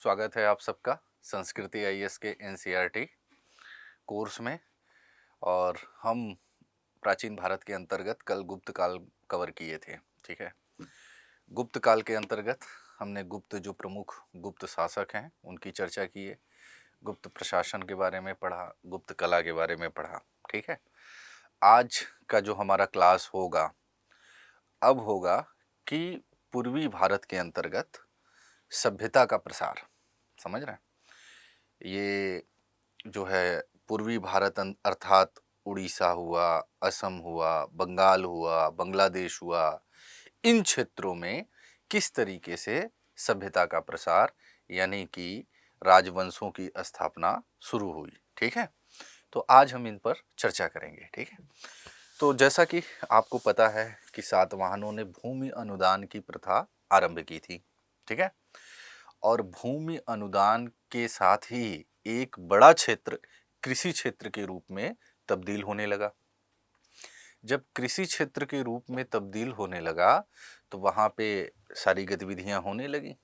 स्वागत है आप सबका संस्कृति आईएएस के एनसीईआरटी कोर्स में। और हम प्राचीन भारत के अंतर्गत कल गुप्त काल कवर किए थे। ठीक है, गुप्त काल के अंतर्गत हमने गुप्त जो प्रमुख गुप्त शासक हैं उनकी चर्चा की है, गुप्त प्रशासन के बारे में पढ़ा, गुप्त कला के बारे में पढ़ा। ठीक है, आज का जो हमारा क्लास होगा अब होगा कि पूर्वी भारत के अंतर्गत सभ्यता का प्रसार। समझ रहे हैं? ये जो है पूर्वी भारत अर्थात उड़ीसा हुआ, असम हुआ, बंगाल हुआ, बांग्लादेश हुआ, इन क्षेत्रों में किस तरीके से सभ्यता का प्रसार यानी कि राजवंशों की स्थापना शुरू हुई। ठीक है, तो आज हम इन पर चर्चा करेंगे। ठीक है, तो जैसा कि आपको पता है कि सातवाहनों ने भूमि अनुदान की प्रथा आरंभ की थी। ठीक है, और भूमि अनुदान के साथ ही एक बड़ा क्षेत्र कृषि क्षेत्र के रूप में तब्दील होने लगा। जब कृषि क्षेत्र के रूप में तब्दील होने लगा तो वहाँ पे सारी गतिविधियाँ होने लगी,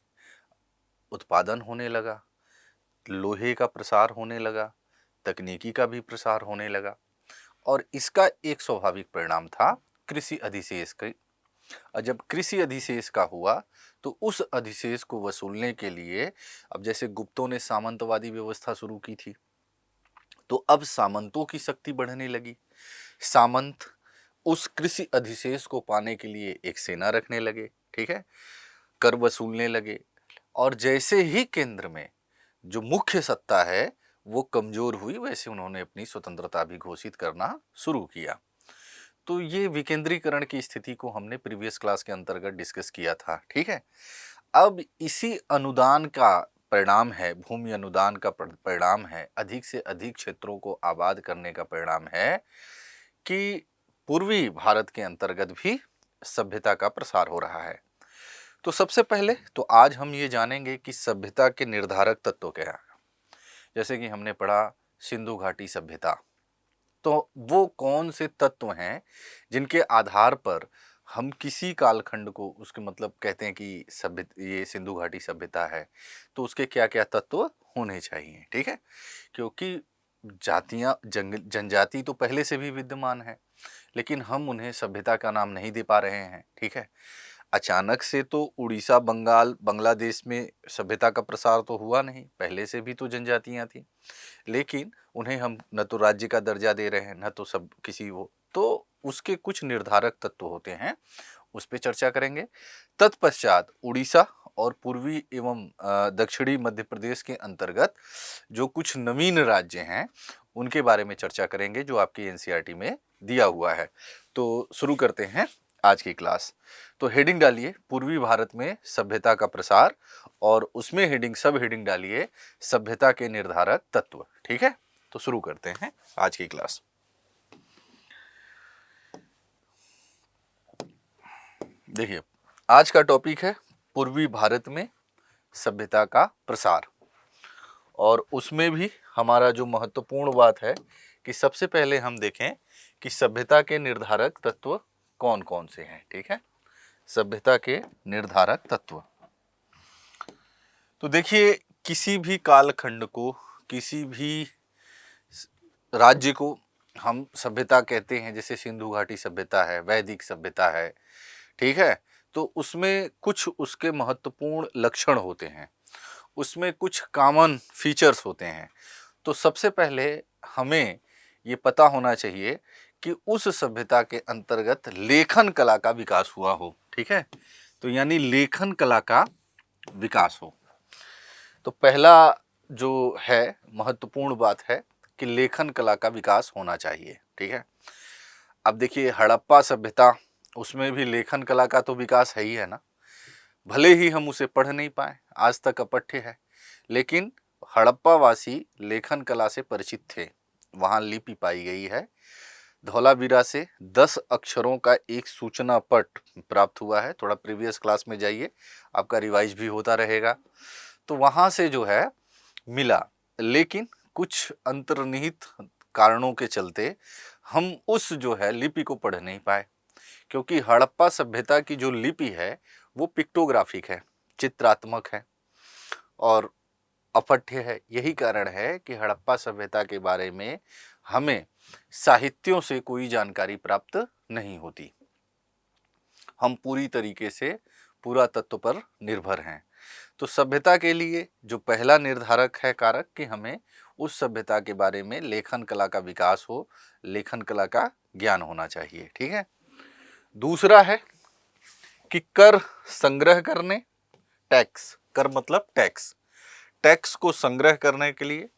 उत्पादन होने लगा, लोहे का प्रसार होने लगा, तकनीकी का भी प्रसार होने लगा। और इसका एक स्वाभाविक परिणाम था कृषि अधिशेष का। और जब कृषि अधिशेष का हुआ तो उस अधिशेष को वसूलने के लिए अब जैसे गुप्तों ने सामंतवादी व्यवस्था शुरू की थी तो अब सामंतों की शक्ति बढ़ने लगी। सामंत उस कृषि अधिशेष को पाने के लिए एक सेना रखने लगे। ठीक है, कर वसूलने लगे। और जैसे ही केंद्र में जो मुख्य सत्ता है वो कमजोर हुई वैसे उन्होंने अपनी स्वतंत्रता भी घोषित करना शुरू किया। तो ये विकेंद्रीकरण की स्थिति को हमने प्रीवियस क्लास के अंतर्गत डिस्कस किया था। ठीक है, अब इसी अनुदान का परिणाम है, भूमि अनुदान का परिणाम है, अधिक से अधिक क्षेत्रों को आबाद करने का परिणाम है कि पूर्वी भारत के अंतर्गत भी सभ्यता का प्रसार हो रहा है। तो सबसे पहले तो आज हम ये जानेंगे कि सभ्यता के निर्धारक तत्व क्या है। जैसे कि हमने पढ़ा सिंधु घाटी सभ्यता, तो वो कौन से तत्व हैं जिनके आधार पर हम किसी कालखंड को उसके मतलब कहते हैं कि सभ्य ये सिंधु घाटी सभ्यता है, तो उसके क्या क्या तत्व होने चाहिए। ठीक है, क्योंकि जातियां जनजाति तो पहले से भी विद्यमान है लेकिन हम उन्हें सभ्यता का नाम नहीं दे पा रहे हैं। ठीक है, अचानक से तो उड़ीसा, बंगाल, बांग्लादेश में सभ्यता का प्रसार तो हुआ नहीं, पहले से भी तो जनजातियां थी, लेकिन उन्हें हम न तो राज्य का दर्जा दे रहे हैं न तो सब किसी वो, तो उसके कुछ निर्धारक तत्व होते हैं, उस पर चर्चा करेंगे। तत्पश्चात उड़ीसा और पूर्वी एवं दक्षिणी मध्य प्रदेश के अंतर्गत जो कुछ नवीन राज्य हैं उनके बारे में चर्चा करेंगे जो आपकी एनसीईआरटी में दिया हुआ है। तो शुरू करते हैं आज की क्लास। तो हेडिंग डालिए पूर्वी भारत में सभ्यता का प्रसार और उसमें हेडिंग सब हेडिंग डालिए सभ्यता के निर्धारक तत्व। ठीक है, तो शुरू करते हैं आज की क्लास। देखिए, आज का टॉपिक है पूर्वी भारत में सभ्यता का प्रसार, और उसमें भी हमारा जो महत्वपूर्ण बात है कि सबसे पहले हम देखें कि सभ्यता के निर्धारक तत्व कौन कौन से हैं। ठीक है, सभ्यता के निर्धारक तत्व। तो देखिए, किसी भी कालखंड को, किसी भी राज्य को हम सभ्यता कहते हैं। जैसे सिंधु घाटी सभ्यता है, वैदिक सभ्यता है, ठीक है, तो उसमें कुछ उसके महत्वपूर्ण लक्षण होते हैं, उसमें कुछ कॉमन फीचर्स होते हैं। तो सबसे पहले हमें ये पता होना चाहिए कि उस सभ्यता के अंतर्गत लेखन कला का विकास हुआ हो। ठीक है, तो यानी लेखन कला का विकास हो। तो पहला जो है महत्वपूर्ण बात है कि लेखन कला का विकास होना चाहिए। ठीक है, अब देखिए हड़प्पा सभ्यता, उसमें भी लेखन कला का तो विकास है ही है ना, भले ही हम उसे पढ़ नहीं पाए, आज तक अपठ्य है, लेकिन हड़प्पा वासी लेखन कला से परिचित थे। वहाँ लिपि पाई गई है, धौलावीरा से 10 अक्षरों का एक सूचना पट प्राप्त हुआ है। थोड़ा प्रीवियस क्लास में जाइए, आपका रिवाइज भी होता रहेगा। तो वहाँ से जो है मिला, लेकिन कुछ अंतर्निहित कारणों के चलते हम उस जो है लिपि को पढ़ नहीं पाए, क्योंकि हड़प्पा सभ्यता की जो लिपि है वो पिक्टोग्राफिक है, चित्रात्मक है, और अपठ्य है। यही कारण है कि हड़प्पा सभ्यता के बारे में हमें साहित्यों से कोई जानकारी प्राप्त नहीं होती। हम पूरी तरीके से पुरातत्व पर निर्भर हैं। तो सभ्यता के लिए जो पहला निर्धारक है कारक कि हमें उस सभ्यता के बारे में लेखन कला का विकास हो, लेखन कला का ज्ञान होना चाहिए। ठीक है। दूसरा है कि कर संग्रह करने, टैक्स, कर मतलब टैक्स, टैक्स को संग्रह करने के लिए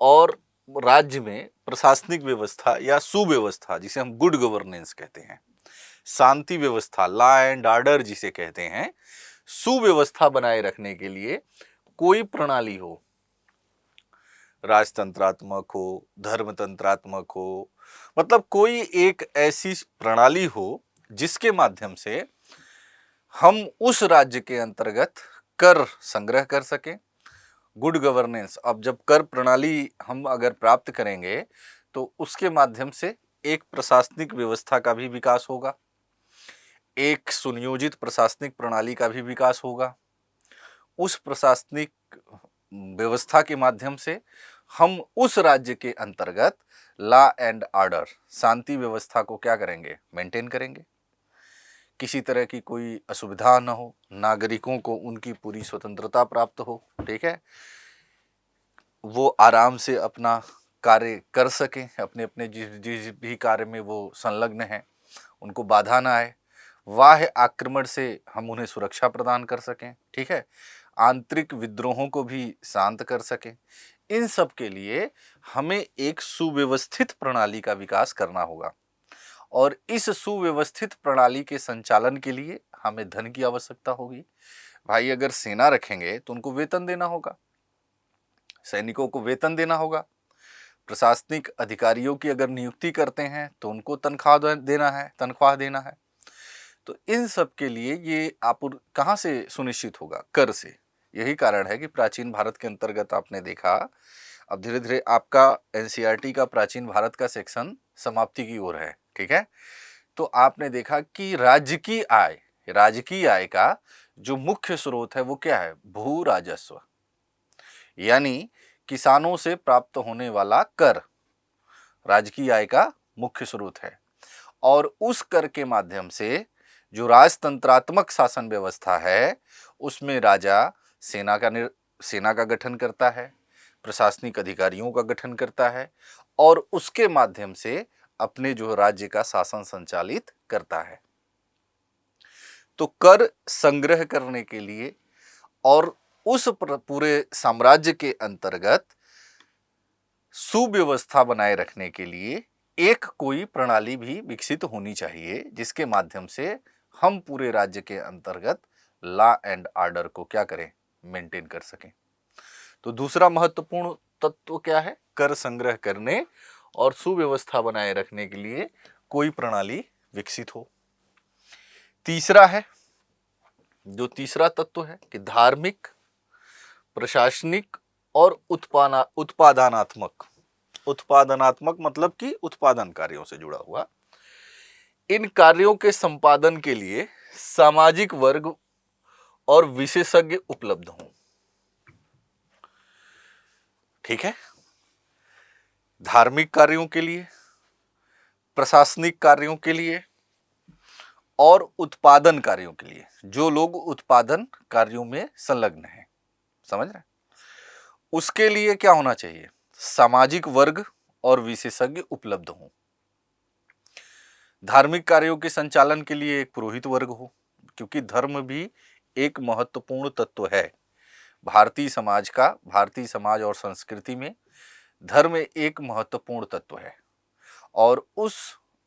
और राज्य में प्रशासनिक व्यवस्था या सुव्यवस्था, जिसे हम गुड गवर्नेंस कहते हैं, शांति व्यवस्था, लॉ एंड ऑर्डर जिसे कहते हैं, सुव्यवस्था बनाए रखने के लिए कोई प्रणाली हो, राजतंत्रात्मक हो, धर्मतंत्रात्मक हो, मतलब कोई एक ऐसी प्रणाली हो जिसके माध्यम से हम उस राज्य के अंतर्गत कर संग्रह कर सकें। गुड गवर्नेंस, अब जब कर प्रणाली हम अगर प्राप्त करेंगे तो उसके माध्यम से एक प्रशासनिक व्यवस्था का भी विकास होगा, एक सुनियोजित प्रशासनिक प्रणाली का भी विकास होगा। उस प्रशासनिक व्यवस्था के माध्यम से हम उस राज्य के अंतर्गत लॉ एंड ऑर्डर, शांति व्यवस्था को क्या करेंगे, मेंटेन करेंगे। किसी तरह की कोई असुविधा न हो, नागरिकों को उनकी पूरी स्वतंत्रता प्राप्त हो। ठीक है। वो आराम से अपना कार्य कर सकें, अपने अपने जिस भी कार्य में वो संलग्न हैं उनको बाधा ना आए, बाह्य आक्रमण से हम उन्हें सुरक्षा प्रदान कर सकें। ठीक है। आंतरिक विद्रोहों को भी शांत कर सकें। इन सब के लिए हमें एक सुव्यवस्थित प्रणाली का विकास करना होगा और इस सुव्यवस्थित प्रणाली के संचालन के लिए हमें धन की आवश्यकता होगी। भाई अगर सेना रखेंगे तो उनको वेतन देना होगा, सैनिकों को वेतन देना होगा। प्रशासनिक अधिकारियों की अगर नियुक्ति करते हैं तो उनको तनख्वाह देना है। तो इन सब के लिए ये आप कहाँ से सुनिश्चित होगा, कर से। यही कारण है कि प्राचीन भारत के अंतर्गत आपने देखा, अब धीरे धीरे आपका एनसीईआरटी का प्राचीन भारत का सेक्शन समाप्ति की ओर है। ठीक है। तो आपने देखा कि राजकीय आय का जो मुख्य स्रोत है वो क्या है, भू राजस्व, यानी किसानों से प्राप्त होने वाला कर राजकीय आय का मुख्य स्रोत है। और उस कर के माध्यम से जो राजतंत्रात्मक शासन व्यवस्था है उसमें राजा सेना का गठन करता है, प्रशासनिक अधिकारियों का गठन करता है और उसके माध्यम से अपने जो राज्य का शासन संचालित करता है। तो कर संग्रह करने के लिए और उस पूरे साम्राज्य के अंतर्गत सुव्यवस्था बनाए रखने के लिए एक कोई प्रणाली भी विकसित होनी चाहिए जिसके माध्यम से हम पूरे राज्य के अंतर्गत लॉ एंड ऑर्डर को क्या करें, मेंटेन कर सकें। तो दूसरा महत्वपूर्ण तत्व क्या है, कर संग्रह करने और सुव्यवस्था बनाए रखने के लिए कोई प्रणाली विकसित हो। तीसरा है, जो तीसरा तत्व है कि धार्मिक, प्रशासनिक और उत्पादनात्मक मतलब कि उत्पादन कार्यों से जुड़ा हुआ, इन कार्यों के संपादन के लिए सामाजिक वर्ग और विशेषज्ञ उपलब्ध हों। ठीक है। धार्मिक कार्यों के लिए, प्रशासनिक कार्यों के लिए और उत्पादन कार्यों के लिए, जो लोग उत्पादन कार्यों में संलग्न हैं, समझ रहे हैं, उसके लिए क्या होना चाहिए, सामाजिक वर्ग और विशेषज्ञ उपलब्ध हों। धार्मिक कार्यों के संचालन के लिए एक पुरोहित वर्ग हो, क्योंकि धर्म भी एक महत्वपूर्ण तत्व है भारतीय समाज और संस्कृति में। धर्म एक महत्वपूर्ण तत्व है और उस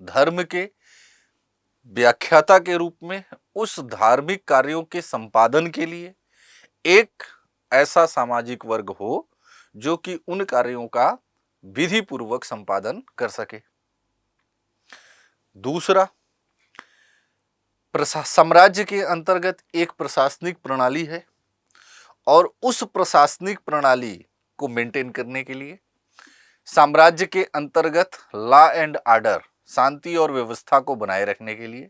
धर्म के व्याख्याता के रूप में उस धार्मिक कार्यों के संपादन के लिए एक ऐसा सामाजिक वर्ग हो जो कि उन कार्यों का विधि पूर्वक संपादन कर सके। दूसरा, साम्राज्य के अंतर्गत एक प्रशासनिक प्रणाली है और उस प्रशासनिक प्रणाली को मेंटेन करने के लिए साम्राज्य के अंतर्गत लॉ एंड ऑर्डर, शांति और व्यवस्था को बनाए रखने के लिए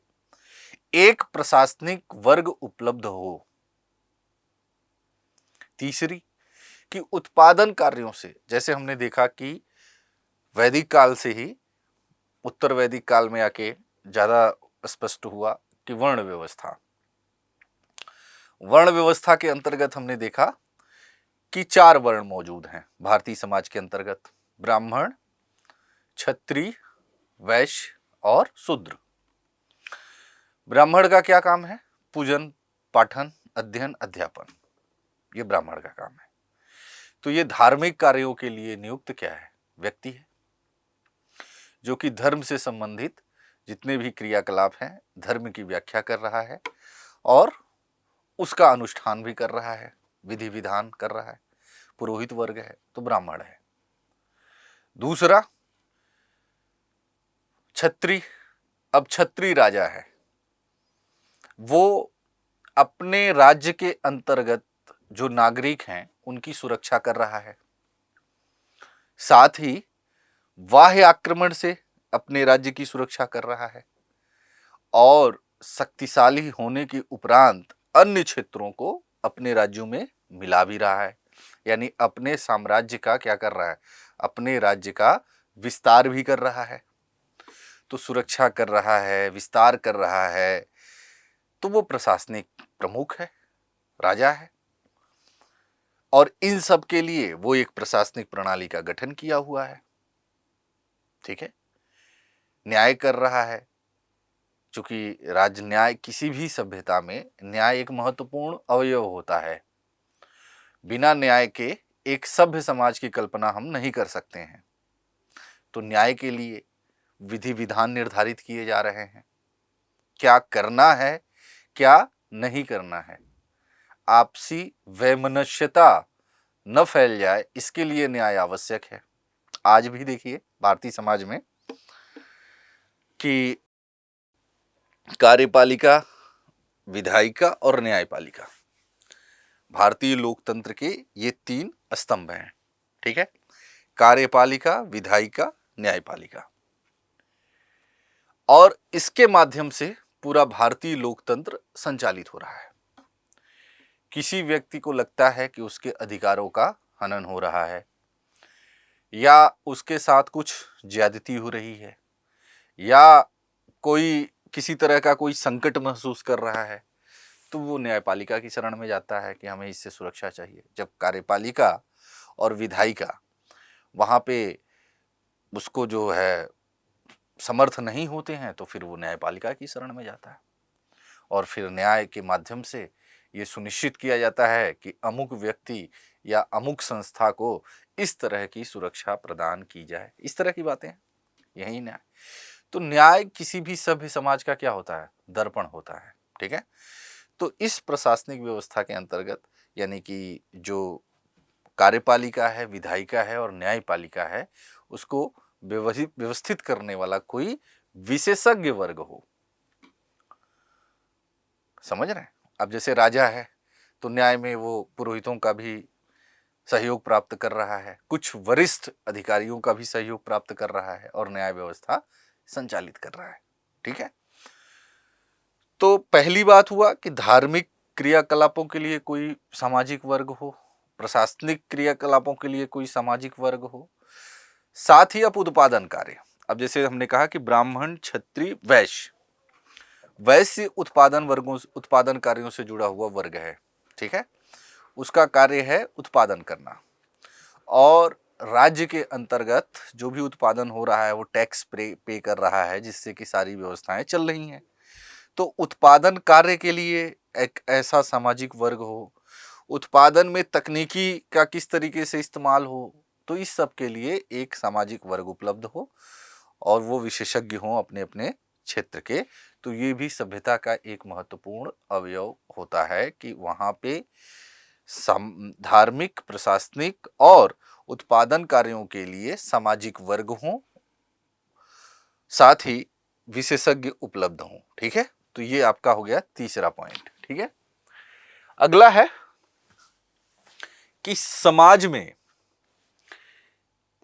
एक प्रशासनिक वर्ग उपलब्ध हो। तीसरी, कि उत्पादन कार्यों से, जैसे हमने देखा कि वैदिक काल से ही उत्तर वैदिक काल में आके ज्यादा स्पष्ट हुआ कि वर्ण व्यवस्था के अंतर्गत हमने देखा कि 4 वर्ण मौजूद हैं भारतीय समाज के अंतर्गत: ब्राह्मण, क्षत्रिय, वैश्य और शूद्र। ब्राह्मण का क्या काम है? पूजन, पाठन, अध्ययन, अध्यापन, ये ब्राह्मण का काम है। तो ये धार्मिक कार्यों के लिए नियुक्त क्या है? व्यक्ति है, जो कि धर्म से संबंधित जितने भी क्रियाकलाप हैं धर्म की व्याख्या कर रहा है और उसका अनुष्ठान भी कर रहा है, विधि विधान कर रहा है। पुरोहित वर्ग है तो ब्राह्मण है। दूसरा क्षत्रिय। अब क्षत्रिय राजा है, वो अपने राज्य के अंतर्गत जो नागरिक हैं उनकी सुरक्षा कर रहा है, साथ ही बाह्य आक्रमण से अपने राज्य की सुरक्षा कर रहा है और शक्तिशाली होने के उपरांत अन्य क्षेत्रों को अपने राज्यों में मिला भी रहा है। यानी अपने साम्राज्य का क्या कर रहा है? अपने राज्य का विस्तार भी कर रहा है। तो सुरक्षा कर रहा है, विस्तार कर रहा है, तो वो प्रशासनिक प्रमुख है, राजा है। और इन सब के लिए वो एक प्रशासनिक प्रणाली का गठन किया हुआ है। ठीक है, न्याय कर रहा है, क्योंकि राज न्याय, किसी भी सभ्यता में न्याय एक महत्वपूर्ण अवयव होता है। बिना न्याय के एक सभ्य समाज की कल्पना हम नहीं कर सकते हैं। तो न्याय के लिए विधि विधान निर्धारित किए जा रहे हैं, क्या करना है, क्या नहीं करना है। आपसी वैमनस्यता न फैल जाए, इसके लिए न्याय आवश्यक है। आज भी देखिए भारतीय समाज में कि कार्यपालिका, विधायिका और न्यायपालिका, भारतीय लोकतंत्र के ये 3 स्तंभ हैं। ठीक है, कार्यपालिका, विधायिका, न्यायपालिका। और इसके माध्यम से पूरा भारतीय लोकतंत्र संचालित हो रहा है। किसी व्यक्ति को लगता है कि उसके अधिकारों का हनन हो रहा है या उसके साथ कुछ ज्यादती हो रही है या कोई किसी तरह का कोई संकट महसूस कर रहा है, तो वो न्यायपालिका की शरण में जाता है कि हमें इससे सुरक्षा चाहिए। जब कार्यपालिका और विधायिका वहाँ पे उसको जो है समर्थ नहीं होते हैं, तो फिर वो न्यायपालिका की शरण में जाता है और फिर न्याय के माध्यम से ये सुनिश्चित किया जाता है कि अमुक व्यक्ति या अमुक संस्था को इस तरह की सुरक्षा प्रदान की जाए। इस तरह की बातें, यही न्याय। तो न्याय किसी भी सभ्य समाज का क्या होता है? दर्पण होता है। ठीक है, तो इस प्रशासनिक व्यवस्था के अंतर्गत यानी कि जो कार्यपालिका है, विधायिका है और न्यायपालिका है, उसको व्यवस्थित करने वाला कोई विशेषज्ञ वर्ग हो। समझ रहे हैं? अब जैसे राजा है तो न्याय में वो पुरोहितों का भी सहयोग प्राप्त कर रहा है, कुछ वरिष्ठ अधिकारियों का भी सहयोग प्राप्त कर रहा है और न्याय व्यवस्था संचालित कर रहा है। ठीक है, तो पहली बात हुआ कि धार्मिक क्रियाकलापों के लिए कोई सामाजिक वर्ग हो, प्रशासनिक क्रियाकलापों के लिए कोई सामाजिक वर्ग हो, साथ ही अब उत्पादन कार्य। अब जैसे हमने कहा कि ब्राह्मण, क्षत्रिय, वैश्य उत्पादन कार्यों से जुड़ा हुआ वर्ग है। ठीक है, उसका कार्य है उत्पादन करना और राज्य के अंतर्गत जो भी उत्पादन हो रहा है वो टैक्स पे कर रहा है, जिससे कि सारी व्यवस्थाएं चल रही हैं। तो उत्पादन कार्य के लिए एक ऐसा सामाजिक वर्ग हो, उत्पादन में तकनीकी का किस तरीके से इस्तेमाल हो, तो इस सब के लिए एक सामाजिक वर्ग उपलब्ध हो और वो विशेषज्ञ हों अपने अपने क्षेत्र के। तो ये भी सभ्यता का एक महत्वपूर्ण अवयव होता है कि वहाँ पे धार्मिक, प्रशासनिक और उत्पादन कार्यों के लिए सामाजिक वर्ग हों, साथ ही विशेषज्ञ उपलब्ध हों। ठीक है, तो ये आपका हो गया तीसरा पॉइंट। ठीक है, अगला है कि समाज में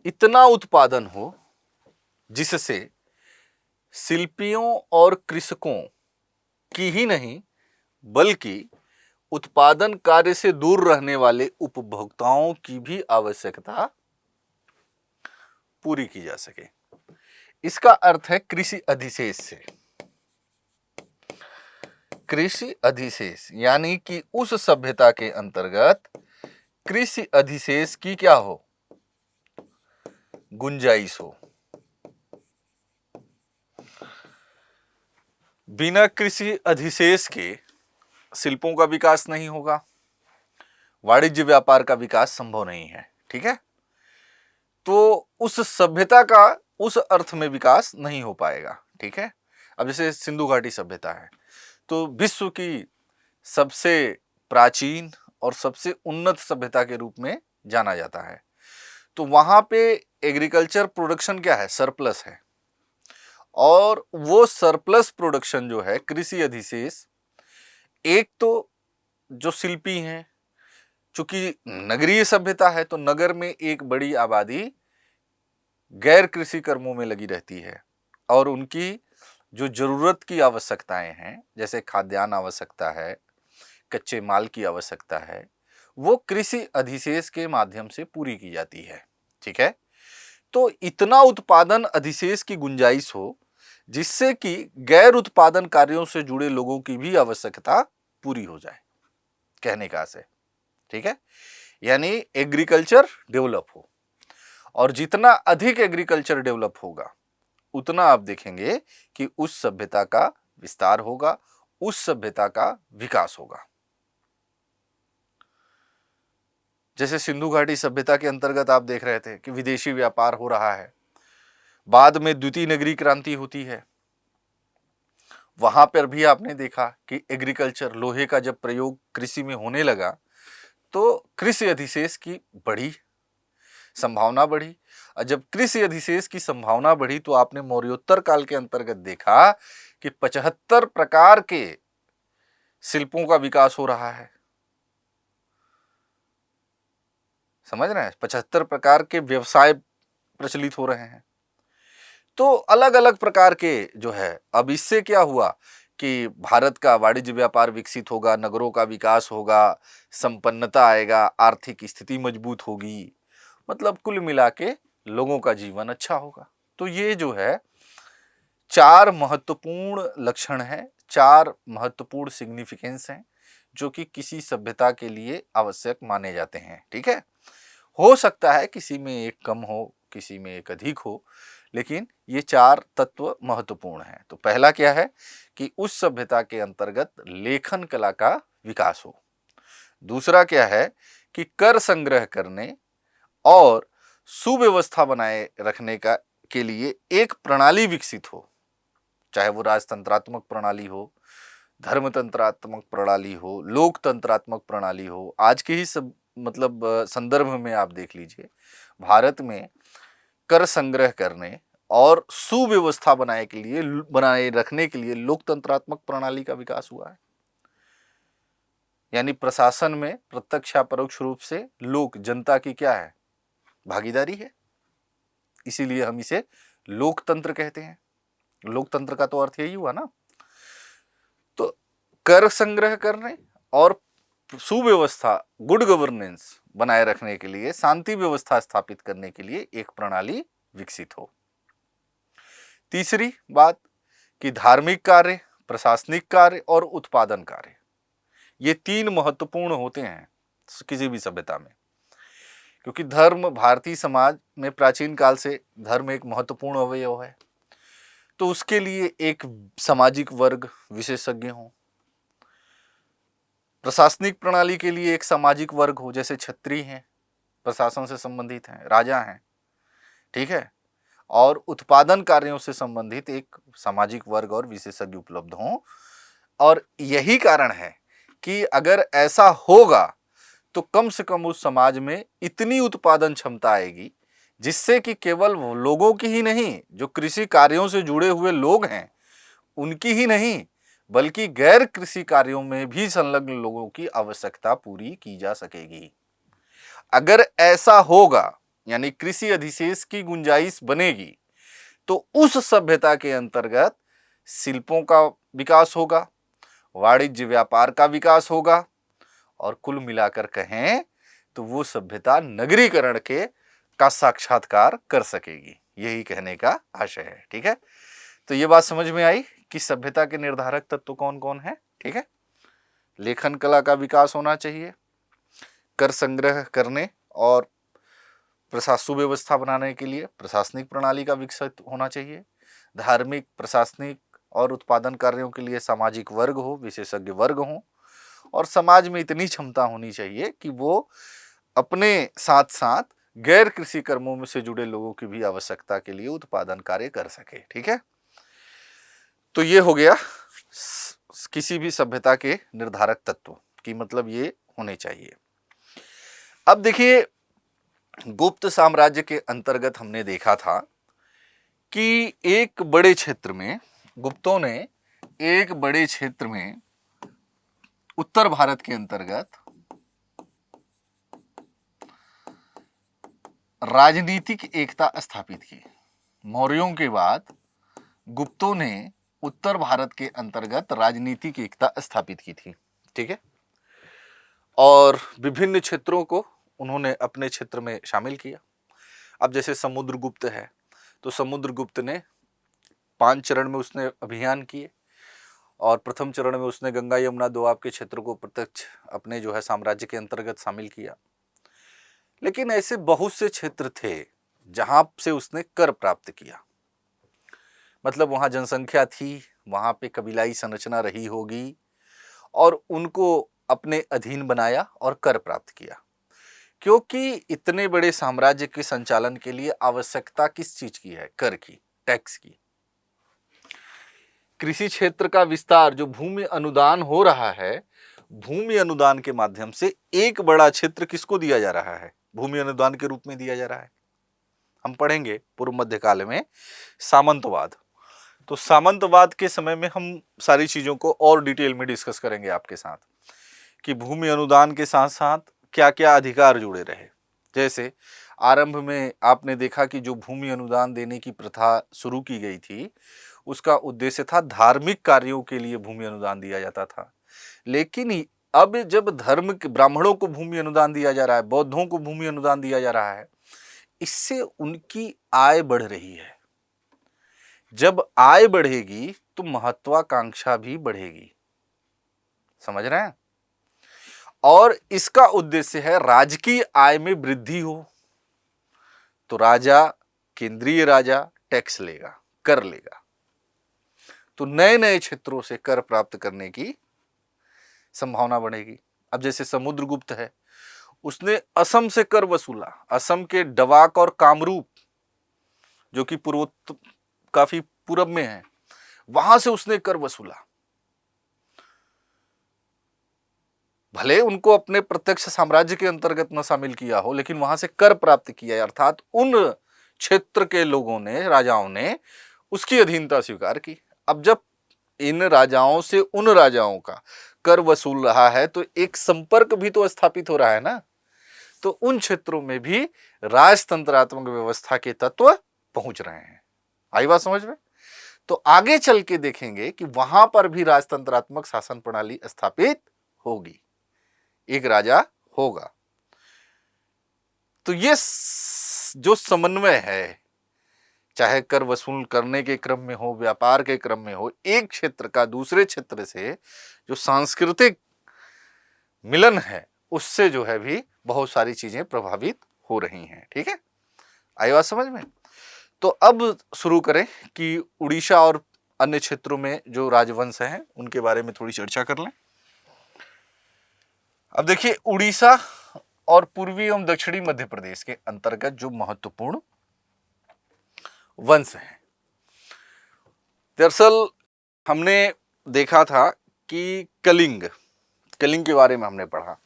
इतना उत्पादन हो जिससे शिल्पियों और कृषकों की ही नहीं बल्कि उत्पादन कार्य से दूर रहने वाले उपभोक्ताओं की भी आवश्यकता पूरी की जा सके। इसका अर्थ है कृषि अधिशेष से। कृषि अधिशेष यानी कि उस सभ्यता के अंतर्गत कृषि अधिशेष की क्या हो, गुंजाइश हो। बिना कृषि अधिशेष के शिल्पों का विकास नहीं होगा, वाणिज्य व्यापार का विकास संभव नहीं है। ठीक है, तो उस सभ्यता का उस अर्थ में विकास नहीं हो पाएगा। ठीक है, अब जैसे सिंधु घाटी सभ्यता है तो विश्व की सबसे प्राचीन और सबसे उन्नत सभ्यता के रूप में जाना जाता है। तो वहां पे एग्रीकल्चर प्रोडक्शन क्या है, सरप्लस है, और वो सरप्लस प्रोडक्शन जो है कृषि अधिशेष, एक तो जो शिल्पी हैं, चूंकि नगरीय सभ्यता है तो नगर में एक बड़ी आबादी गैर कृषि कर्मों में लगी रहती है और उनकी जो जरूरत की आवश्यकताएं हैं, जैसे खाद्यान्न आवश्यकता है, कच्चे माल की आवश्यकता है, वो कृषि अधिशेष के माध्यम से पूरी की जाती है। ठीक है, तो इतना उत्पादन अधिशेष की गुंजाइश हो जिससे कि गैर उत्पादन कार्यों से जुड़े लोगों की भी आवश्यकता पूरी हो जाए, कहने का आशय। ठीक है, यानी एग्रीकल्चर डेवलप हो, और जितना अधिक एग्रीकल्चर डेवलप होगा उतना आप देखेंगे कि उस सभ्यता का विस्तार होगा, उस सभ्यता का विकास होगा। जैसे सिंधु घाटी सभ्यता के अंतर्गत आप देख रहे थे कि विदेशी व्यापार हो रहा है, बाद में द्वितीय नगरीय क्रांति होती है, वहां पर भी आपने देखा कि एग्रीकल्चर, लोहे का जब प्रयोग कृषि में होने लगा तो कृषि अधिशेष की बड़ी संभावना बढ़ी, और जब कृषि अधिशेष की संभावना बढ़ी तो आपने मौर्योत्तर काल के अंतर्गत देखा कि 75 प्रकार के शिल्पों का विकास हो रहा है। समझ रहे हैं, 75 प्रकार के व्यवसाय प्रचलित हो रहे हैं। तो अलग अलग प्रकार के जो है, अब इससे क्या हुआ कि भारत का वाणिज्य व्यापार विकसित होगा, नगरों का विकास होगा, संपन्नता आएगा, आर्थिक स्थिति मजबूत होगी, मतलब कुल मिला के लोगों का जीवन अच्छा होगा। तो ये जो है 4 महत्वपूर्ण लक्षण हैं, 4 महत्वपूर्ण सिग्निफिकेंस हैं जो कि किसी सभ्यता के लिए आवश्यक माने जाते हैं। ठीक है, हो सकता है किसी में एक कम हो, किसी में एक अधिक हो, लेकिन ये 4 तत्व महत्वपूर्ण हैं। तो पहला क्या है कि उस सभ्यता के अंतर्गत लेखन कला का विकास हो। दूसरा क्या है कि कर संग्रह करने और सुव्यवस्था बनाए रखने का के लिए एक प्रणाली विकसित हो, चाहे वो राजतंत्रात्मक प्रणाली हो, धर्मतंत्रात्मक प्रणाली हो, लोकतंत्रात्मक प्रणाली हो। आज के ही सब मतलब संदर्भ में आप देख लीजिए, भारत में कर संग्रह करने और सुव्यवस्था बनाए रखने के लिए लोकतंत्रात्मक प्रणाली का विकास हुआ है। यानी प्रशासन में प्रत्यक्ष या परोक्ष रूप से लोक, जनता की क्या है, भागीदारी है, इसीलिए हम इसे लोकतंत्र कहते हैं। लोकतंत्र का तो अर्थ यही हुआ ना। तो कर संग्रह करने और सुव्यवस्था, गुड गवर्नेंस बनाए रखने के लिए, शांति व्यवस्था स्थापित करने के लिए एक प्रणाली विकसित हो। तीसरी बात कि धार्मिक कार्य, प्रशासनिक कार्य और उत्पादन कार्य, ये 3 महत्वपूर्ण होते हैं किसी भी सभ्यता में, क्योंकि धर्म, भारतीय समाज में प्राचीन काल से धर्म एक महत्वपूर्ण अवयव है। तो उसके लिए एक सामाजिक वर्ग विशेषज्ञ हो, प्रशासनिक प्रणाली के लिए एक सामाजिक वर्ग हो, जैसे क्षत्रिय हैं, प्रशासन से संबंधित हैं, राजा हैं। ठीक है, और उत्पादन कार्यों से संबंधित एक सामाजिक वर्ग और विशेषज्ञ उपलब्ध हों। और यही कारण है कि अगर ऐसा होगा तो कम से कम उस समाज में इतनी उत्पादन क्षमता आएगी जिससे कि केवल लोगों की ही नहीं, जो कृषि कार्यों से जुड़े हुए लोग हैं उनकी ही नहीं, बल्कि गैर कृषि कार्यों में भी संलग्न लोगों की आवश्यकता पूरी की जा सकेगी। अगर ऐसा होगा, यानी कृषि अधिशेष की गुंजाइश बनेगी, तो उस सभ्यता के अंतर्गत शिल्पों का विकास होगा, वाणिज्य व्यापार का विकास होगा, और कुल मिलाकर कहें तो वो सभ्यता नगरीकरण के का साक्षात्कार कर सकेगी, यही कहने का आशय है। ठीक है, तो ये बात समझ में आई कि सभ्यता के निर्धारक तत्व कौन कौन है। ठीक है, लेखन कला का विकास होना चाहिए, कर संग्रह करने और सुव्यवस्था बनाने के लिए प्रशासनिक प्रणाली का विकसित होना चाहिए, धार्मिक, प्रशासनिक और उत्पादन कार्यों के लिए सामाजिक वर्ग हो, विशेषज्ञ वर्ग हो, और समाज में इतनी क्षमता होनी चाहिए कि वो अपने साथ साथ गैर कृषि कर्मों में से जुड़े लोगों की भी आवश्यकता के लिए उत्पादन कार्य कर सके। ठीक है, तो ये हो गया किसी भी सभ्यता के निर्धारक तत्व की मतलब ये होने चाहिए। अब देखिए, गुप्त साम्राज्य के अंतर्गत हमने देखा था कि एक बड़े क्षेत्र में गुप्तों ने एक बड़े क्षेत्र में उत्तर भारत के अंतर्गत राजनीतिक एकता स्थापित की। मौर्यों के बाद गुप्तों ने उत्तर भारत के अंतर्गत राजनीतिक एकता स्थापित की थी। ठीक है, और विभिन्न क्षेत्रों को उन्होंने अपने क्षेत्र में शामिल किया। अब जैसे समुद्रगुप्त है, तो समुद्रगुप्त ने 5 चरण में उसने अभियान किए, और प्रथम चरण में उसने गंगा यमुना दोआब के क्षेत्र को प्रत्यक्ष अपने जो है साम्राज्य के अंतर्गत शामिल किया। लेकिन ऐसे बहुत से क्षेत्र थे जहां से उसने कर प्राप्त किया, मतलब वहां जनसंख्या थी, वहां पे कबीलाई संरचना रही होगी, और उनको अपने अधीन बनाया और कर प्राप्त किया। क्योंकि इतने बड़े साम्राज्य के संचालन के लिए आवश्यकता किस चीज की है? कर की, टैक्स की। कृषि क्षेत्र का विस्तार, जो भूमि अनुदान हो रहा है, भूमि अनुदान के माध्यम से एक बड़ा क्षेत्र किसको दिया जा रहा है? भूमि अनुदान के रूप में दिया जा रहा है। हम पढ़ेंगे पूर्व मध्यकाल में सामंतवाद, तो सामंतवाद के समय में हम सारी चीजों को और डिटेल में डिस्कस करेंगे आपके साथ कि भूमि अनुदान के साथ साथ क्या क्या अधिकार जुड़े रहे। जैसे आरंभ में आपने देखा कि जो भूमि अनुदान देने की प्रथा शुरू की गई थी, उसका उद्देश्य था धार्मिक कार्यों के लिए भूमि अनुदान दिया जाता था। लेकिन अब जब धर्म के ब्राह्मणों को भूमि अनुदान दिया जा रहा है, बौद्धों को भूमि अनुदान दिया जा रहा है, इससे उनकी आय बढ़ रही है। जब आय बढ़ेगी तो महत्वाकांक्षा भी बढ़ेगी, समझ रहे हैं? और इसका उद्देश्य है राजकीय आय में वृद्धि हो, तो राजा, केंद्रीय राजा टैक्स लेगा, कर लेगा, तो नए नए क्षेत्रों से कर प्राप्त करने की संभावना बढ़ेगी। अब जैसे समुद्रगुप्त है, उसने असम से कर वसूला, असम के डवाक और कामरूप जो कि काफी पूरब में है, वहां से उसने कर वसूला। भले उनको अपने प्रत्यक्ष साम्राज्य के अंतर्गत न शामिल किया हो, लेकिन वहां से कर प्राप्त किया, अर्थात उन क्षेत्र के लोगों ने, राजाओं ने उसकी अधीनता स्वीकार की। अब जब इन राजाओं से उन राजाओं का कर वसूल रहा है, तो एक संपर्क भी तो स्थापित हो रहा है ना, तो उन क्षेत्रों में भी राजतंत्रात्मक व्यवस्था के तत्व पहुंच रहे हैं। आई बात समझ में? तो आगे चल के देखेंगे कि वहां पर भी राजतंत्रात्मक शासन प्रणाली स्थापित होगी, एक राजा होगा। तो ये जो समन्वय है, चाहे कर वसूल करने के क्रम में हो, व्यापार के क्रम में हो, एक क्षेत्र का दूसरे क्षेत्र से जो सांस्कृतिक मिलन है, उससे जो है भी बहुत सारी चीजें प्रभावित हो रही हैं। ठीक है, आई बात समझ में? तो अब शुरू करें कि उड़ीसा और अन्य क्षेत्रों में जो राजवंश हैं उनके बारे में थोड़ी चर्चा कर लें। अब देखिए, उड़ीसा और पूर्वी एवं दक्षिणी मध्य प्रदेश के अंतर्गत जो महत्वपूर्ण वंश हैं, दरअसल हमने देखा था कि कलिंग के बारे में हमने पढ़ा।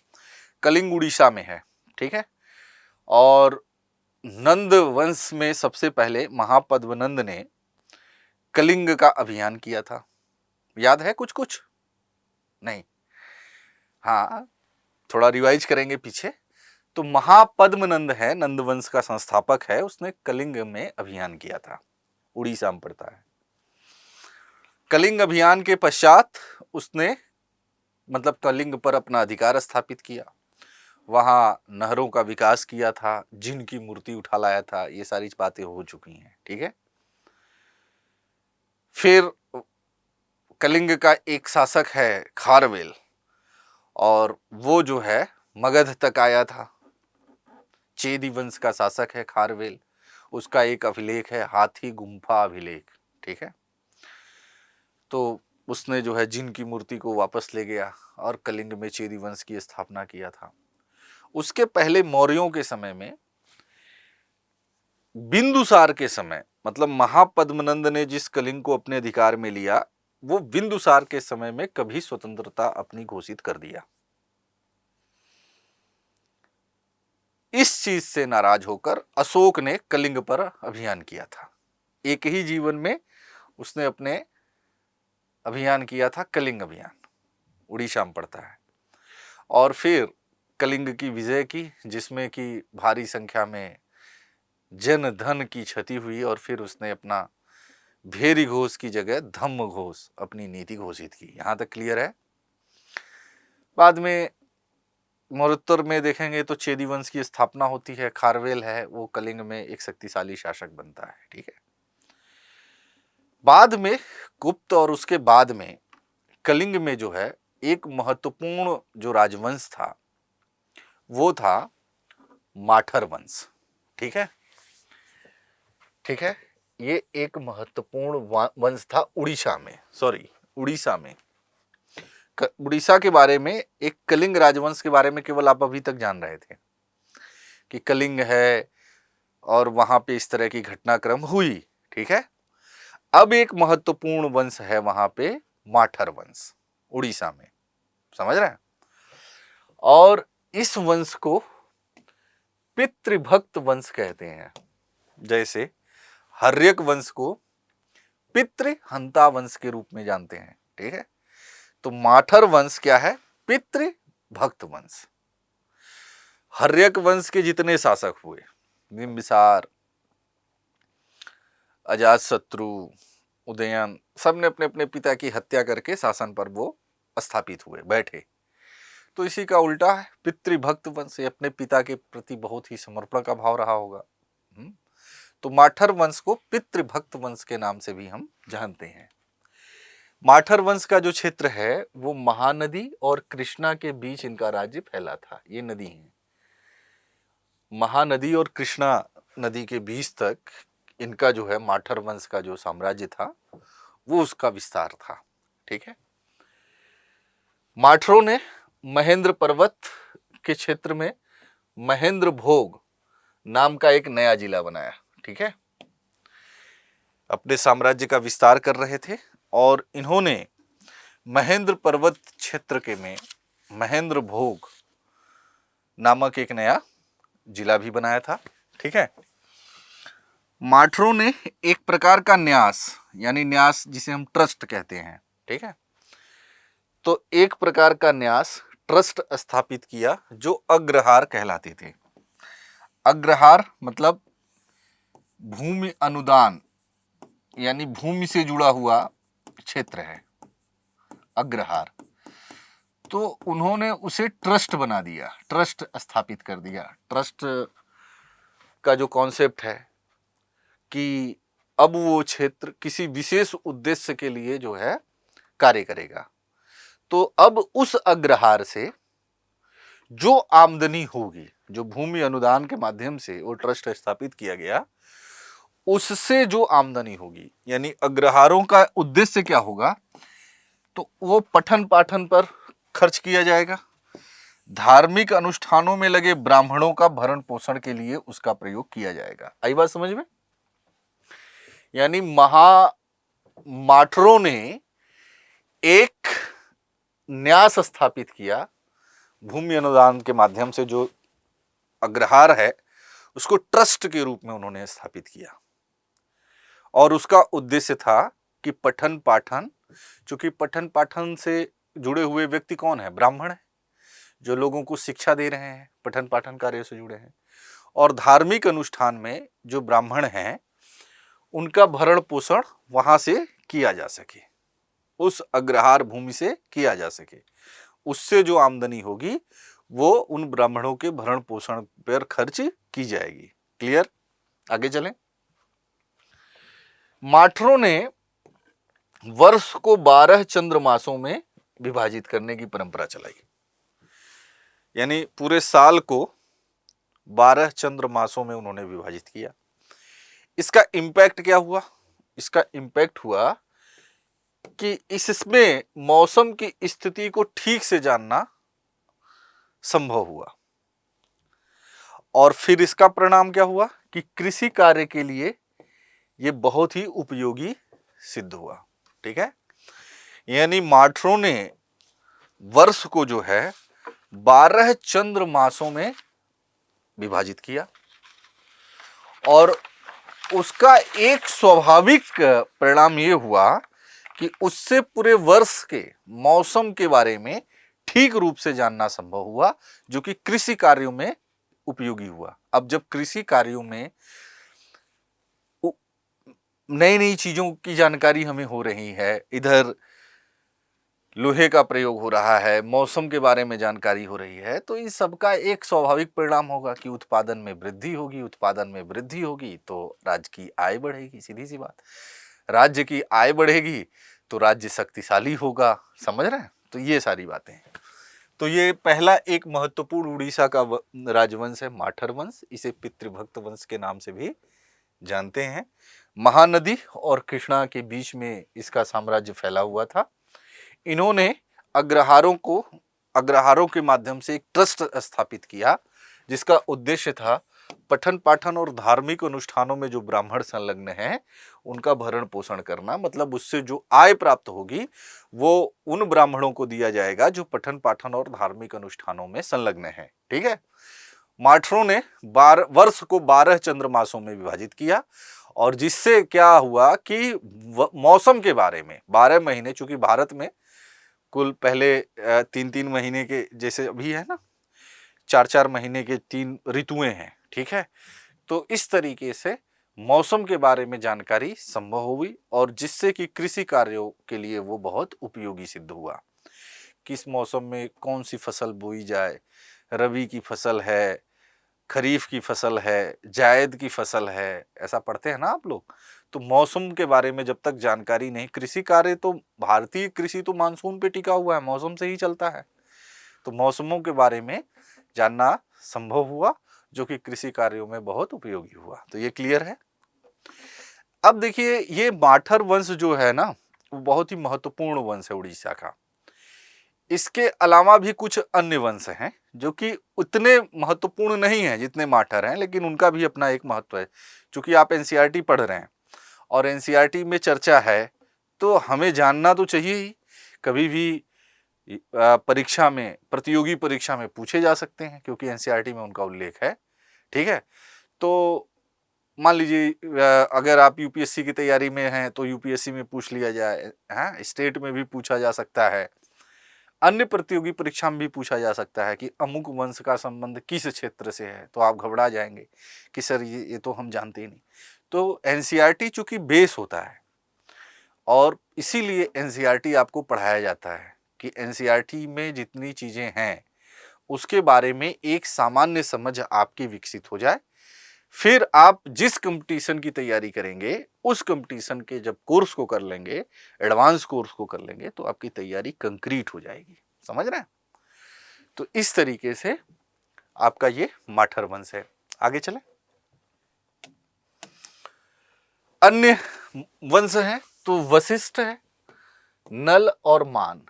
कलिंग उड़ीसा में है, ठीक है, और नंद वंश में सबसे पहले महापद्मनंद ने कलिंग का अभियान किया था। याद है कुछ कुछ? नहीं? हाँ, थोड़ा रिवाइज करेंगे पीछे। तो महापद्मनंद है, नंद वंश का संस्थापक है, उसने कलिंग में अभियान किया था, उड़ीसा में पड़ता है। कलिंग अभियान के पश्चात उसने मतलब कलिंग पर अपना अधिकार स्थापित किया, वहाँ नहरों का विकास किया था, जिनकी मूर्ति उठा लाया था, ये सारी बातें हो चुकी हैं। ठीक है। फिर कलिंग का एक शासक है खारवेल, और वो जो है मगध तक आया था। चेदी वंश का शासक है खारवेल, उसका एक अभिलेख है हाथी गुम्फा अभिलेख। ठीक है। तो उसने जो है जिन की मूर्ति को वापस ले गया और कलिंग में चेदी वंश की स्थापना किया था। उसके पहले मौर्यों के समय में, बिंदुसार के समय, मतलब महापद्मनंद ने जिस कलिंग को अपने अधिकार में लिया, वो बिंदुसार के समय में कभी स्वतंत्रता अपनी घोषित कर दिया। इस चीज से नाराज होकर अशोक ने कलिंग पर अभियान किया था। एक ही जीवन में उसने अपने अभियान किया था, कलिंग अभियान, उड़ीसा में पड़ता है। और फिर कलिंग की विजय की, जिसमें कि भारी संख्या में जन धन की क्षति हुई, और फिर उसने अपना भेरी घोष की जगह धम्म घोष अपनी नीति घोषित की। यहां तक क्लियर है। बाद में मरुत्तर में देखेंगे तो चेदी वंश की स्थापना होती है, खारवेल है वो कलिंग में एक शक्तिशाली शासक बनता है। ठीक है। बाद में गुप्त और उसके बाद में कलिंग में जो है एक महत्वपूर्ण जो राजवंश था वो था माठर वंश। ठीक है। ठीक है। ये एक महत्वपूर्ण वंश था उड़ीसा में, उड़ीसा में। उड़ीसा के बारे में, एक कलिंग राजवंश के बारे में केवल आप अभी तक जान रहे थे कि कलिंग है और वहां पे इस तरह की घटनाक्रम हुई। ठीक है। अब एक महत्वपूर्ण वंश है वहां पे, माठर वंश, उड़ीसा में। समझ रहे हैं। और इस वंश को पितृभक्त वंश कहते हैं। जैसे हर्यक वंश को पितृहंता वंश के रूप में जानते हैं। ठीक है। तो माठर वंश क्या है? पितृभक्त वंश। हर्यक वंश के जितने शासक हुए, बिंबिसार, अजातशत्रु, उदयन, सब ने अपने अपने पिता की हत्या करके शासन पर वो स्थापित हुए, बैठे। तो इसी का उल्टा है पितृभक्त वंश, अपने पिता के प्रति बहुत ही समर्पण का भाव रहा होगा। तो माठर वंश को पितृभक्त वंश के नाम से भी हम जानते हैं। माठर वंश का जो क्षेत्र है वो महानदी और कृष्णा के बीच इनका राज्य फैला था। ये नदी है, महानदी और कृष्णा नदी के बीच तक इनका जो है माठर वंश का जो साम्राज्य था वो उसका विस्तार था। ठीक है। माठरों ने महेंद्र पर्वत के क्षेत्र में महेंद्र भोग नाम का एक नया जिला बनाया। ठीक है। अपने साम्राज्य का विस्तार कर रहे थे और इन्होंने महेंद्र पर्वत क्षेत्र के में महेंद्र भोग नामक एक नया जिला भी बनाया था। ठीक है। माठरों ने एक प्रकार का न्यास, यानी न्यास जिसे हम ट्रस्ट कहते हैं। ठीक है। तो एक प्रकार का न्यास ट्रस्ट स्थापित किया जो अग्रहार कहलाते थे। अग्रहार मतलब भूमि अनुदान, यानी भूमि से जुड़ा हुआ क्षेत्र है अग्रहार। तो उन्होंने उसे ट्रस्ट बना दिया, ट्रस्ट स्थापित कर दिया। ट्रस्ट का जो कॉन्सेप्ट है कि अब वो क्षेत्र किसी विशेष उद्देश्य के लिए जो है कार्य करेगा। तो अब उस अग्रहार से जो आमदनी होगी, जो भूमि अनुदान के माध्यम से वो ट्रस्ट स्थापित किया गया, उससे जो आमदनी होगी, यानी अग्रहारों का उद्देश्य क्या होगा, तो वो पठन पाठन पर खर्च किया जाएगा, धार्मिक अनुष्ठानों में लगे ब्राह्मणों का भरण पोषण के लिए उसका प्रयोग किया जाएगा। आई बात समझ में? यानी माठरों ने एक न्यास स्थापित किया, भूमि अनुदान के माध्यम से जो अग्रहार है उसको ट्रस्ट के रूप में उन्होंने स्थापित किया। और उसका उद्देश्य था कि पठन पाठन, चूंकि पठन पाठन से जुड़े हुए व्यक्ति कौन है? ब्राह्मण है, जो लोगों को शिक्षा दे रहे हैं, पठन पाठन कार्य से जुड़े हैं। और धार्मिक अनुष्ठान में जो ब्राह्मण हैं उनका भरण पोषण वहां से किया जा सके, उस अग्रहार भूमि से किया जा सके, उससे जो आमदनी होगी वो उन ब्राह्मणों के भरण पोषण पर खर्च की जाएगी। क्लियर? आगे चलें। माठरों ने वर्ष को 12 चंद्रमासों में विभाजित करने की परंपरा चलाई, यानी पूरे साल को 12 चंद्रमासों में उन्होंने विभाजित किया। इसका इम्पैक्ट क्या हुआ? इसका इम्पैक्ट हुआ कि इसमें मौसम की स्थिति को ठीक से जानना संभव हुआ, और फिर इसका परिणाम क्या हुआ कि कृषि कार्य के लिए यह बहुत ही उपयोगी सिद्ध हुआ। ठीक है, यानी माठरों ने वर्ष को जो है 12 चंद्र मासों में विभाजित किया, और उसका एक स्वाभाविक परिणाम यह हुआ कि उससे पूरे वर्ष के मौसम के बारे में ठीक रूप से जानना संभव हुआ, जो कि कृषि कार्यों में उपयोगी हुआ। अब जब कृषि कार्यों में नई नई चीजों की जानकारी हमें हो रही है, इधर लोहे का प्रयोग हो रहा है, मौसम के बारे में जानकारी हो रही है, तो इन सबका एक स्वाभाविक परिणाम होगा कि उत्पादन में वृद्धि होगी। उत्पादन में वृद्धि होगी तो राज्य की आय बढ़ेगी। सीधी सी बात, राज्य की आय बढ़ेगी तो राज्य शक्तिशाली होगा। समझ रहे हैं? तो ये सारी बातें हैं। तो ये पहला एक महत्वपूर्ण उड़ीसा का राजवंश है माठर वंश। इसे पितृभक्त वंश के नाम से भी जानते हैं। महानदी और कृष्णा के बीच में इसका साम्राज्य फैला हुआ था। इन्होंने अग्रहारों के माध्यम से एक ट्रस्ट स्थापित किया, जिसका उद्देश्य था पठन पाठन और धार्मिक अनुष्ठानों में जो ब्राह्मण संलग्न हैं उनका भरण पोषण करना। मतलब उससे जो आय प्राप्त होगी वो उन ब्राह्मणों को दिया जाएगा जो पठन पाठन और धार्मिक अनुष्ठानों में संलग्न हैं। ठीक है, माठरों ने वर्ष को 12 चंद्रमासों में विभाजित किया, और जिससे क्या हुआ कि मौसम के बारे में 12 महीने, चूंकि भारत में कुल पहले 3-3 महीने के, जैसे अभी है ना 4-4 महीने के 3 ऋतुएं हैं। ठीक है, तो इस तरीके से मौसम के बारे में जानकारी संभव हुई, और जिससे कि कृषि कार्यों के लिए वो बहुत उपयोगी सिद्ध हुआ। किस मौसम में कौन सी फसल बोई जाए, रबी की फसल है, खरीफ की फसल है, जायद की फसल है, ऐसा पढ़ते हैं ना आप लोग। तो मौसम के बारे में जब तक जानकारी नहीं, कृषि कार्य तो भारतीय कृषि तो मानसून पे टिका हुआ है, मौसम से ही चलता है, तो मौसमों के बारे में जानना संभव हुआ, जो कि कृषि कार्यों में बहुत उपयोगी हुआ। तो ये क्लियर है। अब देखिए, ये माठर वंश जो है ना, वो बहुत ही महत्वपूर्ण वंश है उड़ीसा का। इसके अलावा भी कुछ अन्य वंश हैं जो कि उतने महत्वपूर्ण नहीं हैं जितने माठर हैं, लेकिन उनका भी अपना एक महत्व है। चूंकि आप एनसीईआरटी पढ़ रहे हैं और एनसीईआरटी में चर्चा है, तो हमें जानना तो चाहिए ही। कभी भी परीक्षा में, प्रतियोगी परीक्षा में पूछे जा सकते हैं, क्योंकि एनसीईआरटी में उनका उल्लेख है। ठीक है, तो मान लीजिए अगर आप यूपीएससी की तैयारी में हैं तो यूपीएससी में पूछ लिया जाए, हाँ, स्टेट में भी पूछा जा सकता है, अन्य प्रतियोगी परीक्षा में भी पूछा जा सकता है कि अमुक वंश का संबंध किस क्षेत्र से है, तो आप घबरा जाएंगे कि सर ये तो हम जानते ही नहीं। तो एनसीईआरटी चूंकि बेस होता है, और इसीलिए एनसीईआरटी आपको पढ़ाया जाता है कि एनसीईआरटी में जितनी चीजें हैं उसके बारे में एक सामान्य समझ आपकी विकसित हो जाए। फिर आप जिस कंपटीशन की तैयारी करेंगे, उस कंपटीशन के जब कोर्स को कर लेंगे, एडवांस कोर्स को कर लेंगे, तो आपकी तैयारी कंक्रीट हो जाएगी। समझ रहे हैं? तो इस तरीके से आपका ये माठर वंश है। आगे चले, अन्य वंश है तो वशिष्ठ है, नल और मान,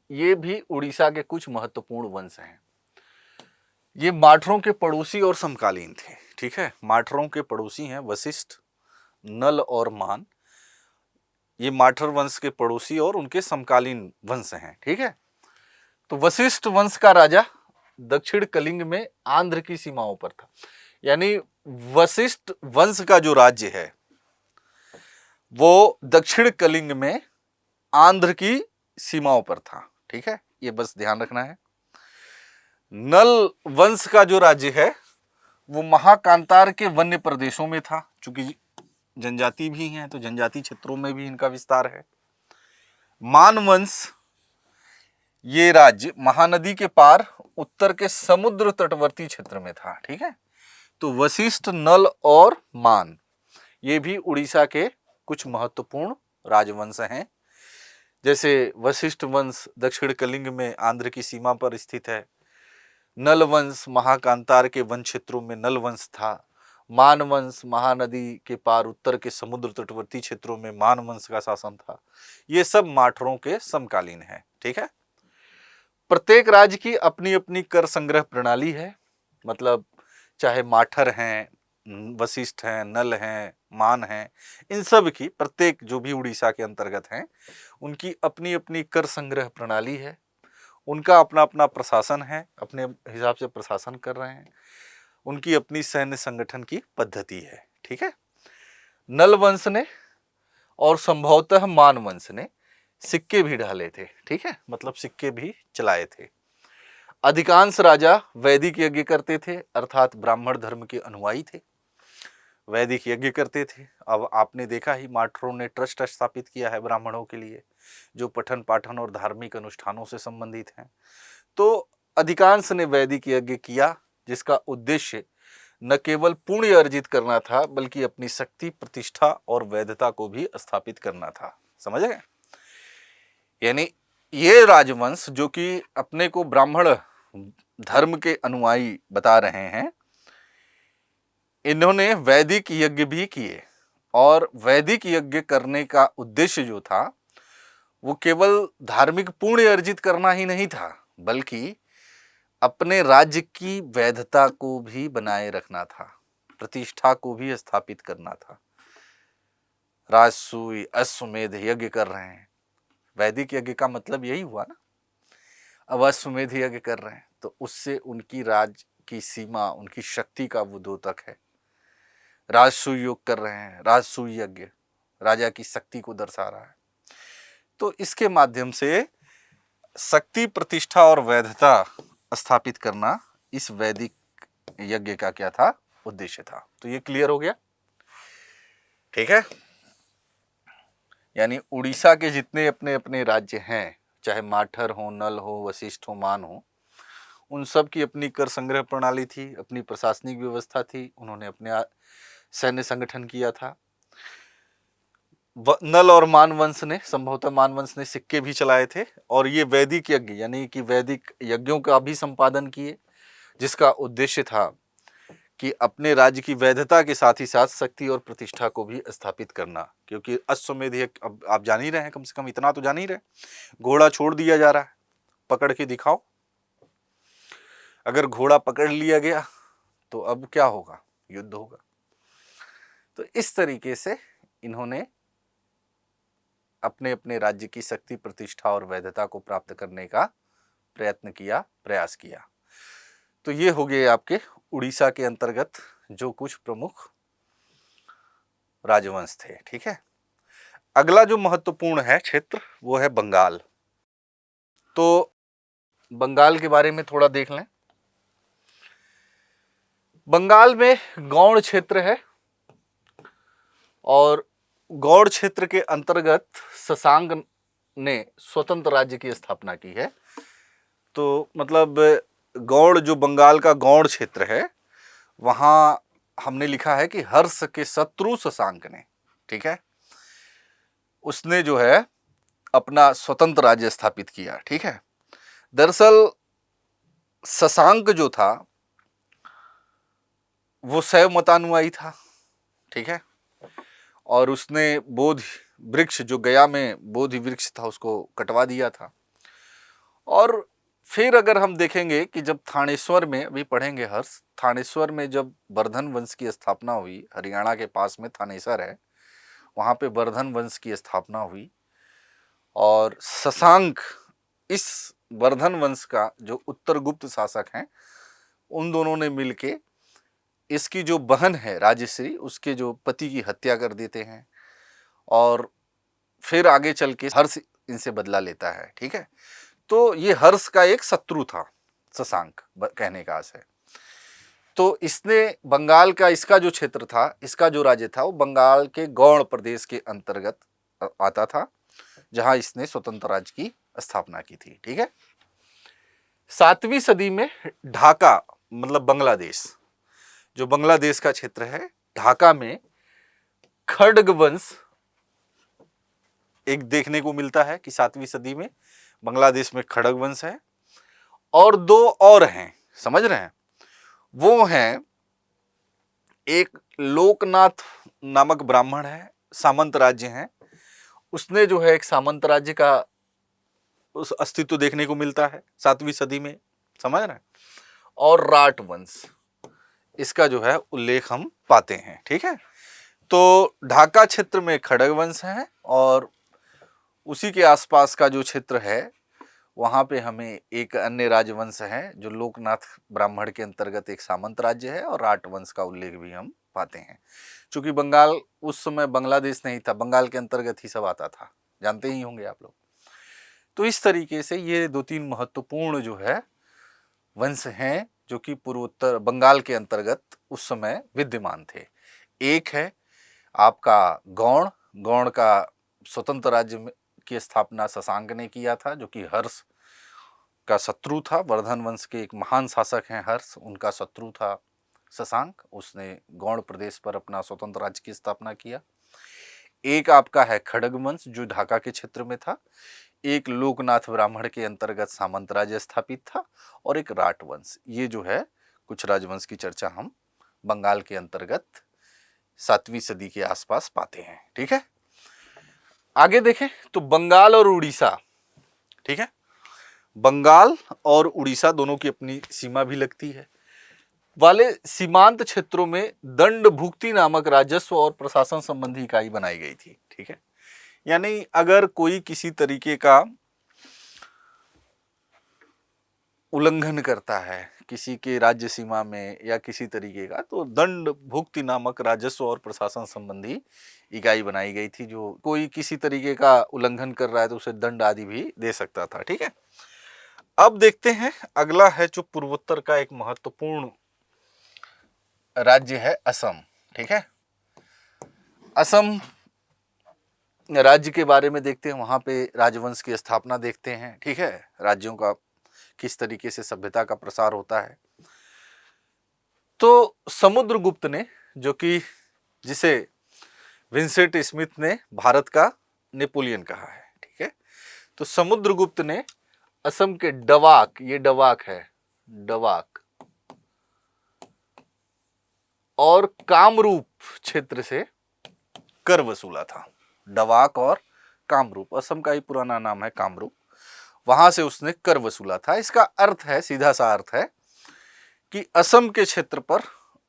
ये भी उड़ीसा के कुछ महत्वपूर्ण वंश हैं। ये माठरों के पड़ोसी और समकालीन थे। ठीक है, माठरों के पड़ोसी हैं वशिष्ठ, नल और मान। ये माठर वंश के पड़ोसी और उनके समकालीन वंश हैं। ठीक है, तो वशिष्ठ वंश का राजा दक्षिण कलिंग में आंध्र की सीमाओं पर था। यानी वशिष्ठ वंश का जो राज्य है वो दक्षिण कलिंग में आंध्र की सीमाओं पर था। ठीक है, ये बस ध्यान रखना है। नल वंश का जो राज्य है वो महाकांतार के वन्य प्रदेशों में था। चूंकि जनजाति भी हैं तो जनजाति क्षेत्रों में भी इनका विस्तार है। मान वंश ये राज्य महानदी के पार उत्तर के समुद्र तटवर्ती क्षेत्र में था। ठीक है, तो वशिष्ठ, नल और मान ये भी उड़ीसा के कुछ महत्वपूर्ण राजवंश हैं। जैसे वशिष्ठ वंश दक्षिण कलिंग में आंध्र की सीमा पर स्थित है। नल वंश महाकांतार के वन क्षेत्रों में नल वंश था। मान वंश महानदी के पार उत्तर के समुद्र तटवर्ती क्षेत्रों में मान वंश का शासन था। ये सब माठरों के समकालीन है। ठीक है, प्रत्येक राज्य की अपनी अपनी कर संग्रह प्रणाली है। मतलब चाहे माठर हैं, वशिष्ठ हैं, नल हैं, मान हैं, इन सब की प्रत्येक जो भी उड़ीसा के अंतर्गत हैं उनकी अपनी अपनी कर संग्रह प्रणाली है। उनका अपना अपना प्रशासन है, अपने हिसाब से प्रशासन कर रहे हैं। उनकी अपनी सैन्य संगठन की पद्धति है। ठीक है, नल वंश ने और संभवतः मान वंश ने सिक्के भी ढाले थे। ठीक है, मतलब सिक्के भी चलाए थे। अधिकांश राजा वैदिक यज्ञ करते थे, अर्थात ब्राह्मण धर्म के अनुयायी थे, वैदिक यज्ञ करते थे। अब आपने देखा ही माठरों ने ट्रस्ट स्थापित किया है ब्राह्मणों के लिए, जो पठन पाठन और धार्मिक अनुष्ठानों से संबंधित हैं। तो अधिकांश ने वैदिक यज्ञ किया, जिसका उद्देश्य न केवल पुण्य अर्जित करना था बल्कि अपनी शक्ति, प्रतिष्ठा और वैधता को भी स्थापित करना था। समझ गए? यानी ये राजवंश जो कि अपने को ब्राह्मण धर्म के अनुयायी बता रहे हैं, इन्होंने वैदिक यज्ञ भी किए। और वैदिक यज्ञ करने का उद्देश्य जो था वो केवल धार्मिक पुण्य अर्जित करना ही नहीं था, बल्कि अपने राज्य की वैधता को भी बनाए रखना था, प्रतिष्ठा को भी स्थापित करना था। राजसूय अश्वमेध यज्ञ कर रहे हैं, वैदिक यज्ञ का मतलब यही हुआ ना। अब अश्वमेध यज्ञ कर रहे हैं तो उससे उनकी राज की सीमा, उनकी शक्ति का वो द्योतक है। राजसूय योग कर रहे हैं, राजसूय यज्ञ राजा की शक्ति को दर्शा रहा है। तो इसके माध्यम से शक्ति, प्रतिष्ठा और वैधता स्थापित करना इस वैदिक यज्ञ का क्या था? उद्देश्य था। तो ये क्लियर हो गया। ठीक है, यानी उड़ीसा के जितने अपने अपने राज्य हैं, चाहे माठर हो, नल हो, वशिष्ठ हो, मान हो, उन सब की अपनी कर संग्रह प्रणाली थी, अपनी प्रशासनिक व्यवस्था थी, उन्होंने अपने सैन्य संगठन किया था। नल और मान वंश ने, संभवतः मान वंश ने सिक्के भी चलाए थे और ये वैदिक यज्ञ यानी कि वैदिक यज्ञों का भी संपादन किए, जिसका उद्देश्य था कि अपने राज्य की वैधता के साथ ही साथ शक्ति और प्रतिष्ठा को भी स्थापित करना। क्योंकि अश्वमेध यज्ञ, अब आप जान ही रहे हैं, कम से कम इतना तो जान ही रहे, घोड़ा छोड़ दिया जा रहा है, पकड़ के दिखाओ। अगर घोड़ा पकड़ लिया गया तो अब क्या होगा? युद्ध होगा। तो इस तरीके से इन्होंने अपने अपने राज्य की शक्ति, प्रतिष्ठा और वैधता को प्राप्त करने का प्रयत्न किया, प्रयास किया। तो ये हो गए आपके उड़ीसा के अंतर्गत जो कुछ प्रमुख राजवंश थे। ठीक है, अगला जो महत्वपूर्ण है क्षेत्र वो है बंगाल। तो बंगाल के बारे में थोड़ा देख लें। बंगाल में गौड़ क्षेत्र है और गौड़ क्षेत्र के अंतर्गत शशांक ने स्वतंत्र राज्य की स्थापना की है। तो मतलब गौड़, जो बंगाल का गौड़ क्षेत्र है, वहां हमने लिखा है कि हर्ष के शत्रु शशांक ने, ठीक है, उसने जो है अपना स्वतंत्र राज्य स्थापित किया। ठीक है, दरअसल शशांक जो था वो शैव मतानुयायी था। ठीक है, और उसने बोधि वृक्ष, जो गया में बोधि वृक्ष था, उसको कटवा दिया था। और फिर अगर हम देखेंगे कि जब थानेश्वर में, अभी पढ़ेंगे हर्ष, थानेश्वर में जब वर्धन वंश की स्थापना हुई, हरियाणा के पास में थानेसर है, वहाँ पे वर्धन वंश की स्थापना हुई और शशांक इस वर्धन वंश का जो उत्तरगुप्त शासक हैं, उन दोनों ने मिलके इसकी जो बहन है राजश्री, उसके जो पति की हत्या कर देते हैं और फिर आगे चल के हर्ष इनसे बदला लेता है। ठीक है, तो ये हर्ष का एक शत्रु था शशांक, कहने का आशय है। तो इसने बंगाल का, इसका जो क्षेत्र था, इसका जो राज्य था, वो बंगाल के गौड़ प्रदेश के अंतर्गत आता था, जहां इसने स्वतंत्र राज्य की स्थापना की थी। ठीक है, 7वीं सदी में ढाका मतलब बांग्लादेश, जो बांग्लादेश का क्षेत्र है, ढाका में खड़ग वंश एक देखने को मिलता है कि 7वीं सदी में बांग्लादेश में खड़ग वंश है। और दो और हैं, समझ रहे हैं, वो हैं एक लोकनाथ नामक ब्राह्मण है, सामंत राज्य है, उसने जो है एक सामंत राज्य का उस अस्तित्व देखने को मिलता है 7वीं सदी में, समझ रहे हैं। और राट वंश, इसका जो है उल्लेख हम पाते हैं, ठीक है। तो ढाका क्षेत्र में खड़ग वंश है और उसी के आसपास का जो क्षेत्र है वहां पे हमें एक अन्य राजवंश है जो लोकनाथ ब्राह्मण के अंतर्गत एक सामंत राज्य है, और राट वंश का उल्लेख भी हम पाते हैं। क्योंकि बंगाल उस समय बांग्लादेश नहीं था, बंगाल के अंतर्गत ही सब आता था, जानते ही होंगे आप लोग। तो इस तरीके से ये 2-3 महत्वपूर्ण जो है वंश हैं जो कि पूर्वोत्तर बंगाल के अंतर्गत उस समय विद्यमान थे। एक है आपका गौड़, गौड़ का स्वतंत्र राज्य की स्थापना शशांक ने किया था, जो कि हर्ष का शत्रु था। वर्धन वंश के एक महान शासक हैं हर्ष, उनका शत्रु था शशांक, उसने गौड़ प्रदेश पर अपना स्वतंत्र राज्य की स्थापना किया। एक आपका है खड़ग वंश जो ढाका के क्षेत्र में था, एक लोकनाथ ब्राह्मण के अंतर्गत सामंत राज्य स्थापित था, और एक राट वंश। ये जो है कुछ राजवंश की चर्चा हम बंगाल के अंतर्गत 7वीं सदी के आसपास पाते हैं, ठीक है। आगे देखें तो बंगाल और उड़ीसा, ठीक है, बंगाल और उड़ीसा दोनों की अपनी सीमा भी लगती है, वाले सीमांत क्षेत्रों में दंड भुक्ति नामक राजस्व और प्रशासन संबंधी इकाई बनाई गई थी, ठीक है। यानी अगर कोई किसी तरीके का उल्लंघन करता है किसी के राज्य सीमा में या किसी तरीके का, तो दंड भुक्ति नामक राजस्व और प्रशासन संबंधी इकाई बनाई गई थी, जो कोई किसी तरीके का उल्लंघन कर रहा है तो उसे दंड आदि भी दे सकता था, ठीक है। अब देखते हैं अगला है जो पूर्वोत्तर का एक महत्वपूर्ण राज्य है असम, ठीक है। असम राज्य के बारे में देखते हैं, वहां पे राजवंश की स्थापना देखते हैं, ठीक है, राज्यों का किस तरीके से सभ्यता का प्रसार होता है। तो समुद्रगुप्त ने, जो कि जिसे विंसेंट स्मिथ ने भारत का नेपोलियन कहा है, ठीक है, तो समुद्रगुप्त ने असम के डवाक, ये डवाक है, डवाक और कामरूप क्षेत्र से कर वसूला था। डवाक और कामरूप, असम का ही पुराना नाम है कामरूप, वहां से उसने कर वसूला था। इसका अर्थ है, सीधा सा अर्थ है कि असम के क्षेत्र पर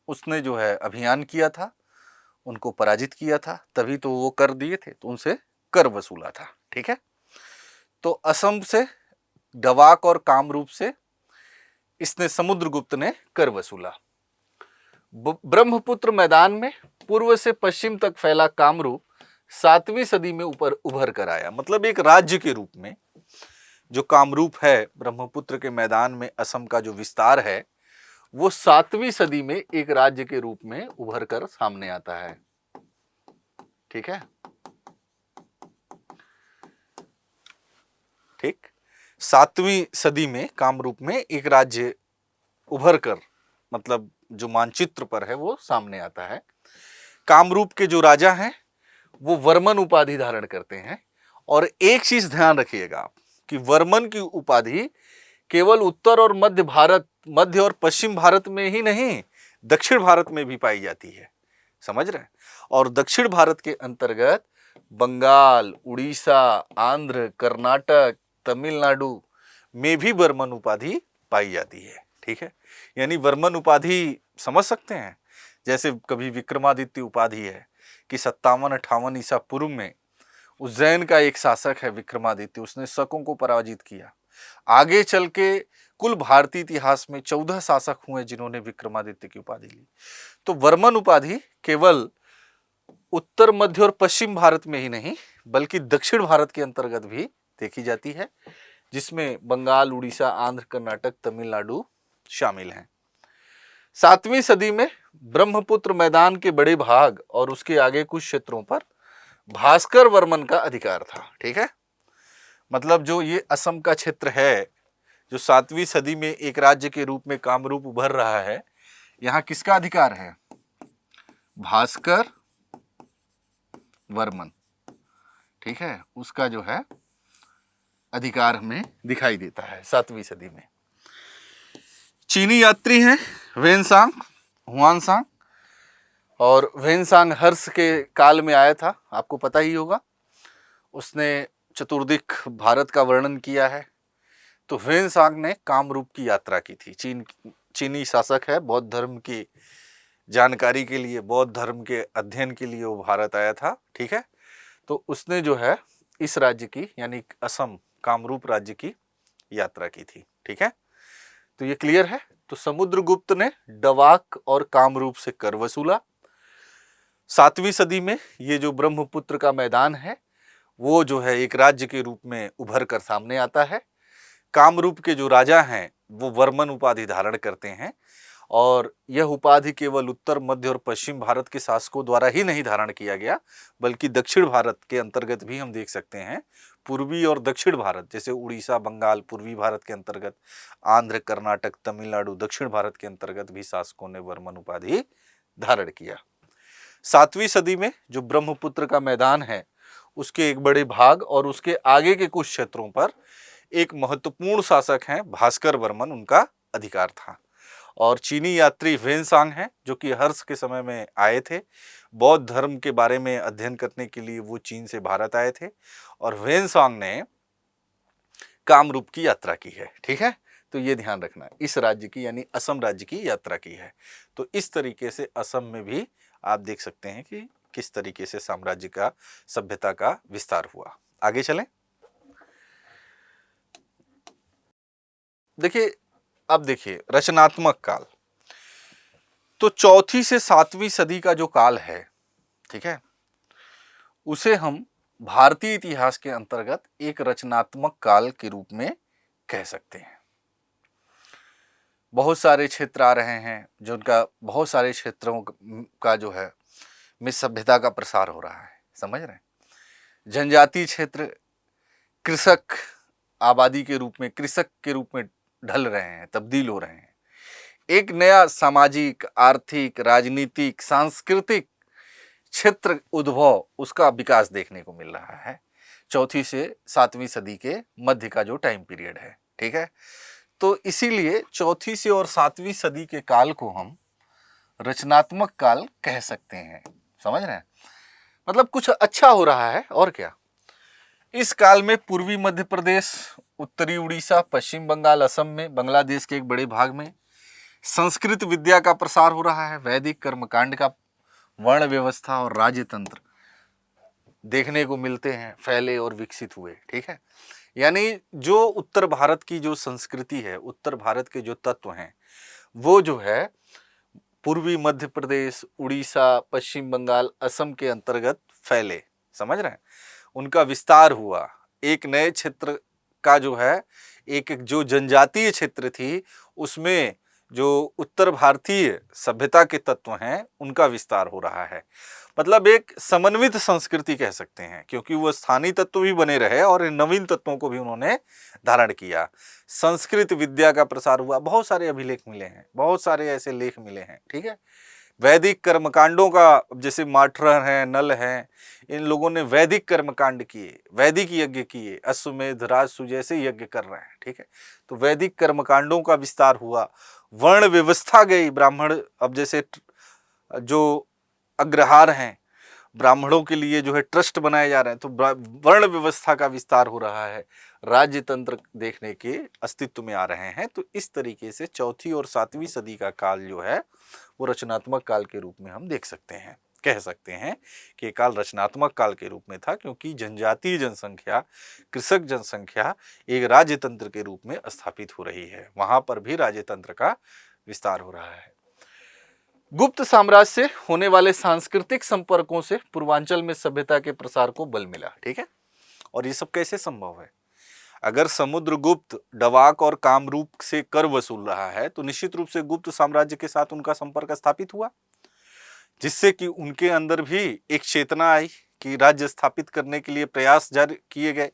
उसने जो है अभियान किया था, उनको पराजित किया था, तभी तो वो कर दिए थे, तो उनसे कर वसूला था, ठीक है। तो असम से, डवाक और कामरूप से इसने समुद्रगुप्त ने कर वसूला। ब्रह्मपुत्र मैदान में पूर्व से पश्चिम तक फैला कामरूप 7वीं सदी में ऊपर उभर कर आया। मतलब एक राज्य के रूप में जो कामरूप है, ब्रह्मपुत्र के मैदान में असम का जो विस्तार है, वो 7वीं सदी में एक राज्य के रूप में उभर कर सामने आता है, ठीक है, ठीक। 7वीं सदी में कामरूप में एक राज्य उभर कर, मतलब जो मानचित्र पर है वो सामने आता है। कामरूप के जो राजा हैं वो वर्मन उपाधि धारण करते हैं, और एक चीज ध्यान रखिएगा आप कि वर्मन की उपाधि केवल उत्तर और मध्य भारत, मध्य और पश्चिम भारत में ही नहीं, दक्षिण भारत में भी पाई जाती है, समझ रहे हैं। और दक्षिण भारत के अंतर्गत बंगाल, उड़ीसा, आंध्र, कर्नाटक, तमिलनाडु में भी वर्मन उपाधि पाई जाती है, ठीक है। यानी वर्मन उपाधि समझ सकते हैं, जैसे कभी विक्रमादित्य उपाधि है कि 57-58 ईसा पूर्व में उज्जैन का एक शासक है विक्रमादित्य, उसने शकों को पराजित किया। आगे चल के कुल भारतीय इतिहास में 14 शासक हुए जिन्होंने विक्रमादित्य की उपाधि ली। तो वर्मन उपाधि केवल उत्तर, मध्य और पश्चिम भारत में ही नहीं बल्कि दक्षिण भारत के अंतर्गत भी देखी जाती है, जिसमें बंगाल, उड़ीसा, आंध्र, कर्नाटक, तमिलनाडु शामिल हैं। 7वीं सदी में ब्रह्मपुत्र मैदान के बड़े भाग और उसके आगे कुछ क्षेत्रों पर भास्कर वर्मन का अधिकार था, ठीक है। मतलब जो ये असम का क्षेत्र है, जो 7वीं सदी में एक राज्य के रूप में कामरूप उभर रहा है, यहाँ किसका अधिकार है? भास्कर वर्मन, ठीक है, उसका जो है अधिकार हमें दिखाई देता है 7वीं सदी में। चीनी यात्री हैं वेनसांग हुआनसांग, और वेनसांग हर्ष के काल में आया था, आपको पता ही होगा। उसने चतुर्दिक भारत का वर्णन किया है। तो वेनसांग ने कामरूप की यात्रा की थी। चीनी शासक है, बौद्ध धर्म की जानकारी के लिए, बौद्ध धर्म के अध्ययन के लिए वो भारत आया था, ठीक है। तो उसने जो है इस राज्य की यानी असम कामरूप राज्य की यात्रा की थी, ठीक है। तो ये क्लियर है। तो समुद्रगुप्त ने डवाक और कामरूप से कर वसूला। 7वीं सदी में ये जो ब्रह्मपुत्र का मैदान है वो जो है एक राज्य के रूप में उभर कर सामने आता है। कामरूप के जो राजा हैं वो वर्मन उपाधि धारण करते हैं, और यह उपाधि केवल उत्तर, मध्य और पश्चिम भारत के शासकों द्वारा ही नहीं धारण किया गया, बल्कि दक्षिण भारत के अंतर्गत भी हम देख सकते हैं। पूर्वी और दक्षिण भारत, जैसे उड़ीसा, बंगाल पूर्वी भारत के अंतर्गत, आंध्र, कर्नाटक, तमिलनाडु दक्षिण भारत के अंतर्गत भी शासकों ने वर्मन उपाधि धारण किया। 7वीं सदी में जो ब्रह्मपुत्र का मैदान है उसके एक बड़े भाग और उसके आगे के कुछ क्षेत्रों पर एक महत्वपूर्ण शासक हैं भास्कर वर्मन, उनका अधिकार था। और चीनी यात्री वेनसांग हैं जो कि हर्ष के समय में आए थे। बौद्ध धर्म के बारे में अध्ययन करने के लिए वो चीन से भारत आए थे, और वेनसांग ने कामरूप की यात्रा की है, ठीक है। तो ये ध्यान रखना है, इस राज्य की यानी असम राज्य की यात्रा की है। तो इस तरीके से असम में भी आप देख सकते हैं कि किस तरीके से साम्राज्य का, सभ्यता का विस्तार हुआ। आगे चलें। देखिए, अब देखिए रचनात्मक काल। तो 4वीं से 7वीं सदी का जो काल है, ठीक है, उसे हम भारतीय इतिहास के अंतर्गत एक रचनात्मक काल के रूप में कह सकते हैं। बहुत सारे क्षेत्र आ रहे हैं जिनका, बहुत सारे क्षेत्रों का जो है में सभ्यता का प्रसार हो रहा है, समझ रहे हैं। जनजातीय क्षेत्र कृषक आबादी के रूप में, कृषक के रूप में ढल रहे हैं, तब्दील हो रहे हैं। एक नया सामाजिक, आर्थिक, राजनीतिक, सांस्कृतिक क्षेत्र उद्भव, उसका विकास देखने को मिल रहा है 4वीं से 7वीं सदी के मध्य का जो टाइम पीरियड है, ठीक है। तो इसीलिए 4वीं से और 7वीं सदी के काल को हम रचनात्मक काल कह सकते हैं, समझ रहे हैं। मतलब कुछ अच्छा हो रहा है, और क्या। इस काल में पूर्वी मध्य प्रदेश, उत्तरी उड़ीसा, पश्चिम बंगाल, असम में, बांग्लादेश के एक बड़े भाग में संस्कृत विद्या का प्रसार हो रहा है। वैदिक कर्मकांड का वर्ण व्यवस्था और राज्य तंत्र देखने को मिलते हैं, फैले और विकसित हुए, ठीक है। यानी जो उत्तर भारत की जो संस्कृति है, उत्तर भारत के जो तत्व हैं, वो जो है पूर्वी मध्य प्रदेश, उड़ीसा, पश्चिम बंगाल, असम के अंतर्गत फैले, समझ रहे हैं। उनका विस्तार हुआ। एक नए क्षेत्र का जो है, एक जो जनजातीय क्षेत्र थी उसमें जो उत्तर भारतीय सभ्यता के तत्व हैं उनका विस्तार हो रहा है। मतलब एक समन्वित संस्कृति कह सकते हैं, क्योंकि वो स्थानीय तत्व भी बने रहे और नवीन तत्वों को भी उन्होंने धारण किया। संस्कृत विद्या का प्रसार हुआ। बहुत सारे अभिलेख मिले हैं, बहुत सारे ऐसे लेख मिले हैं, ठीक है। वैदिक कर्मकांडों का, जैसे माठर हैं, नल हैं, इन लोगों ने वैदिक कर्मकांड किए, वैदिक यज्ञ किए, अश्वमेध, राजसूय जैसे यज्ञ कर रहे हैं, ठीक है। तो वैदिक कर्मकांडों का विस्तार हुआ। वर्ण व्यवस्था गई। ब्राह्मण, अब जैसे जो अग्रहार हैं, ब्राह्मणों के लिए जो है ट्रस्ट बनाए जा रहे हैं, तो वर्ण व्यवस्था का विस्तार हो रहा है। राज्य तंत्र देखने के अस्तित्व में आ रहे हैं। तो इस तरीके से 4वीं और 7वीं सदी का काल जो है वो रचनात्मक काल के रूप में हम देख सकते हैं, कह सकते हैं कि ये काल रचनात्मक काल के रूप में था, क्योंकि जनजातीय जनसंख्या, कृषक जनसंख्या एक राज्य तंत्र के रूप में स्थापित हो रही है। वहां पर भी राज्य तंत्र का विस्तार हो रहा है। गुप्त साम्राज्य से होने वाले सांस्कृतिक संपर्कों से पूर्वांचल में सभ्यता के प्रसार को बल मिला, ठीक है। और ये सब कैसे संभव है? अगर समुद्रगुप्त डवाक और कामरूप से कर वसूल रहा है तो निश्चित रूप से गुप्त साम्राज्य के साथ उनका संपर्क स्थापित हुआ, जिससे कि उनके अंदर भी एक चेतना आई कि राज्य स्थापित करने के लिए प्रयास जारी किए गए।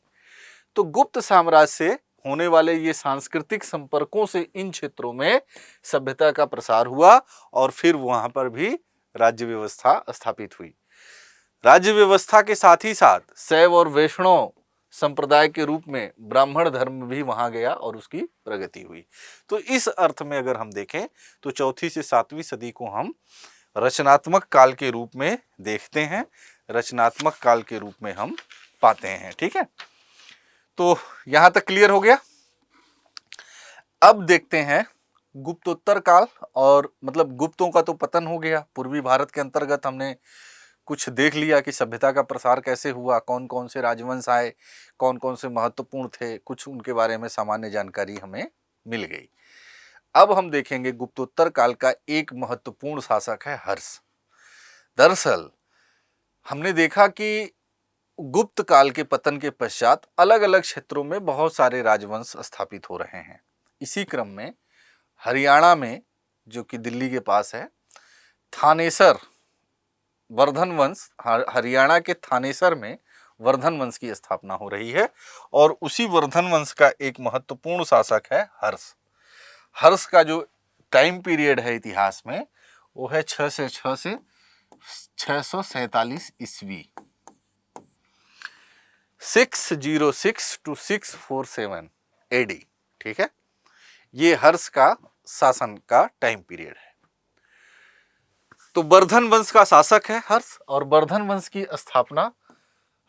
तो गुप्त साम्राज्य से होने वाले ये सांस्कृतिक संपर्कों से इन क्षेत्रों में सभ्यता का प्रसार हुआ और फिर वहां पर भी राज्य व्यवस्था स्थापित हुई। राज्य व्यवस्था के साथ ही साथ शैव और वैष्णव संप्रदाय के रूप में ब्राह्मण धर्म भी वहां गया और उसकी प्रगति हुई। तो इस अर्थ में अगर हम देखें तो 4वीं से 7वीं सदी को हम रचनात्मक काल के रूप में देखते हैं, रचनात्मक काल के रूप में हम पाते हैं। ठीक है, तो यहां तक क्लियर हो गया। अब देखते हैं गुप्तोत्तर काल, और मतलब गुप्तों का तो पतन हो गया। पूर्वी भारत के अंतर्गत हमने कुछ देख लिया कि सभ्यता का प्रसार कैसे हुआ, कौन कौन से राजवंश आए, कौन कौन से महत्वपूर्ण थे, कुछ उनके बारे में सामान्य जानकारी हमें मिल गई। अब हम देखेंगे गुप्तोत्तर काल का एक महत्वपूर्ण शासक है हर्ष। दरअसल हमने देखा कि गुप्त काल के पतन के पश्चात अलग अलग क्षेत्रों में बहुत सारे राजवंश स्थापित हो रहे हैं। इसी क्रम में हरियाणा में, जो कि दिल्ली के पास है, थानेसर वर्धन वंश, हरियाणा के थानेसर में वर्धन वंश की स्थापना हो रही है और उसी वर्धन वंश का एक महत्वपूर्ण शासक है हर्ष। हर्ष का जो टाइम पीरियड है इतिहास में वो है 606 से 647 ईस्वी, 606 to 647 एडी। ठीक है, ये हर्ष का शासन का टाइम पीरियड है। तो वर्धन वंश का शासक है हर्ष, और वर्धन वंश की स्थापना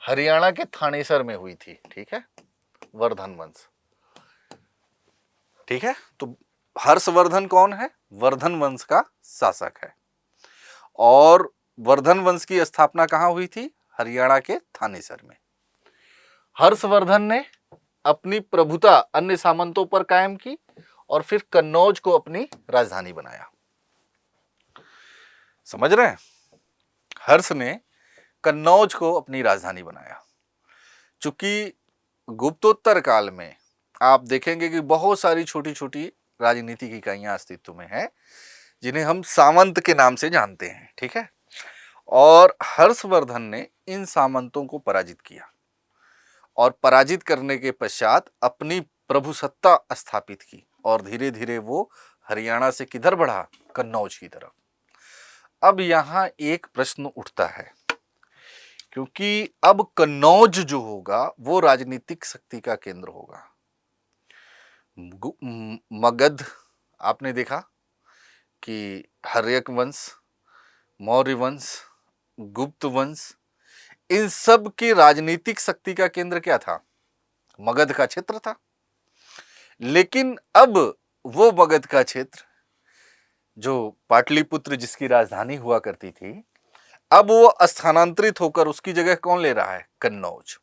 हरियाणा के थानेसर में हुई थी। ठीक है, वर्धन वंश। ठीक है, तो हर्षवर्धन कौन है? वर्धन वंश का शासक है। और वर्धन वंश की स्थापना कहां हुई थी? हरियाणा के थानेसर में। हर्षवर्धन ने अपनी प्रभुता अन्य सामंतों पर कायम की और फिर कन्नौज को अपनी राजधानी बनाया। समझ रहे हैं? हर्ष ने कन्नौज को अपनी राजधानी बनाया। चूंकि गुप्तोत्तर काल में आप देखेंगे कि बहुत सारी छोटी छोटी राजनीतिक इकाइयां अस्तित्व में हैं जिन्हें हम सामंत के नाम से जानते हैं। ठीक है, और हर्षवर्धन ने इन सामंतों को पराजित किया और पराजित करने के पश्चात अपनी प्रभुसत्ता स्थापित की और धीरे धीरे वो हरियाणा से किधर बढ़ा? कन्नौज की तरफ। अब यहां एक प्रश्न उठता है, क्योंकि अब कन्नौज जो होगा वो राजनीतिक शक्ति का केंद्र होगा। मगध आपने देखा कि हर्यक वंश, मौर्य वंश, गुप्त वंश, इन सब की राजनीतिक शक्ति का केंद्र क्या था? मगध का क्षेत्र था। लेकिन अब वो मगध का क्षेत्र जो पाटलिपुत्र जिसकी राजधानी हुआ करती थी, अब वो स्थानांतरित होकर उसकी जगह कौन ले रहा है? कन्नौज।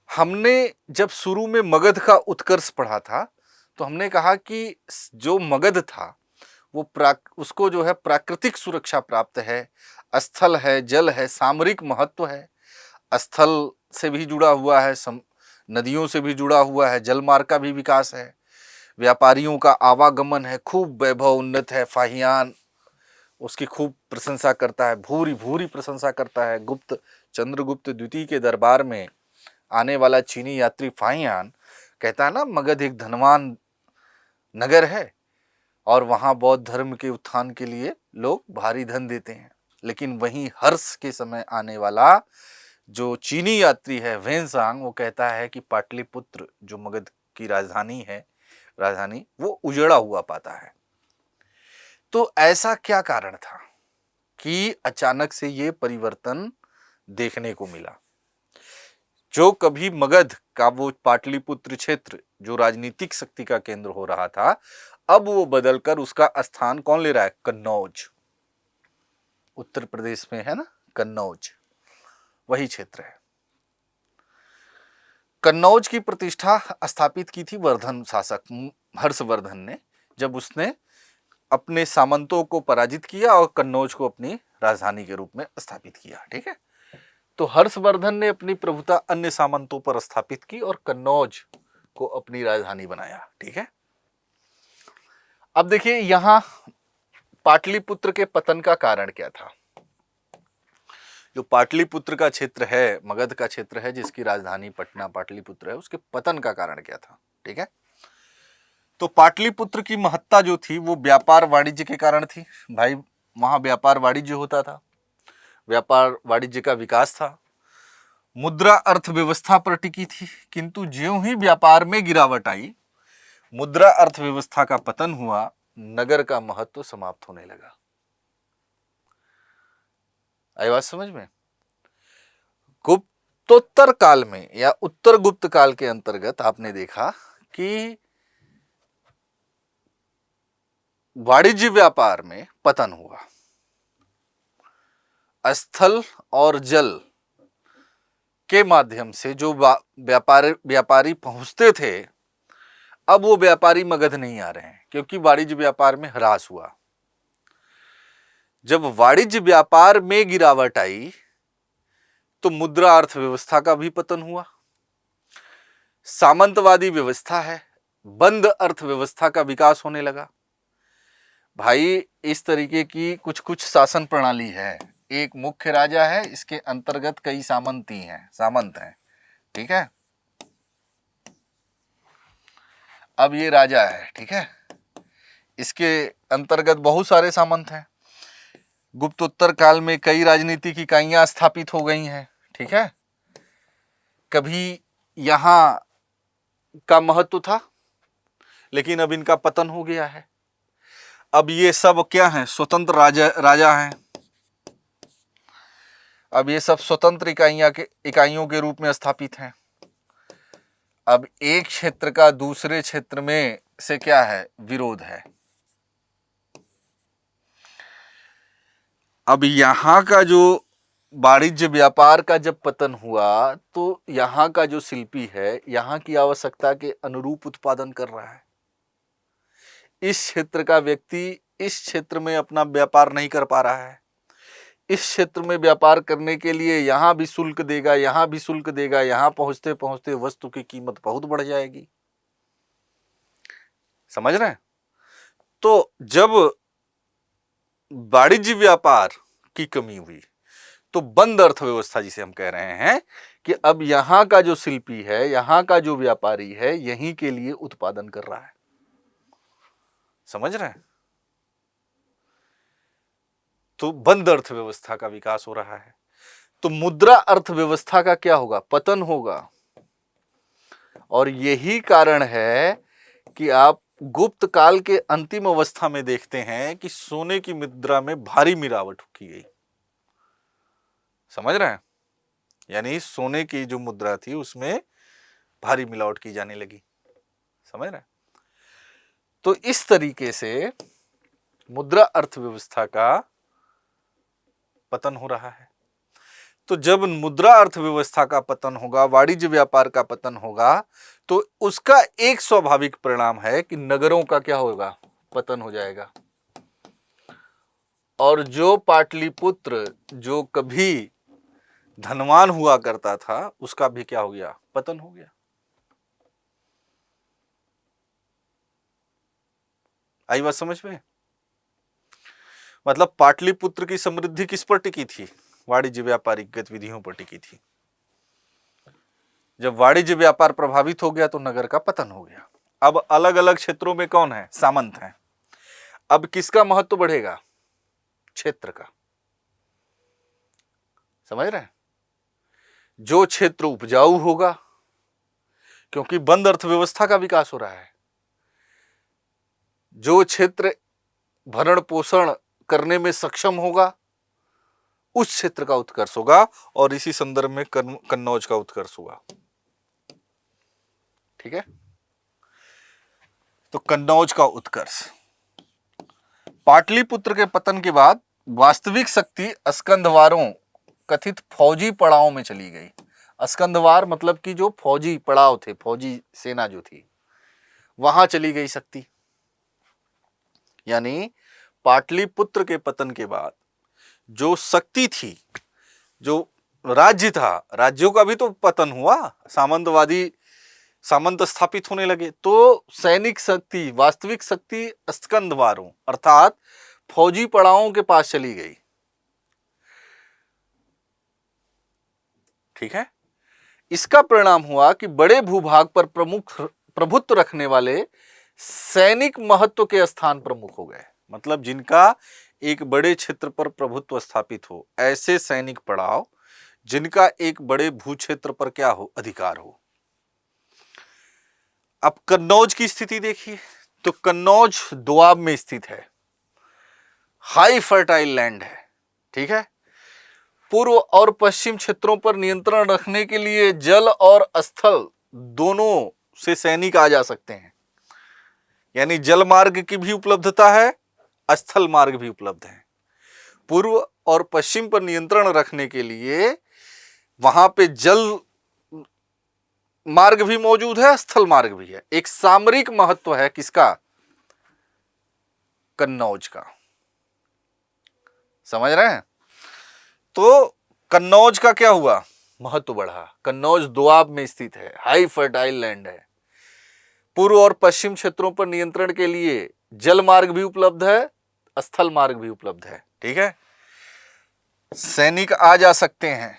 हमने जब शुरू में मगध का उत्कर्ष पढ़ा था तो हमने कहा कि जो मगध था वो उसको जो है प्राकृतिक सुरक्षा प्राप्त है, स्थल है, जल है, सामरिक महत्व है, स्थल से भी जुड़ा हुआ है, नदियों से भी जुड़ा हुआ है, जल मार्ग का भी विकास है, व्यापारियों का आवागमन है, खूब वैभव उन्नत है। फाहियान उसकी खूब प्रशंसा करता है, भूरी भूरी प्रशंसा करता है। चंद्रगुप्त द्वितीय के दरबार में आने वाला चीनी यात्री फाहियान कहता है ना, मगध एक धनवान नगर है और वहां बौद्ध धर्म के उत्थान के लिए लोग भारी धन देते हैं। लेकिन वहीं हर्ष के समय आने वाला जो चीनी यात्री है वेनसांग, वो कहता है कि पाटलिपुत्र जो मगध की राजधानी वो उजड़ा हुआ पाता है। तो ऐसा क्या कारण था कि अचानक से ये परिवर्तन देखने को मिला? जो कभी मगध का वो पाटलिपुत्र क्षेत्र जो राजनीतिक शक्ति का केंद्र हो रहा था, अब वो बदलकर उसका स्थान कौन ले रहा है? कन्नौज। उत्तर प्रदेश में है ना कन्नौज, वही क्षेत्र है। कन्नौज की प्रतिष्ठा स्थापित की थी वर्धन शासक हर्षवर्धन ने, जब उसने अपने सामंतों को पराजित किया और कन्नौज को अपनी राजधानी के रूप में स्थापित किया। ठीक है, तो हर्षवर्धन ने अपनी प्रभुता अन्य सामंतों पर स्थापित की और कन्नौज को अपनी राजधानी बनाया। ठीक है, अब देखिए यहां पाटलिपुत्र के पतन का कारण क्या था? जो पाटलिपुत्र का क्षेत्र है, मगध का क्षेत्र है, जिसकी राजधानी पटना पाटलिपुत्र है, उसके पतन का कारण क्या था? ठीक है, तो पाटलिपुत्र की महत्ता जो थी वो व्यापार वाणिज्य के कारण थी। भाई वहां व्यापार वाणिज्य होता था, व्यापार वाणिज्य का विकास था, मुद्रा अर्थव्यवस्था पर टिकी थी। किंतु ज्यों ही व्यापार में गिरावट आई, मुद्रा अर्थव्यवस्था का पतन हुआ, नगर का महत्व समाप्त होने लगा। आई बात समझ में? गुप्तोत्तर काल में या उत्तर गुप्त काल के अंतर्गत आपने देखा कि वाणिज्य व्यापार में पतन हुआ, स्थल और जल के माध्यम से जो व्यापारी पहुंचते थे, अब वो व्यापारी मगध नहीं आ रहे हैं, क्योंकि वाणिज्य व्यापार में ह्रास हुआ। जब वाणिज्य व्यापार में गिरावट आई तो मुद्रा अर्थव्यवस्था का भी पतन हुआ। सामंतवादी व्यवस्था है, बंद अर्थव्यवस्था का विकास होने लगा। भाई इस तरीके की कुछ कुछ शासन प्रणाली है। एक मुख्य राजा है, इसके अंतर्गत कई सामंत हैं। ठीक है, अब ये राजा है, ठीक है, इसके अंतर्गत बहुत सारे सामंत हैं। गुप्तोत्तर काल में कई राजनीतिक इकाइयां स्थापित हो गई हैं। ठीक है, कभी यहां का महत्व था, लेकिन अब इनका पतन हो गया है। अब ये सब क्या हैं? स्वतंत्र राजा हैं। अब ये सब स्वतंत्र इकाइयों के रूप में स्थापित हैं। अब एक क्षेत्र का दूसरे क्षेत्र में से क्या है? विरोध है। अब यहां का जो वाणिज्य व्यापार का जब पतन हुआ तो यहां का जो शिल्पी है, यहां की आवश्यकता के अनुरूप उत्पादन कर रहा है। इस क्षेत्र का व्यक्ति इस क्षेत्र में अपना व्यापार नहीं कर पा रहा है। इस क्षेत्र में व्यापार करने के लिए यहां भी शुल्क देगा, यहां भी शुल्क देगा, यहां पहुंचते पहुंचते वस्तु की कीमत बहुत बढ़ जाएगी। समझ रहे हैं? तो जब वाणिज्य व्यापार की कमी हुई तो बंद अर्थव्यवस्था, जिसे हम कह रहे हैं कि अब यहां का जो शिल्पी है, यहां का जो व्यापारी है, यहीं के लिए उत्पादन कर रहा है। समझ रहे हैं? तो बंद अर्थव्यवस्था का विकास हो रहा है। तो मुद्रा अर्थव्यवस्था का क्या होगा? पतन होगा। और यही कारण है कि आप गुप्त काल के अंतिम अवस्था में देखते हैं कि सोने की मुद्रा में भारी मिलावट की गई। समझ रहे हैं? यानी सोने की जो मुद्रा थी उसमें भारी मिलावट की जाने लगी। समझ रहे हैं? तो इस तरीके से मुद्रा अर्थव्यवस्था का पतन हो रहा है। तो जब मुद्रा अर्थव्यवस्था का पतन होगा, वाणिज्य व्यापार का पतन होगा, तो उसका एक स्वाभाविक परिणाम है कि नगरों का क्या होगा? पतन हो जाएगा। और जो पाटलिपुत्र जो कभी धनवान हुआ करता था, उसका भी क्या हो गया? पतन हो गया। आई बात समझ में? मतलब पाटलिपुत्र की समृद्धि किस पर टिकी थी? वाणिज्य व्यापारिक गतिविधियों पर टिकी थी। जब वाणिज्य व्यापार प्रभावित हो गया तो नगर का पतन हो गया। अब अलग अलग क्षेत्रों में कौन है? सामंत हैं। अब किसका महत्व बढ़ेगा? क्षेत्र का। समझ रहे हैं? जो क्षेत्र उपजाऊ होगा, क्योंकि बंद अर्थव्यवस्था का विकास हो रहा है, जो क्षेत्र भरण पोषण करने में सक्षम होगा, उस क्षेत्र का उत्कर्ष होगा। और इसी संदर्भ में कन्नौज का उत्कर्ष हुआ। ठीक है, तो कन्नौज का उत्कर्ष। पाटलिपुत्र के पतन के बाद वास्तविक शक्ति स्कंदवारों कथित फौजी पड़ावों में चली गई। स्कंदवार मतलब कि जो फौजी पड़ाव थे, फौजी सेना जो थी, वहां चली गई शक्ति। यानी पाटलिपुत्र के पतन के बाद जो शक्ति थी, जो राज्य था, राज्यों का भी तो पतन हुआ। सामंत स्थापित होने लगे। तो सैनिक शक्ति, वास्तविक शक्ति स्कंदवारों अर्थात फौजी पड़ावों के पास चली गई। ठीक है। इसका परिणाम हुआ कि बड़े भूभाग पर प्रभुत्व रखने वाले सैनिक महत्व के स्थान प्रमुख हो गए। मतलब जिनका एक बड़े क्षेत्र पर प्रभुत्व स्थापित हो, ऐसे सैनिक पड़ाव जिनका एक बड़े भू क्षेत्र पर क्या हो, अधिकार हो। अब कन्नौज की स्थिति देखिए, तो कन्नौज दोआब में स्थित है, हाई फर्टाइल लैंड है, ठीक है। पूर्व और पश्चिम क्षेत्रों पर नियंत्रण रखने के लिए जल और स्थल दोनों से सैनिक आ जा सकते हैं, यानी जल मार्ग की भी उपलब्धता है, स्थल मार्ग भी उपलब्ध है। पूर्व और पश्चिम पर नियंत्रण रखने के लिए वहां पे जल मार्ग भी मौजूद है, स्थल मार्ग भी है। एक सामरिक महत्व है किसका, कन्नौज का। समझ रहे हैं। तो कन्नौज का क्या हुआ, महत्व बढ़ा। कन्नौज दोआब में स्थित है, हाई फर्टाइल लैंड है। पूर्व और पश्चिम क्षेत्रों पर नियंत्रण के लिए जल मार्ग भी उपलब्ध है, स्थल मार्ग भी उपलब्ध है, ठीक है। सैनिक आ जा सकते हैं,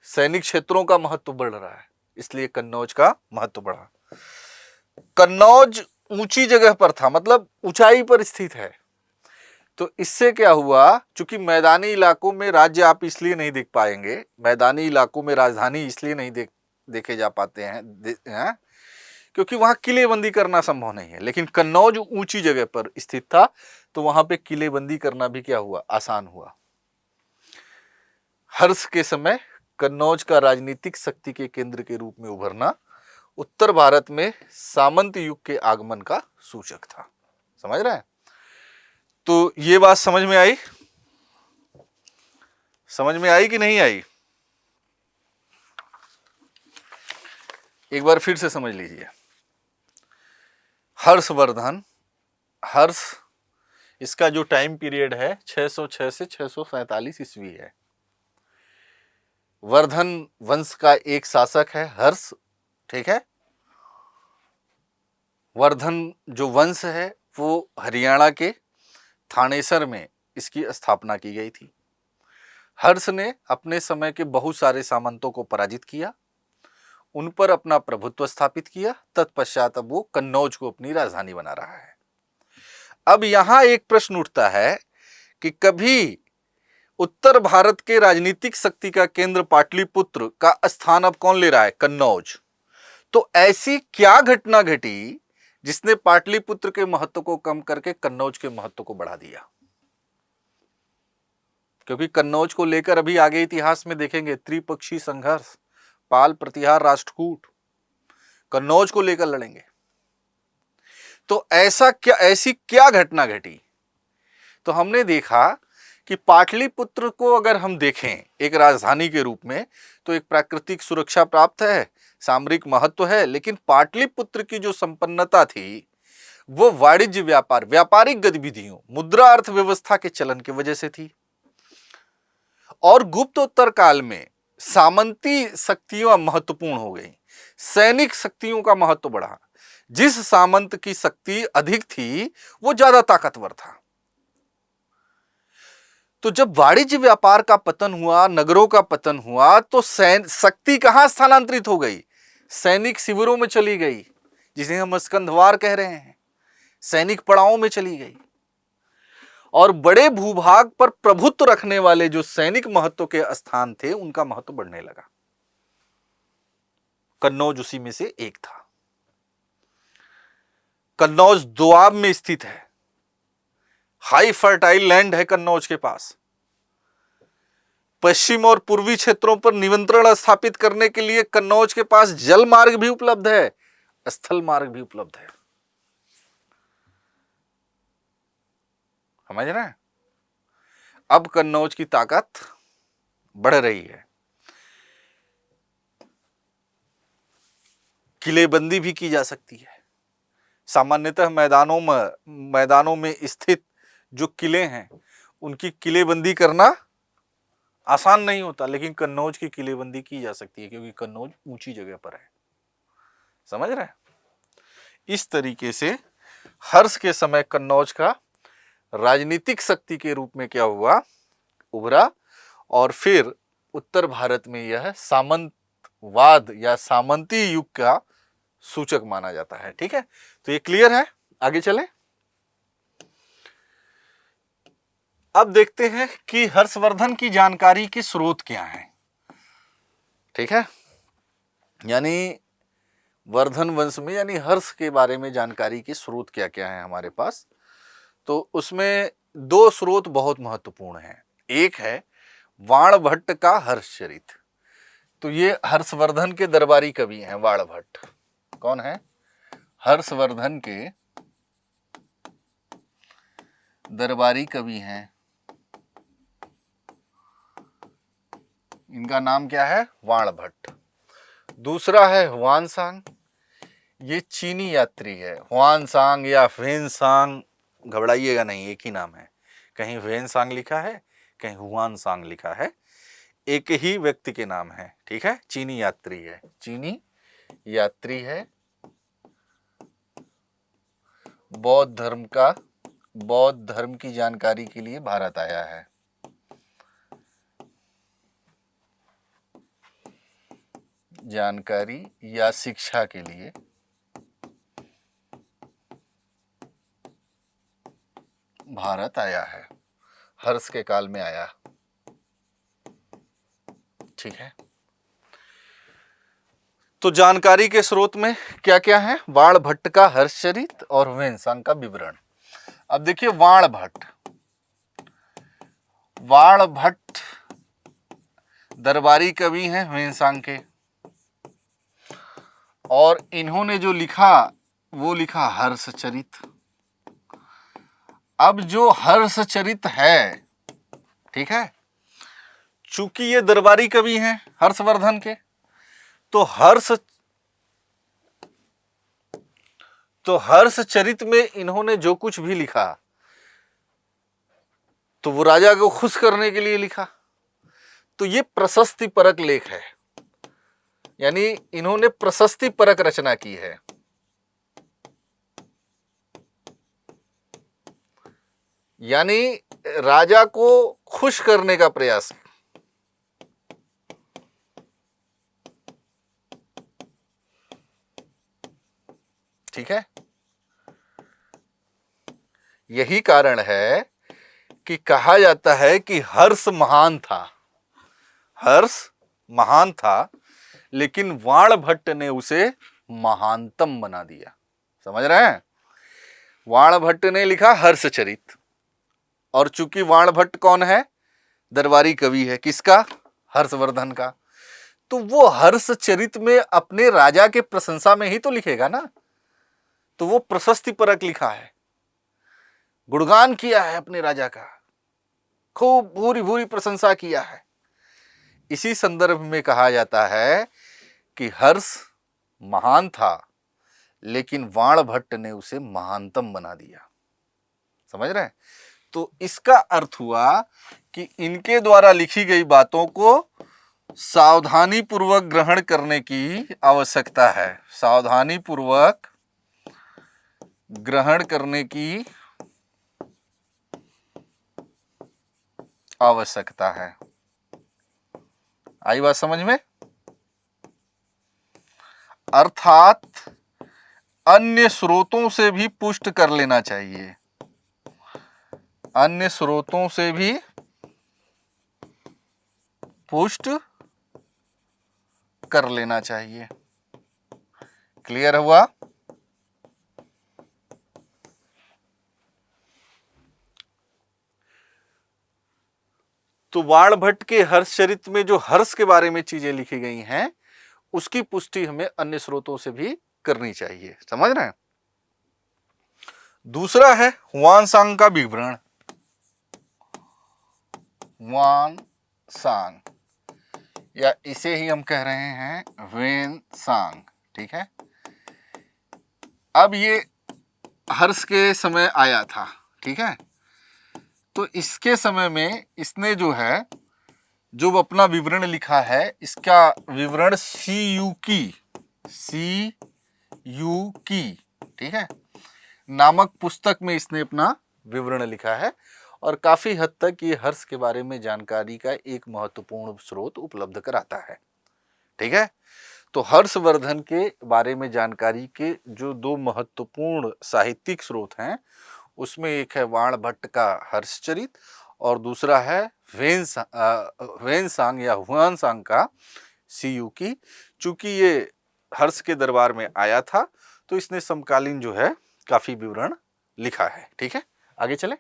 सैनिक क्षेत्रों का महत्व बढ़ रहा है, इसलिए कन्नौज का महत्व बढ़ा। कन्नौज ऊंची जगह पर था, मतलब ऊंचाई पर स्थित है। तो इससे क्या हुआ, चूंकि मैदानी इलाकों में राज्य आप इसलिए नहीं देख पाएंगे, मैदानी इलाकों में राजधानी इसलिए नहीं देखे जा पाते हैं क्योंकि वहां किलेबंदी करना संभव नहीं है। लेकिन कन्नौज ऊंची जगह पर स्थित था, तो वहां पे किलेबंदी करना भी क्या हुआ, आसान हुआ। हर्ष के समय कन्नौज का राजनीतिक शक्ति के केंद्र के रूप में उभरना उत्तर भारत में सामंत युग के आगमन का सूचक था। समझ रहे हैं। तो ये बात समझ में आई, समझ में आई कि नहीं आई, एक बार फिर से समझ लीजिए। हर्षवर्धन, हर्ष इसका जो टाइम पीरियड है 606 से 647 ईस्वी है। वर्धन वंश का एक शासक है हर्ष, ठीक है। वर्धन जो वंश है वो हरियाणा के थानेसर में इसकी स्थापना की गई थी। हर्ष ने अपने समय के बहुत सारे सामंतों को पराजित किया, उन पर अपना प्रभुत्व स्थापित किया। तत्पश्चात अब वो कन्नौज को अपनी राजधानी बना रहा है। अब यहां एक प्रश्न उठता है कि कभी उत्तर भारत के राजनीतिक शक्ति का केंद्र पाटलिपुत्र का स्थान अब कौन ले रहा है, कन्नौज। तो ऐसी क्या घटना घटी जिसने पाटलिपुत्र के महत्व को कम करके कन्नौज के महत्व को बढ़ा दिया। क्योंकि कन्नौज को लेकर अभी आगे इतिहास में देखेंगे त्रिपक्षीय संघर्ष, पाल प्रतिहार, राष्ट्रकूट, कन्नौज को लेकर लड़ेंगे। तो ऐसी क्या घटना घटी। तो हमने देखा कि पाटलिपुत्र को अगर हम देखें एक राजधानी के रूप में, तो एक प्राकृतिक सुरक्षा प्राप्त है, सामरिक महत्व है। लेकिन पाटलिपुत्र की जो संपन्नता थी वो वाणिज्य व्यापार, व्यापारिक गतिविधियों, मुद्रा अर्थव्यवस्था के चलन की वजह से थी। और गुप्तोत्तर काल में सामंती शक्तियां महत्वपूर्ण हो गई, सैनिक शक्तियों का महत्व बढ़ा। जिस सामंत की शक्ति अधिक थी वो ज्यादा ताकतवर था। तो जब वाणिज्य व्यापार का पतन हुआ, नगरों का पतन हुआ, तो शक्ति कहां स्थानांतरित हो गई, सैनिक शिविरों में चली गई, जिसे हम स्कंधवार कह रहे हैं, सैनिक पड़ावों में चली गई। और बड़े भूभाग पर प्रभुत्व रखने वाले जो सैनिक महत्व के स्थान थे उनका महत्व बढ़ने लगा। कन्नौज उसी में से एक था। कन्नौज दोआब में स्थित है, हाई फर्टाइल लैंड है कन्नौज के पास। पश्चिम और पूर्वी क्षेत्रों पर नियंत्रण स्थापित करने के लिए कन्नौज के पास जल मार्ग भी उपलब्ध है, स्थल मार्ग भी उपलब्ध है। समझ रहे हैं। अब कन्नौज की ताकत बढ़ रही है, किलेबंदी भी की जा सकती है। सामान्यतः मैदानों में स्थित जो किले हैं उनकी किलेबंदी करना आसान नहीं होता, लेकिन कन्नौज की किलेबंदी की जा सकती है क्योंकि कन्नौज ऊंची जगह पर है। समझ रहे हैं। इस तरीके से हर्ष के समय कन्नौज का राजनीतिक शक्ति के रूप में क्या हुआ, उभरा। और फिर उत्तर भारत में यह सामंतवाद या सामंती युग का सूचक माना जाता है। ठीक है, तो ये क्लियर है। आगे चलें। अब देखते हैं कि हर्षवर्धन की जानकारी के स्रोत क्या हैं। ठीक है, यानी वर्धन वंश में यानी हर्ष के बारे में जानकारी के स्रोत क्या क्या है हमारे पास। तो उसमें दो स्रोत बहुत महत्वपूर्ण हैं। एक है वाणभट्ट का हर्षचरित। तो ये हर्षवर्धन के दरबारी कवि हैं वाणभट्ट। कौन है? हर्षवर्धन के दरबारी कवि हैं। इनका नाम क्या है? वाणभट्ट। दूसरा है हुआनसांग। ये चीनी यात्री है। हुआनसांग या वेनसांग, घबराइएगा नहीं, एक ही नाम है। कहीं वेनसांग लिखा है, कहीं हुआनसांग लिखा है, एक ही व्यक्ति के नाम है। ठीक है, चीनी यात्री है, चीनी यात्री है। बौद्ध धर्म की जानकारी के लिए भारत आया है। जानकारी या शिक्षा के लिए भारत आया है, हर्ष के काल में आया। ठीक है, तो जानकारी के स्रोत में क्या क्या है? वाणभट्ट का हर्षचरित और वेनसांग का विवरण। अब देखिए वाणभट्ट दरबारी कवि हैं वेनसांग के, और इन्होंने जो लिखा वो लिखा हर्षचरित। अब जो हर्षचरित है, ठीक है, चूंकि ये दरबारी कवि हैं हर्षवर्धन के, तो हर्षचरित में इन्होंने जो कुछ भी लिखा तो वो राजा को खुश करने के लिए लिखा। तो ये प्रशस्ति परक लेख है, यानी इन्होंने प्रशस्ति परक रचना की है। यानी राजा को खुश करने का प्रयास। ठीक है, यही कारण है कि कहा जाता है कि हर्ष महान था, लेकिन वाणभट्ट ने उसे महानतम बना दिया। समझ रहे हैं? वाणभट्ट ने लिखा हर्षचरित, और चूंकि वाणभट्ट कौन है? दरबारी कवि है। किसका? हर्षवर्धन का। तो वो हर्षचरित में अपने राजा के प्रशंसा में ही तो लिखेगा ना, तो वो प्रशस्ति परक लिखा है, गुणगान किया है अपने राजा का, खूब भूरी भूरी प्रशंसा किया है। इसी संदर्भ में कहा जाता है कि हर्ष महान था, लेकिन वाणभट्ट ने उसे महानतम बना दिया। समझ रहे हैं? तो इसका अर्थ हुआ कि इनके द्वारा लिखी गई बातों को सावधानी पूर्वक ग्रहण करने की आवश्यकता है। सावधानी पूर्वक ग्रहण करने की आवश्यकता है। आई बात समझ में? अर्थात अन्य स्रोतों से भी पुष्ट कर लेना चाहिए, अन्य स्रोतों से भी पुष्ट कर लेना चाहिए। क्लियर हुआ? तो वाणभट्ट के हर्षचरित में जो हर्ष के बारे में चीजें लिखी गई हैं, उसकी पुष्टि हमें अन्य स्रोतों से भी करनी चाहिए। समझ रहे हैं? दूसरा है हुआनसांग का विवरण। हुआनसांग, या इसे ही हम कह रहे हैं वेनसांग। ठीक है, अब ये हर्ष के समय आया था। ठीक है, तो इसके समय में इसने जो है जो अपना विवरण लिखा है, इसका विवरण सीयूकी, ठीक है, नामक पुस्तक में इसने अपना विवरण लिखा है। और काफ़ी हद तक ये हर्ष के बारे में जानकारी का एक महत्वपूर्ण स्रोत उपलब्ध कराता है। ठीक है, तो हर्षवर्धन के बारे में जानकारी के जो दो महत्वपूर्ण साहित्यिक स्रोत हैं, उसमें एक है वाणभट्ट का हर्षचरित और दूसरा है वेनसांग या हुआनसांग का सीयूकी। चूंकि ये हर्ष के दरबार में आया था तो इसने समकालीन जो है काफी विवरण लिखा है। ठीक है, आगे चले।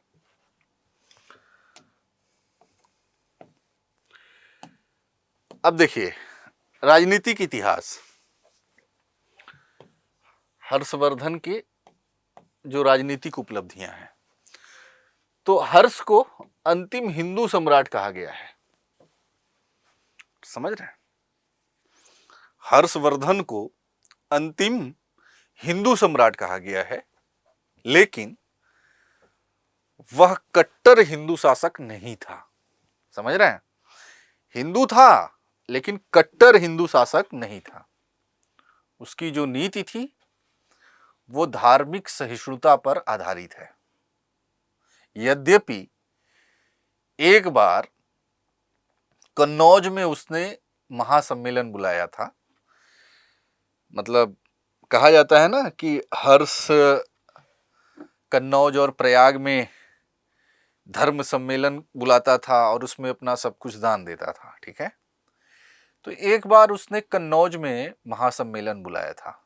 अब देखिए राजनीतिक इतिहास, हर्षवर्धन के जो राजनीतिक उपलब्धियां हैं, तो हर्ष को अंतिम हिंदू सम्राट कहा गया है। समझ रहे हैं, हर्षवर्धन को अंतिम हिंदू सम्राट कहा गया है, लेकिन वह कट्टर हिंदू शासक नहीं था। समझ रहे हैं, हिंदू था लेकिन कट्टर हिंदू शासक नहीं था। उसकी जो नीति थी वो धार्मिक सहिष्णुता पर आधारित है। यद्यपि एक बार कन्नौज में उसने महासम्मेलन बुलाया था। मतलब कहा जाता है ना कि हर्ष कन्नौज और प्रयाग में धर्म सम्मेलन बुलाता था और उसमें अपना सब कुछ दान देता था। ठीक है, तो एक बार उसने कन्नौज में महासम्मेलन बुलाया था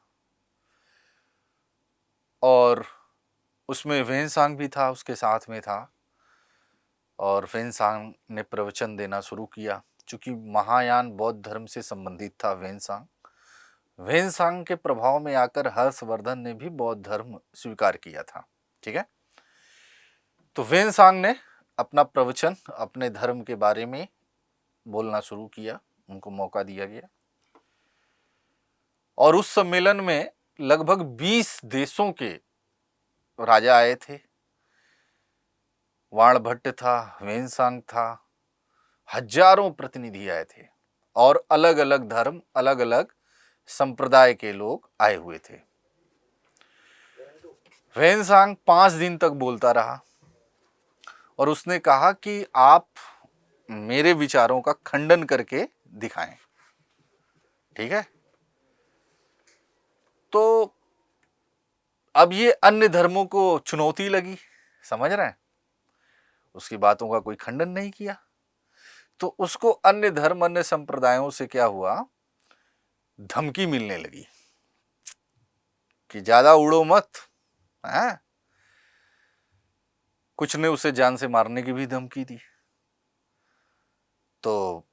और उसमें वेनसांग भी था, उसके साथ में था, और वेनसांग ने प्रवचन देना शुरू किया। चूंकि महायान बौद्ध धर्म से संबंधित था वेनसांग के प्रभाव में आकर हर्षवर्धन ने भी बौद्ध धर्म स्वीकार किया था। ठीक है, तो वेनसांग ने अपना प्रवचन अपने धर्म के बारे में बोलना शुरू किया, उनको मौका दिया गया और उस सम्मेलन में लगभग 20 देशों के राजा आए थे। वाणभट्ट था, वेनसांग था, हजारों प्रतिनिधि आए थे और अलग अलग धर्म, अलग अलग संप्रदाय के लोग आए हुए थे। वेनसांग 5 दिन तक बोलता रहा और उसने कहा कि आप मेरे विचारों का खंडन करके दिखाएं। ठीक है, तो अब ये अन्य धर्मों को चुनौती लगी। समझ रहे हैं, उसकी बातों का कोई खंडन नहीं किया, तो उसको अन्य धर्म, अन्य संप्रदायों से क्या हुआ, धमकी मिलने लगी कि ज्यादा उड़ो मत। है, कुछ ने उसे जान से मारने की भी धमकी दी। तो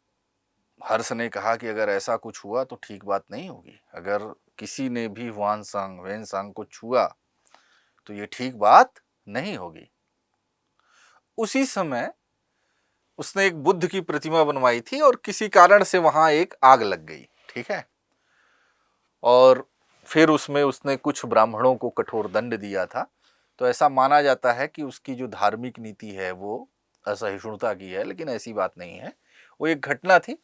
हर्ष ने कहा कि अगर ऐसा कुछ हुआ तो ठीक बात नहीं होगी, अगर किसी ने भी वेनसांग को छुआ तो ये ठीक बात नहीं होगी। उसी समय उसने एक बुद्ध की प्रतिमा बनवाई थी और किसी कारण से वहां एक आग लग गई। ठीक है, और फिर उसमें उसने कुछ ब्राह्मणों को कठोर दंड दिया था। तो ऐसा माना जाता है कि उसकी जो धार्मिक नीति है वो असहिष्णुता की है, लेकिन ऐसी बात नहीं है, वो एक घटना थी।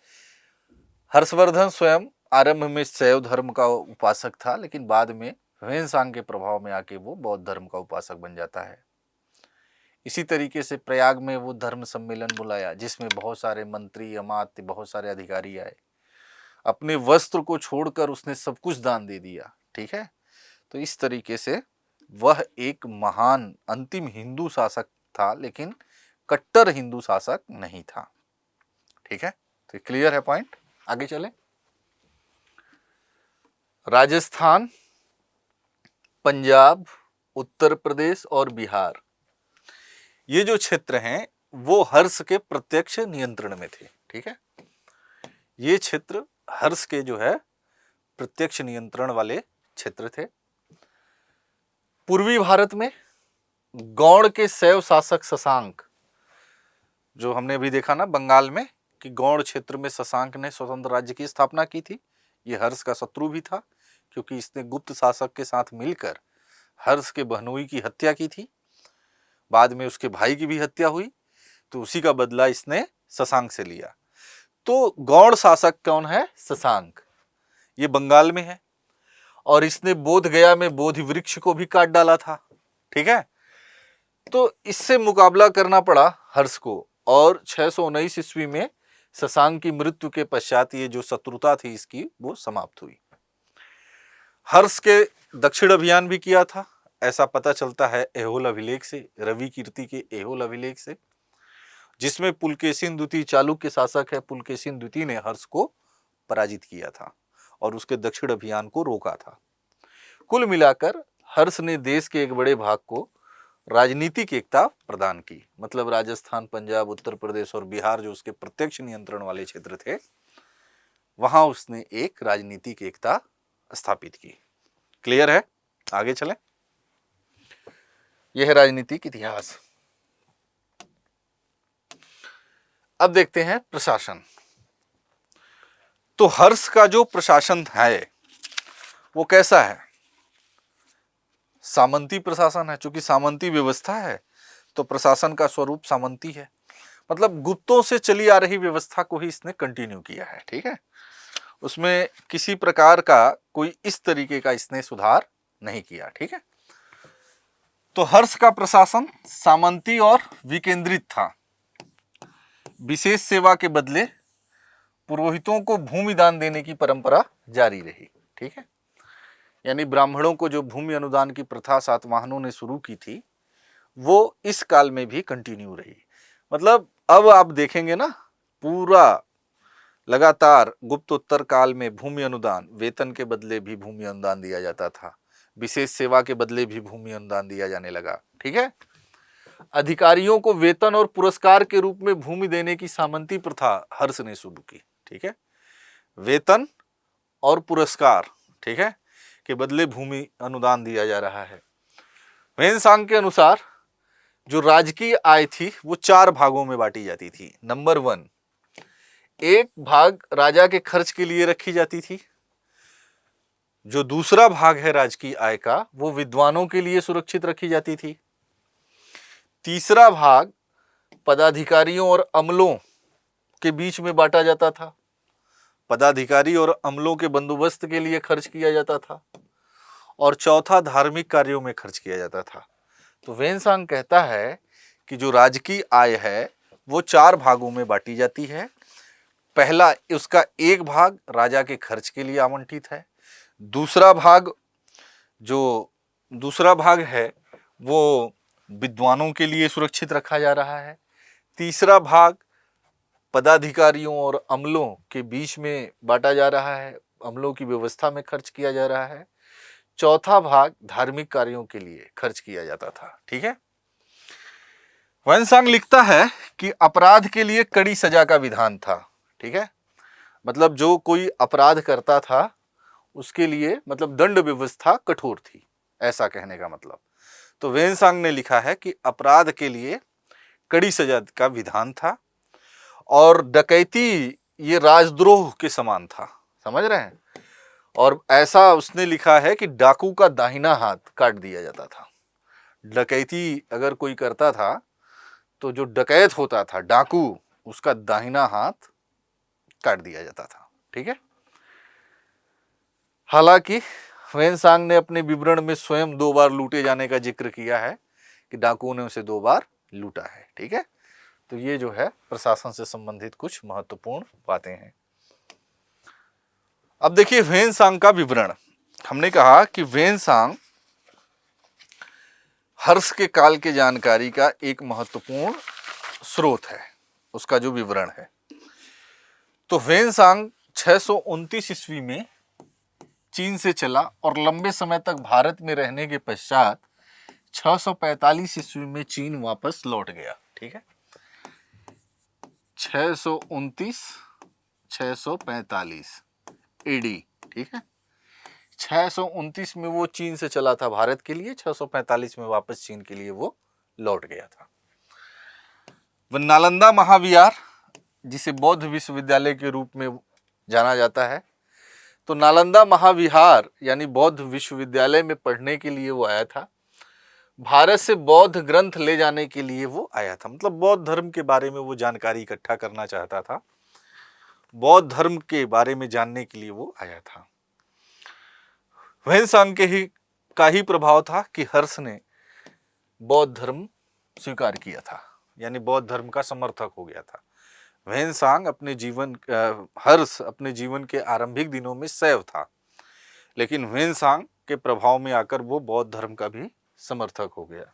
हर्षवर्धन स्वयं आरंभ में शैव धर्म का उपासक था, लेकिन बाद में वेनसांग के प्रभाव में आके वो बौद्ध धर्म का उपासक बन जाता है। इसी तरीके से प्रयाग में वो धर्म सम्मेलन बुलाया जिसमें बहुत सारे मंत्री, अमात्य, बहुत सारे अधिकारी आए। अपने वस्त्र को छोड़कर उसने सब कुछ दान दे दिया। ठीक है, तो इस तरीके से वह एक महान अंतिम हिंदू शासक था, लेकिन कट्टर हिंदू शासक नहीं था। ठीक है, तो क्लियर है पॉइंट। आगे चले। राजस्थान, पंजाब, उत्तर प्रदेश और बिहार, ये जो क्षेत्र हैं वो हर्ष के प्रत्यक्ष नियंत्रण में थे। ठीक है, ये क्षेत्र हर्ष के जो है प्रत्यक्ष नियंत्रण वाले क्षेत्र थे। पूर्वी भारत में गौड़ के शैव शासक शशांक, जो हमने अभी देखा ना बंगाल में कि गौड़ क्षेत्र में शशांक ने स्वतंत्र राज्य की स्थापना की थी। ये हर्ष का शत्रु भी था क्योंकि इसने गुप्त शासक के साथ मिलकर हर्ष के बहनोई की हत्या की थी। बाद में उसके भाई की भी हत्या हुई, तो उसी का बदला इसने शशांक से लिया। तो गौड़ शासक कौन है? शशांक। ये बंगाल में है और इसने बोध गया में बोधि वृक्ष को भी काट डाला था। ठीक है, तो इससे मुकाबला करना पड़ा हर्ष को, और 619 ईस्वी में शशांक की मृत्यु के पश्चात ये जो शत्रुता थी इसकी वो समाप्त हुई। हर्ष के दक्षिण अभियान भी किया था, ऐसा पता चलता है ऐहोल अभिलेख से, रवि कीर्ति के ऐहोल अभिलेख से, जिसमें पुलकेशिन द्वितीय चालुक्य शासक है पुलकेशिन द्वितीय ने हर्ष को पराजित किया था और उसके दक्षिण अभियान को रोका था। कुल मिलाकर हर्ष ने देश के एक बड़े भाग को राजनीतिक एकता प्रदान की, मतलब राजस्थान, पंजाब, उत्तर प्रदेश और बिहार जो उसके प्रत्यक्ष नियंत्रण वाले क्षेत्र थे, वहां उसने एक राजनीतिक एकता स्थापित की। क्लियर है? आगे चलें। यह है राजनीतिक इतिहास। अब देखते हैं प्रशासन। तो हर्ष का जो प्रशासन है वो कैसा है? सामंती प्रशासन है। चूंकि सामंती व्यवस्था है तो प्रशासन का स्वरूप सामंती है, मतलब गुप्तों से चली आ रही व्यवस्था को ही इसने कंटिन्यू किया है। ठीक है, उसमें किसी प्रकार का कोई इस तरीके का इसने सुधार नहीं किया। ठीक है, तो हर्ष का प्रशासन सामंती और विकेंद्रित था। विशेष सेवा के बदले पुरोहितों को भूमि दान देने की परंपरा जारी रही। ठीक है, यानी ब्राह्मणों को जो भूमि अनुदान की प्रथा सातवाहनों ने शुरू की थी वो इस काल में भी कंटिन्यू रही। मतलब अब आप देखेंगे ना, पूरा लगातार गुप्तोत्तर काल में भूमि अनुदान, वेतन के बदले भी भूमि अनुदान दिया जाता था, विशेष सेवा के बदले भी भूमि अनुदान दिया जाने लगा। ठीक है, अधिकारियों को वेतन और पुरस्कार के रूप में भूमि देने की सामंती प्रथा हर्ष ने शुरू की। ठीक है, वेतन और पुरस्कार, ठीक है, के बदले भूमि अनुदान दिया जा रहा है। वेनसांग के अनुसार जो राजकीय आय थी वो 4 भागों में बांटी जाती थी। नंबर 1, एक भाग राजा के खर्च के लिए रखी जाती थी। जो दूसरा भाग है राजकीय आय का वो विद्वानों के लिए सुरक्षित रखी जाती थी। तीसरा भाग पदाधिकारियों और अमलों के बीच में बांटा जाता था। पदाधिकारी और अमलों के बंदोबस्त के लिए खर्च किया जाता था। और चौथा धार्मिक कार्यों में खर्च किया जाता था। तो वेनसांग कहता है कि जो राजकीय आय है वो 4 भागों में बांटी जाती है। पहला, उसका एक भाग राजा के खर्च के लिए आवंटित है। दूसरा भाग है वो विद्वानों के लिए सुरक्षित रखा जा रहा है। तीसरा भाग पदाधिकारियों और अमलों के बीच में बांटा जा रहा है, अमलों की व्यवस्था में खर्च किया जा रहा है। चौथा भाग धार्मिक कार्यों के लिए खर्च किया जाता था। ठीक है, वेनसांग लिखता है कि अपराध के लिए कड़ी सजा का विधान था। ठीक है, मतलब जो कोई अपराध करता था उसके लिए मतलब दंड व्यवस्था कठोर थी, ऐसा कहने का मतलब। तो वेनसांग ने लिखा है कि अपराध के लिए कड़ी सजा का विधान था और डकैती ये राजद्रोह के समान था। समझ रहे हैं? और ऐसा उसने लिखा है कि डाकू का दाहिना हाथ काट दिया जाता था। डकैती अगर कोई करता था तो जो डकैत होता था, डाकू, उसका दाहिना हाथ काट दिया जाता था। ठीक है, हालांकि वेनसांग ने अपने विवरण में स्वयं 2 बार लूटे जाने का जिक्र किया है कि डाकुओं ने उसे 2 बार लूटा है। ठीक है, तो ये जो है प्रशासन से संबंधित कुछ महत्वपूर्ण बातें हैं। अब देखिए वेनसांग का विवरण। हमने कहा कि वेनसांग हर्ष के काल के जानकारी का एक महत्वपूर्ण स्रोत है, उसका जो विवरण है। तो वेनसांग 629 ईस्वी में चीन से चला और लंबे समय तक भारत में रहने के पश्चात 645 ईस्वी में चीन वापस लौट गया। ठीक है, 645 एडी। ठीक है, 629 में वो चीन से चला था भारत के लिए, 645 में वापस चीन के लिए वो लौट गया था। वह नालंदा महाविहार, जिसे बौद्ध विश्वविद्यालय के रूप में जाना जाता है, तो नालंदा महाविहार यानी बौद्ध विश्वविद्यालय में पढ़ने के लिए वो आया था। भारत से बौद्ध ग्रंथ ले जाने के लिए वो आया था, मतलब बौद्ध धर्म के बारे में वो जानकारी इकट्ठा करना चाहता था, बौद्ध धर्म के बारे में जानने के लिए वो आया था। वेनसांग का ही प्रभाव था कि हर्ष ने बौद्ध धर्म स्वीकार किया था, यानी बौद्ध धर्म का समर्थक हो गया था। ह्वेनसांग अपने हर्ष अपने जीवन के आरंभिक दिनों में शैव था, लेकिन ह्वेनसांग के प्रभाव में आकर वो बौद्ध धर्म का भी समर्थक हो गया।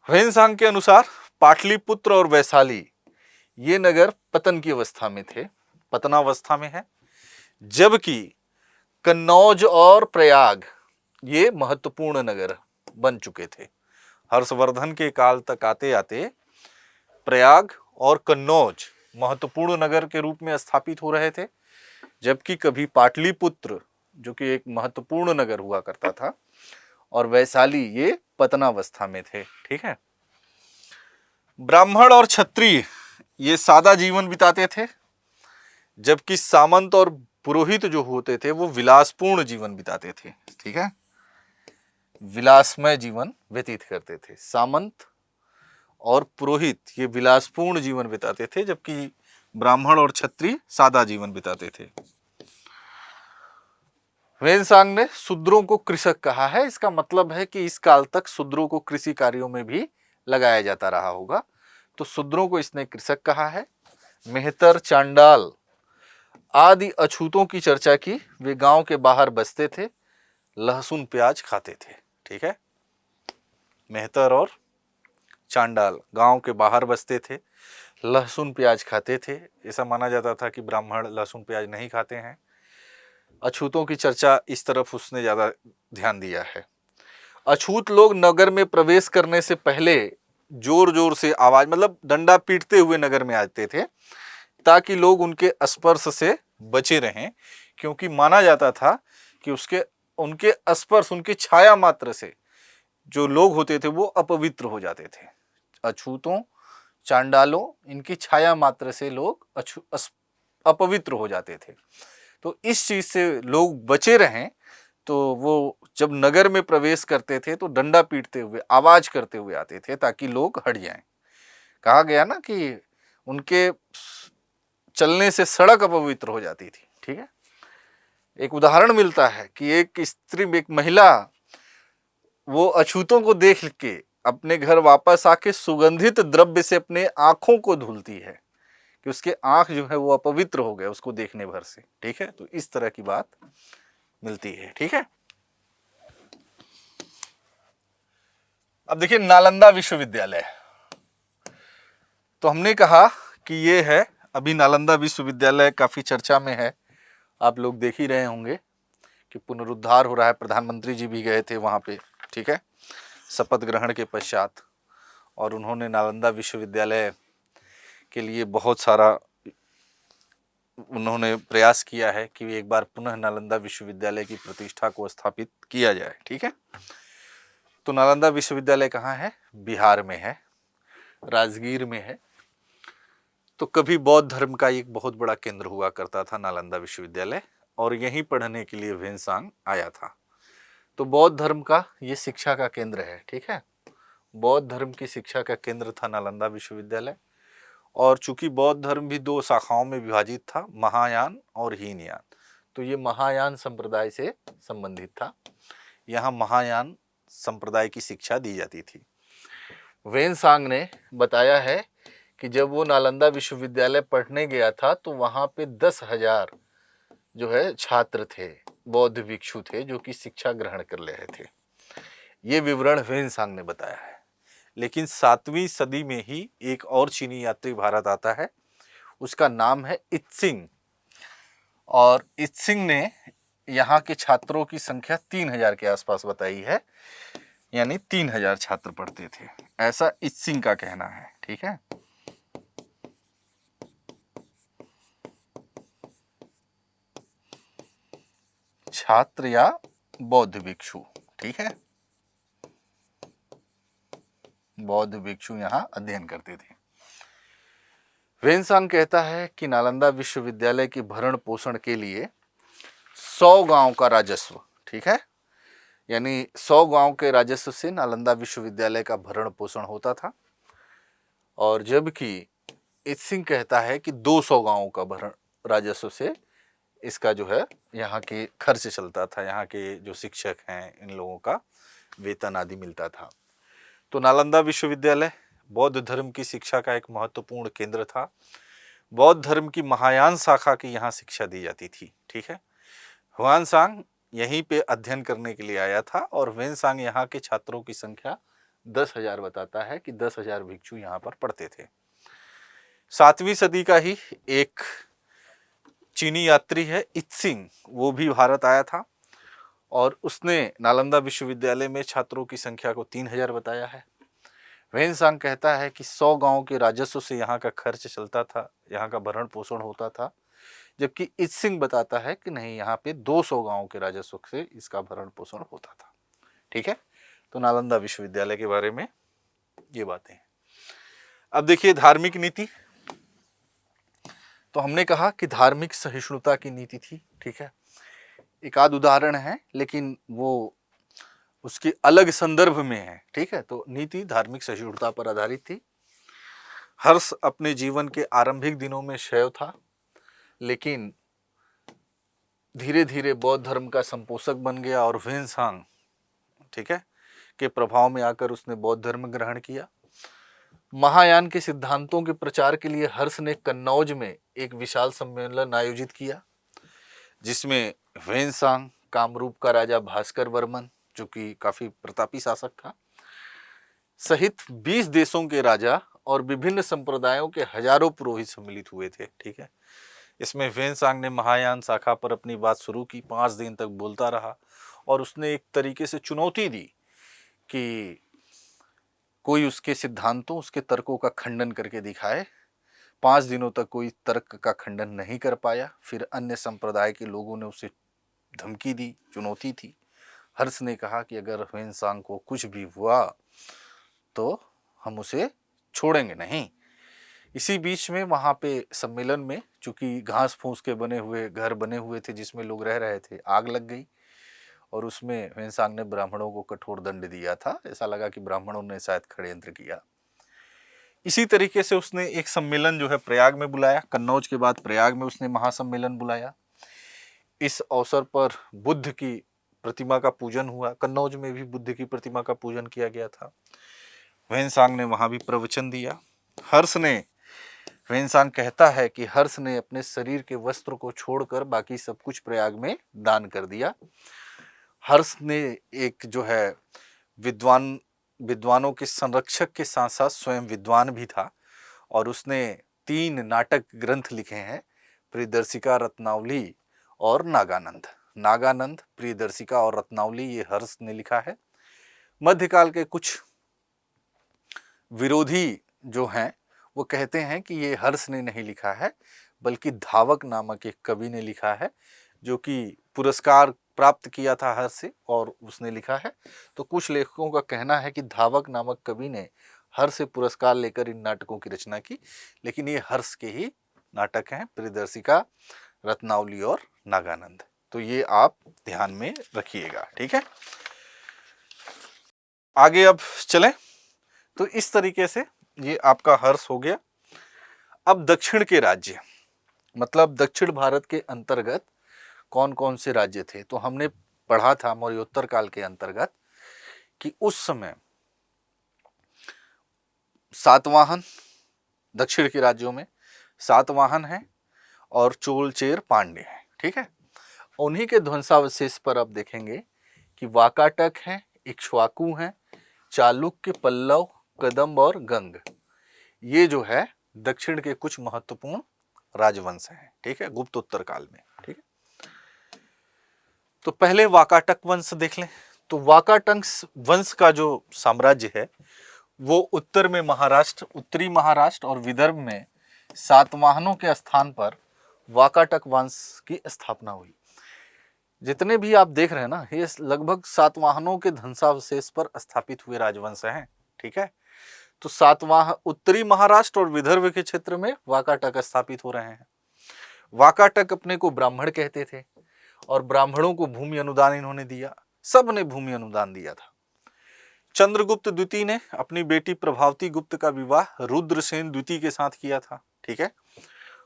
ह्वेनसांग के अनुसार पाटलिपुत्र और वैशाली ये नगर पतन की अवस्था में थे, पतनावस्था में है, जबकि कन्नौज और प्रयाग ये महत्वपूर्ण नगर बन चुके थे। हर्षवर्धन के काल तक आते आते प्रयाग और कन्नौज महत्वपूर्ण नगर के रूप में स्थापित हो रहे थे, जबकि कभी पाटलिपुत्र जो कि एक महत्वपूर्ण नगर हुआ करता था और वैशाली ये पतनावस्था में थे। ठीक है। ब्राह्मण और क्षत्रिय ये सादा जीवन बिताते थे, जबकि सामंत और पुरोहित जो होते थे वो विलासपूर्ण जीवन बिताते थे। ठीक है, विलासमय जीवन व्यतीत करते थे। सामंत और पुरोहित ये विलासपूर्ण जीवन बिताते थे, जबकि ब्राह्मण और क्षत्रिय सादा जीवन बिताते थे। ह्वेनसांग ने शूद्रों को कृषक कहा है। इसका मतलब है कि इस काल तक शूद्रों को कृषि कार्यों में भी लगाया जाता रहा होगा, तो शूद्रों को इसने कृषक कहा है। मेहतर, चांडाल आदि अछूतों की चर्चा की। वे गांव के बाहर बसते थे, लहसुन प्याज खाते थे। ठीक है, मेहतर और चांडाल गांव के बाहर बसते थे, लहसुन प्याज खाते थे। ऐसा माना जाता था कि ब्राह्मण लहसुन प्याज नहीं खाते हैं। अछूतों की चर्चा इस तरफ उसने ज़्यादा ध्यान दिया है। अछूत लोग नगर में प्रवेश करने से पहले जोर जोर से आवाज, मतलब डंडा पीटते हुए नगर में आते थे, ताकि लोग उनके स्पर्श से बचे रहें, क्योंकि माना जाता था कि उनके स्पर्श, उनकी छाया मात्र से जो लोग होते थे वो अपवित्र हो जाते थे। अछूतों, चांडालों, इनकी छाया मात्र से लोग अपवित्र हो जाते थे। तो इस चीज से लोग बचे रहें, तो वो जब नगर में प्रवेश करते थे तो डंडा पीटते हुए, आवाज करते हुए आते थे, ताकि लोग हट जाएं। कहा गया ना कि उनके चलने से सड़क अपवित्र हो जाती थी। ठीक है, एक उदाहरण मिलता है कि एक महिला वो अछूतों को देख के अपने घर वापस आके सुगंधित द्रव्य से अपने आंखों को धुलती है कि उसके आंख जो है वो अपवित्र हो गए उसको देखने भर से। ठीक है, तो इस तरह की बात मिलती है। ठीक है, अब देखिए नालंदा विश्वविद्यालय। तो हमने कहा कि ये है, अभी नालंदा विश्वविद्यालय काफी चर्चा में है। आप लोग देख ही रहे होंगे कि पुनरुद्धार हो रहा है, प्रधानमंत्री जी भी गए थे वहाँ पे। ठीक है, शपथ ग्रहण के पश्चात, और उन्होंने नालंदा विश्वविद्यालय के लिए बहुत सारा उन्होंने प्रयास किया है कि एक बार पुनः नालंदा विश्वविद्यालय की प्रतिष्ठा को स्थापित किया जाए। ठीक है, तो नालंदा विश्वविद्यालय कहाँ है? बिहार में है, राजगीर में है। तो कभी बौद्ध धर्म का एक बहुत बड़ा केंद्र हुआ करता था नालंदा विश्वविद्यालय, और यहीं पढ़ने के लिए ह्वेनसांग आया था। तो बौद्ध धर्म का ये शिक्षा का केंद्र है। ठीक है, बौद्ध धर्म की शिक्षा का केंद्र था नालंदा विश्वविद्यालय। और चूंकि बौद्ध धर्म भी दो शाखाओं में विभाजित था, महायान और हीनयान, तो ये महायान संप्रदाय से संबंधित था। यहाँ महायान संप्रदाय की शिक्षा दी जाती थी। ह्वेनसांग ने बताया है कि जब वो नालंदा विश्वविद्यालय पढ़ने गया था तो वहाँ पे 10,000 जो है छात्र थे, बौद्ध भिक्षु थे, जो कि शिक्षा ग्रहण कर रहे थे। ये विवरण ह्वेनसांग ने बताया है। लेकिन 7वीं सदी में ही एक और चीनी यात्री भारत आता है, उसका नाम है इत्सिंग, और इत्सिंग ने यहाँ के छात्रों की संख्या 3,000 के आसपास बताई है, यानी 3,000 छात्र पढ़ते थे, ऐसा इत्सिंग का कहना है। ठीक है, छात्र या बौद्ध भिक्षु। ठीक है, बौद्ध भिक्षु यहाँ अध्ययन करते थे। ह्वेनसांग कहता है कि नालंदा विश्वविद्यालय की भरण पोषण के लिए 100 गांव का राजस्व, ठीक है, यानी 100 गांव के राजस्व से नालंदा विश्वविद्यालय का भरण पोषण होता था। और जबकि इत्सिंग कहता है कि 200 गांवों का भरण राजस्व से इसका जो है यहाँ के खर्च चलता था, यहाँ के जो शिक्षक हैं इन लोगों का वेतन आदि मिलता था। तो नालंदा विश्वविद्यालय बौद्ध धर्म की शिक्षा का एक महत्वपूर्ण केंद्र था। बौद्ध धर्म की महायान शाखा की यहाँ शिक्षा दी जाती थी। ठीक है, ह्वेनसांग यहीं पे अध्ययन करने के लिए आया था और ह्वेनसांग यहाँ के छात्रों की संख्या 10,000 बताता है कि 10,000 भिक्षु यहाँ पर पढ़ते थे। 7वीं सदी का ही एक चीनी यात्री है इत्सिंग, वो भी भारत आया था और उसने नालंदा विश्वविद्यालय में छात्रों की संख्या को 3,000 बताया है। ह्वेनसांग कहता है कि 100 गांवों के राजस्व से यहाँ का खर्च चलता था, यहाँ का भरण पोषण होता था, जबकि इत्सिंग बताता है कि नहीं, यहाँ पे 200 गांवों के राजस्व से इसका भरण पोषण होता था। ठीक है, तो नालंदा विश्वविद्यालय के बारे में ये बातें हैं। अब देखिए धार्मिक नीति, तो हमने कहा कि धार्मिक सहिष्णुता की नीति थी। ठीक है, एक आध उदाहरण है लेकिन वो उसके अलग संदर्भ में है। ठीक है, तो नीति धार्मिक सहिष्णुता पर आधारित थी। हर्ष अपने जीवन के आरंभिक दिनों में शैव था, लेकिन धीरे धीरे बौद्ध धर्म का संपोषक बन गया और ह्वेनसांग, ठीक है, के प्रभाव में आकर उसने बौद्ध धर्म ग्रहण किया। महायान के सिद्धांतों के प्रचार के लिए हर्ष ने कन्नौज में एक विशाल सम्मेलन आयोजित किया, जिसमें ह्वेनसांग, कामरूप का राजा भास्कर वर्मन, जो कि काफी प्रतापी शासक था, सहित 20 देशों के राजा और विभिन्न संप्रदायों के हजारों पुरोहित सम्मिलित हुए थे। ठीक है, इसमें ह्वेनसांग ने महायान शाखा पर अपनी बात शुरू की, 5 दिन तक बोलता रहा और उसने एक तरीके से चुनौती दी कि कोई उसके सिद्धांतों, उसके तर्कों का खंडन करके दिखाए। 5 दिनों तक कोई तर्क का खंडन नहीं कर पाया। फिर अन्य संप्रदाय के लोगों ने उसे धमकी दी, चुनौती थी। हर्ष ने कहा कि अगर ह्वेनसांग को कुछ भी हुआ तो हम उसे छोड़ेंगे नहीं। इसी बीच में वहाँ पे सम्मेलन में, चूंकि घास फूस के बने हुए घर बने हुए थे जिसमें लोग रह रहे थे, आग लग गई और उसमें ह्वेनसांग ने ब्राह्मणों को कठोर दंड दिया था। ऐसा लगा कि ब्राह्मणों ने शायद षड्यंत्र किया। इसी तरीके से उसने एक सम्मेलन जो है प्रयाग में बुलाया। कन्नौज के बाद प्रयाग में उसने महासम्मेलन बुलाया। इस अवसर पर बुद्ध की प्रतिमा का पूजन हुआ। कन्नौज में भी बुद्ध की प्रतिमा का पूजन किया गया था। ह्वेनसांग ने वहां भी प्रवचन दिया। ह्वेनसांग कहता है कि हर्ष ने अपने शरीर के वस्त्र को छोड़कर बाकी सब कुछ प्रयाग में दान कर दिया। हर्ष ने एक जो है विद्वानों के संरक्षक के साथ साथ स्वयं विद्वान भी था और उसने 3 नाटक ग्रंथ लिखे हैं, प्रियदर्शिका, रत्नावली और नागानंद। नागानंद, प्रियदर्शिका और रत्नावली ये हर्ष ने लिखा है। मध्यकाल के कुछ विरोधी जो हैं वो कहते हैं कि ये हर्ष ने नहीं लिखा है बल्कि धावक नामक एक कवि ने लिखा है, जो कि पुरस्कार प्राप्त किया था हर्ष से और उसने लिखा है। तो कुछ लेखकों का कहना है कि धावक नामक कवि ने हर्ष से पुरस्कार लेकर इन नाटकों की रचना की, लेकिन ये हर्ष के ही नाटक हैं, प्रियदर्शिका, रत्नावली और नागानंद। तो ये आप ध्यान में रखिएगा। ठीक है, आगे अब चलें। तो इस तरीके से ये आपका हर्ष हो गया। अब दक्षिण के राज्य, मतलब दक्षिण भारत के अंतर्गत कौन कौन से राज्य थे, तो हमने पढ़ा था मौर्योत्तर काल के अंतर्गत कि उस समय सातवाहन, दक्षिण के राज्यों में सातवाहन है और चोल, चेर, पांड्य है। ठीक है, उन्हीं के ध्वंसावशेष पर अब देखेंगे कि वाकाटक है, इक्ष्वाकु है, चालुक्य, पल्लव, कदम्ब और गंग, ये जो है दक्षिण के कुछ महत्वपूर्ण राजवंश हैं। ठीक है, गुप्तोत्तर काल में। ठीक है, तो पहले वाकाटक वंश देख लें। तो वाकाटक वंश का जो साम्राज्य है वो उत्तर में महाराष्ट्र, उत्तरी महाराष्ट्र और विदर्भ में सातवाहनों के स्थान पर वाकाटक वंश की स्थापना हुई। जितने भी आप देख रहे हैं ना, ये लगभग सातवाहनों के ध्वंसावशेष पर स्थापित हुए राजवंश हैं। ठीक है, तो सातवाहन उत्तरी महाराष्ट्र और विदर्भ के क्षेत्र में वाकाटक स्थापित हो रहे हैं। वाकाटक अपने को ब्राह्मण कहते थे और ब्राह्मणों को भूमि अनुदान इन्होंने दिया, सब ने भूमि अनुदान दिया था। चंद्रगुप्त द्वितीय ने अपनी बेटी प्रभावती गुप्त का विवाह रुद्रसेन द्वितीय के साथ किया था। ठीक है,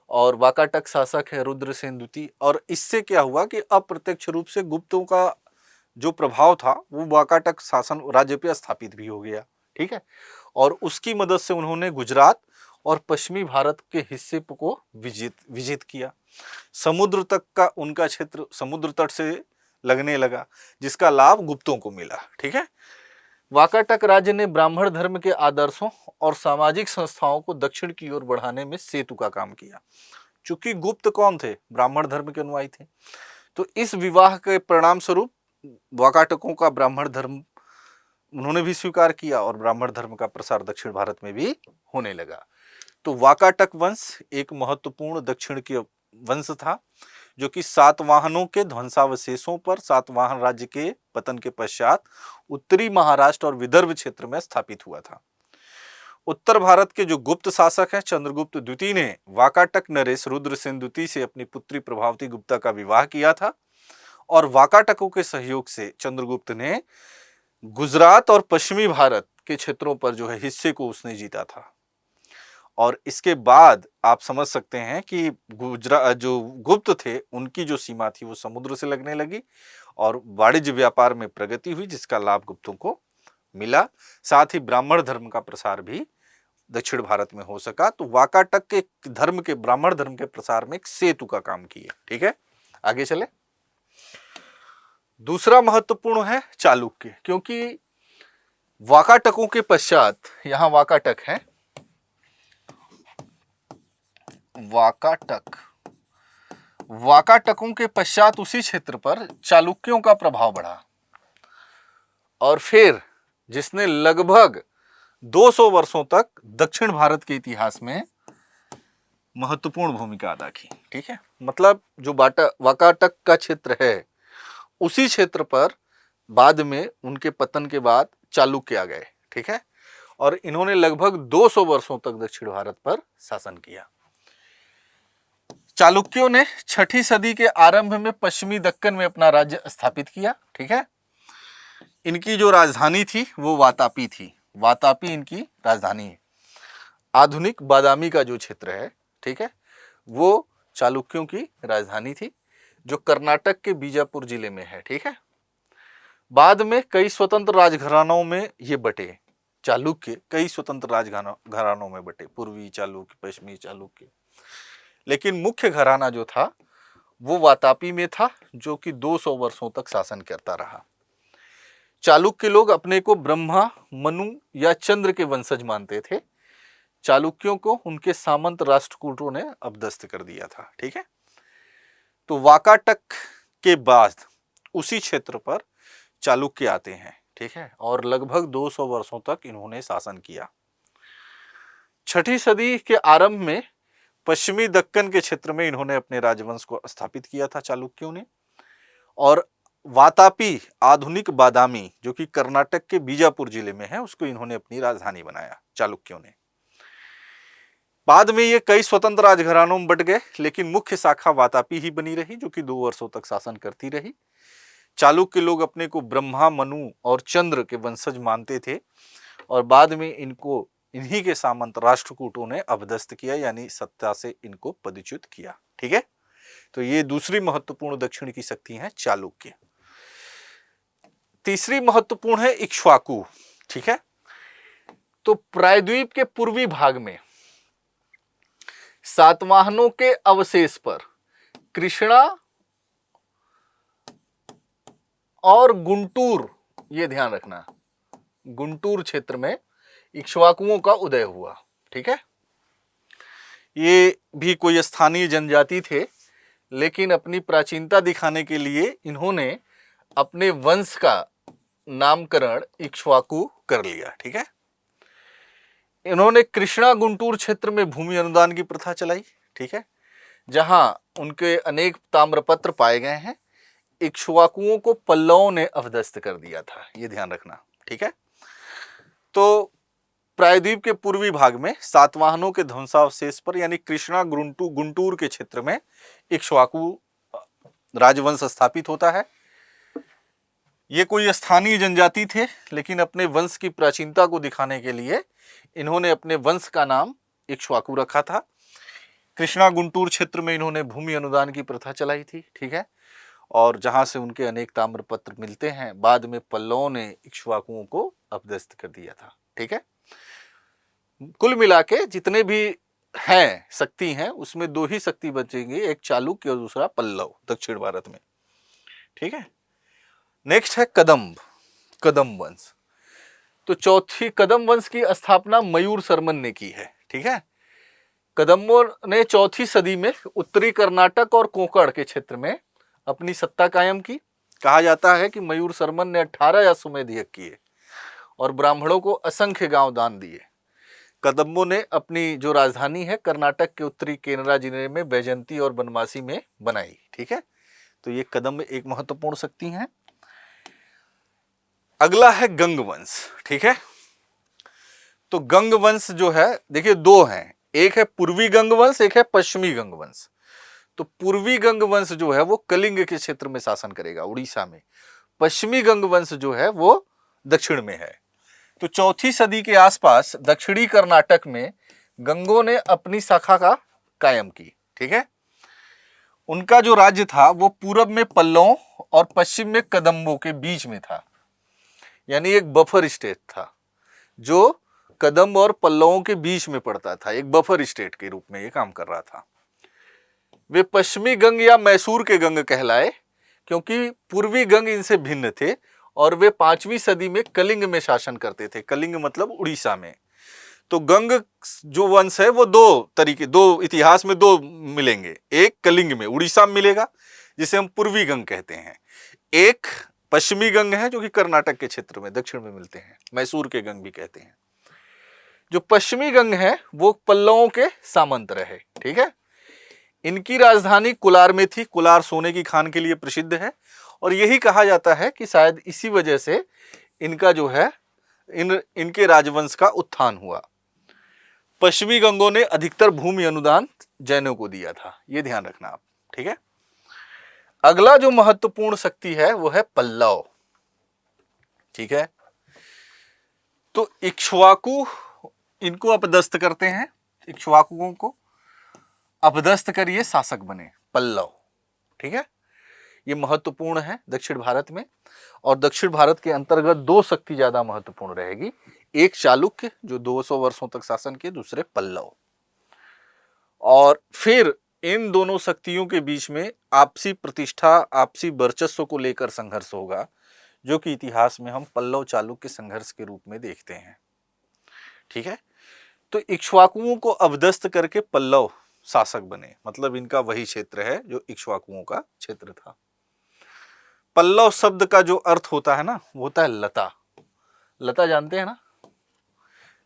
और वाकाटक शासक है रुद्रसेन द्वितीय, और इससे क्या हुआ कि अप्रत्यक्ष रूप से गुप्तों का जो प्रभाव था वो वाकाटक शासन राज्य पे स्थापित भी हो गया। ठीक है। और उसकी मदद से उन्होंने गुजरात और पश्चिमी भारत के हिस्से को विजित किया। समुद्र तक का उनका क्षेत्र समुद्र तट से लगने लगा, जिसका लाभ गुप्तों को मिला। ठीक है। वाकाटक राज्य ने ब्राह्मण धर्म के आदर्शों और सामाजिक संस्थाओं को दक्षिण की ओर बढ़ाने में सेतु का काम किया। चूंकि गुप्त कौन थे? ब्राह्मण धर्म के अनुयायी थे। तो इस विवाह के परिणाम स्वरूप वाकाटकों का ब्राह्मण धर्म उन्होंने भी स्वीकार किया और ब्राह्मण धर्म का प्रसार दक्षिण भारत में भी होने लगा। तो वाकाटक वंश एक महत्वपूर्ण दक्षिण के वंश था, जो कि सातवाहनों के ध्वंसावशेषों पर सातवाहन राज्य के पतन के पश्चात उत्तरी महाराष्ट्र और विदर्भ क्षेत्र में स्थापित हुआ था। उत्तर भारत के जो गुप्त शासक हैं चंद्रगुप्त द्वितीय ने वाकाटक नरेश रुद्रसेन द्वितीय से अपनी पुत्री प्रभावती गुप्ता का विवाह किया था और वाकाटकों के सहयोग से चंद्रगुप्त ने गुजरात और पश्चिमी भारत के क्षेत्रों पर जो है हिस्से को उसने जीता था। और इसके बाद आप समझ सकते हैं कि गुजरात जो गुप्त थे उनकी जो सीमा थी वो समुद्र से लगने लगी और वाणिज्य व्यापार में प्रगति हुई, जिसका लाभ गुप्तों को मिला। साथ ही ब्राह्मण धर्म का प्रसार भी दक्षिण भारत में हो सका। तो वाकाटक के धर्म के ब्राह्मण धर्म के प्रसार में एक सेतु का काम किया। ठीक है, आगे चले। दूसरा महत्वपूर्ण है चालुक्य, क्योंकि वाकाटकों के पश्चात यहां वाकाटक है, वाकाटकों के पश्चात उसी क्षेत्र पर चालुक्यों का प्रभाव बढ़ा और फिर जिसने लगभग 200 वर्षों तक दक्षिण भारत के इतिहास में महत्वपूर्ण भूमिका अदा की। ठीक है, मतलब जो वाकाटक का क्षेत्र है उसी क्षेत्र पर बाद में उनके पतन के बाद चालुक्य आ गए। ठीक है, और इन्होंने लगभग 200 वर्षों तक दक्षिण भारत पर शासन किया। चालुक्यों ने 6ठी सदी के आरंभ में पश्चिमी दक्कन में अपना राज्य स्थापित किया। ठीक है, इनकी जो राजधानी थी वो वातापी थी। वातापी इनकी राजधानी है। आधुनिक बादामी का जो क्षेत्र है, ठीक है, वो चालुक्यों की राजधानी थी, जो कर्नाटक के बीजापुर जिले में है। ठीक है, बाद में कई स्वतंत्र राजघरानों में ये बटे। चालुक्य कई स्वतंत्र राजघरानों में बटे, पूर्वी चालुक्य, पश्चिमी चालुक्य, लेकिन मुख्य घराना जो था वो वातापी में था, जो कि 200 वर्षों तक शासन करता रहा। चालुक्य लोग अपने को ब्रह्मा, मनु या चंद्र के वंशज मानते थे। चालुक्यों को उनके सामंत राष्ट्रकूटों ने अपदस्थ कर दिया था। ठीक है, तो वाकाटक के बाद उसी क्षेत्र पर चालुक्य आते हैं। ठीक है, और लगभग 200 वर्षों तक इन्होंने शासन किया। 6ठी सदी के आरंभ में पश्चिमी दक्कन के क्षेत्र में इन्होंने अपने राजवंश को स्थापित किया था चालुक्यों ने, और वातापी आधुनिक बादामी जो कि कर्नाटक के बीजापुर जिले में है उसको इन्होंने अपनी राजधानी बनाया चालुक्यों ने। बाद में ये कई स्वतंत्र राजघरानों में बट गए, लेकिन मुख्य शाखा वातापी ही बनी रही, जो कि 2 वर्षों तक शासन करती रही। चालुक्य लोग अपने को ब्रह्मा, मनु और चंद्र के वंशज मानते थे और बाद में इनको इन्हीं के सामंत राष्ट्रकूटों ने अपदस्थ किया, यानी सत्ता से इनको पदच्युत किया। ठीक है, तो ये दूसरी महत्वपूर्ण दक्षिण की शक्ति है चालुक्य। तीसरी महत्वपूर्ण है इक्ष्वाकु। ठीक है, तो प्रायद्वीप के पूर्वी भाग में सातवाहनों के अवशेष पर कृष्णा और गुंटूर, ये ध्यान रखना, गुंटूर क्षेत्र में इक्ष्वाकुओं का उदय हुआ। ठीक है, ये भी कोई स्थानीय जनजाति थे, लेकिन अपनी प्राचीनता दिखाने के लिए इन्होंने अपने वंश का नामकरण इक्ष्वाकु कर लिया। ठीक है, इन्होंने कृष्णा गुंटूर क्षेत्र में भूमि अनुदान की प्रथा चलाई। ठीक है, जहां उनके अनेक ताम्रपत्र पाए गए हैं। इक्ष्वाकुओं को पल्लवों ने अपदस्थ कर दिया था, ये ध्यान रखना। ठीक है, तो प्रायद्वीप के पूर्वी भाग में सातवाहनों के ध्वंसावशेष पर यानी कृष्णा गुंटूर के क्षेत्र में इक्ष्वाकु राजवंश स्थापित होता है। ये कोई स्थानीय जनजाति थे, लेकिन अपने वंश की प्राचीनता को दिखाने के लिए इन्होंने अपने वंश का नाम इक्ष्वाकु रखा था। कृष्णा गुंटूर क्षेत्र में इन्होंने भूमि अनुदान की प्रथा चलाई थी। ठीक है, और जहां से उनके अनेक ताम्रपत्र मिलते हैं। बाद में पल्लवों ने इक्ष्वाकुओं को अपदस्थ कर दिया था। ठीक है। कुल मिला के जितने भी हैं शक्ति हैं उसमें दो ही शक्ति बचेंगी, एक चालुक्य और दूसरा पल्लव दक्षिण भारत में, ठीक है। नेक्स्ट है कदम्ब, कदम्ब वंश। तो चौथी कदम्ब वंश की स्थापना मयूर शर्मन ने की है, ठीक है। कदम्बों ने चौथी सदी में उत्तरी कर्नाटक और कोंकण के क्षेत्र में अपनी सत्ता कायम की। कहा जाता है कि मयूर शर्मन ने 18 अश्वमेध यज्ञ किए और ब्राह्मणों को असंख्य गांव दान दिए। कदम्बों ने अपनी जो राजधानी है कर्नाटक के उत्तरी केनरा जिले में बैजंती और बनवासी में बनाई, ठीक है। तो ये कदम्ब एक महत्वपूर्ण शक्ति हैं। अगला है गंग वंश, ठीक है। तो गंग वंश जो है देखिए दो हैं, एक है पूर्वी गंग वंश, एक है पश्चिमी गंग वंश। तो पूर्वी गंग वंश जो है वो कलिंग के क्षेत्र में शासन करेगा, उड़ीसा में। पश्चिमी गंग वंश जो है वो दक्षिण में है। तो चौथी सदी के आसपास दक्षिणी कर्नाटक में गंगों ने अपनी शाखा का कायम की, ठीक है। उनका जो राज्य था वो पूरब में पल्लवों और पश्चिम में कदम्बों के बीच में था, यानी एक बफर स्टेट था जो कदम्ब और पल्लवों के बीच में पड़ता था, एक बफर स्टेट के रूप में ये काम कर रहा था। वे पश्चिमी गंग या मैसूर के गंग कहलाए क्योंकि पूर्वी गंग इनसे भिन्न थे और वे 5वीं सदी में कलिंग में शासन करते थे। कलिंग मतलब उड़ीसा में। तो गंग जो वंश है वो दो तरीके, दो इतिहास में दो मिलेंगे, एक कलिंग में उड़ीसा में मिलेगा जिसे हम पूर्वी गंग कहते हैं, एक पश्चिमी गंग है जो कि कर्नाटक के क्षेत्र में दक्षिण में मिलते हैं, मैसूर के गंग भी कहते हैं। जो पश्चिमी गंग है वो पल्लवों के सामंत रहे, ठीक है। इनकी राजधानी कुलार में थी। कुलार सोने की खान के लिए प्रसिद्ध है और यही कहा जाता है कि शायद इसी वजह से इनका जो है इनके राजवंश का उत्थान हुआ। पश्चिमी गंगों ने अधिकतर भूमि अनुदान जैनों को दिया था, ये ध्यान रखना आप, ठीक है। अगला जो महत्वपूर्ण शक्ति है वो है पल्लव, ठीक है। तो इक्ष्वाकु इनको अपदस्थ करते हैं, इक्ष्वाकुओं को अपदस्थ करिए शासक बने पल्लव, ठीक है। ये महत्वपूर्ण है दक्षिण भारत में। और दक्षिण भारत के अंतर्गत दो शक्ति ज्यादा महत्वपूर्ण रहेगी, एक चालुक्य जो 200 वर्षों तक शासन किए, दूसरे पल्लव। और फिर इन दोनों शक्तियों के बीच में आपसी प्रतिष्ठा, आपसी वर्चस्व को लेकर संघर्ष होगा, जो कि इतिहास में हम पल्लव चालुक्य संघर्ष के रूप में देखते हैं, ठीक है। तो इक्ष्वाकुओं को अपदस्थ करके पल्लव शासक बने, मतलब इनका वही क्षेत्र है जो इक्ष्वाकुओं का क्षेत्र था। पल्लव शब्द का जो अर्थ होता है ना वो होता है लता। लता जानते हैं ना,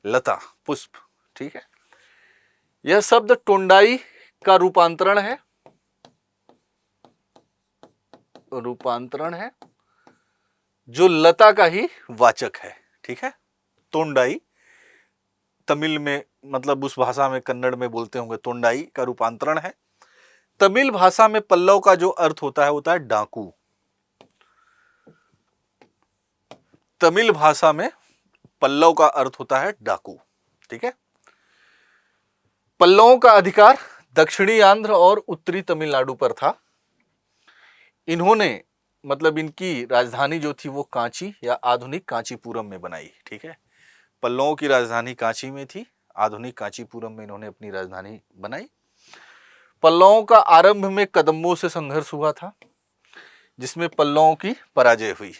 लता पुष्प, ठीक है। यह शब्द टोंडाई का रूपांतरण है, जो लता का ही वाचक है, ठीक है। तोंडाई तमिल में, मतलब उस भाषा में कन्नड़ में बोलते होंगे, तोंडाई का रूपांतरण है। तमिल भाषा में पल्लव का जो अर्थ होता है डाकू। तमिल भाषा में पल्लव का अर्थ होता है डाकू, ठीक है। पल्लवों का अधिकार दक्षिणी आंध्र और उत्तरी तमिलनाडु पर था। इन्होंने, मतलब इनकी राजधानी जो थी वो कांची या आधुनिक कांचीपुरम में बनाई, ठीक है। पल्लवों की राजधानी कांची में थी, आधुनिक कांचीपुरम में इन्होंने अपनी राजधानी बनाई। पल्लवों का आरंभ में कदम्बों से संघर्ष हुआ था जिसमें पल्लवों की पराजय हुई,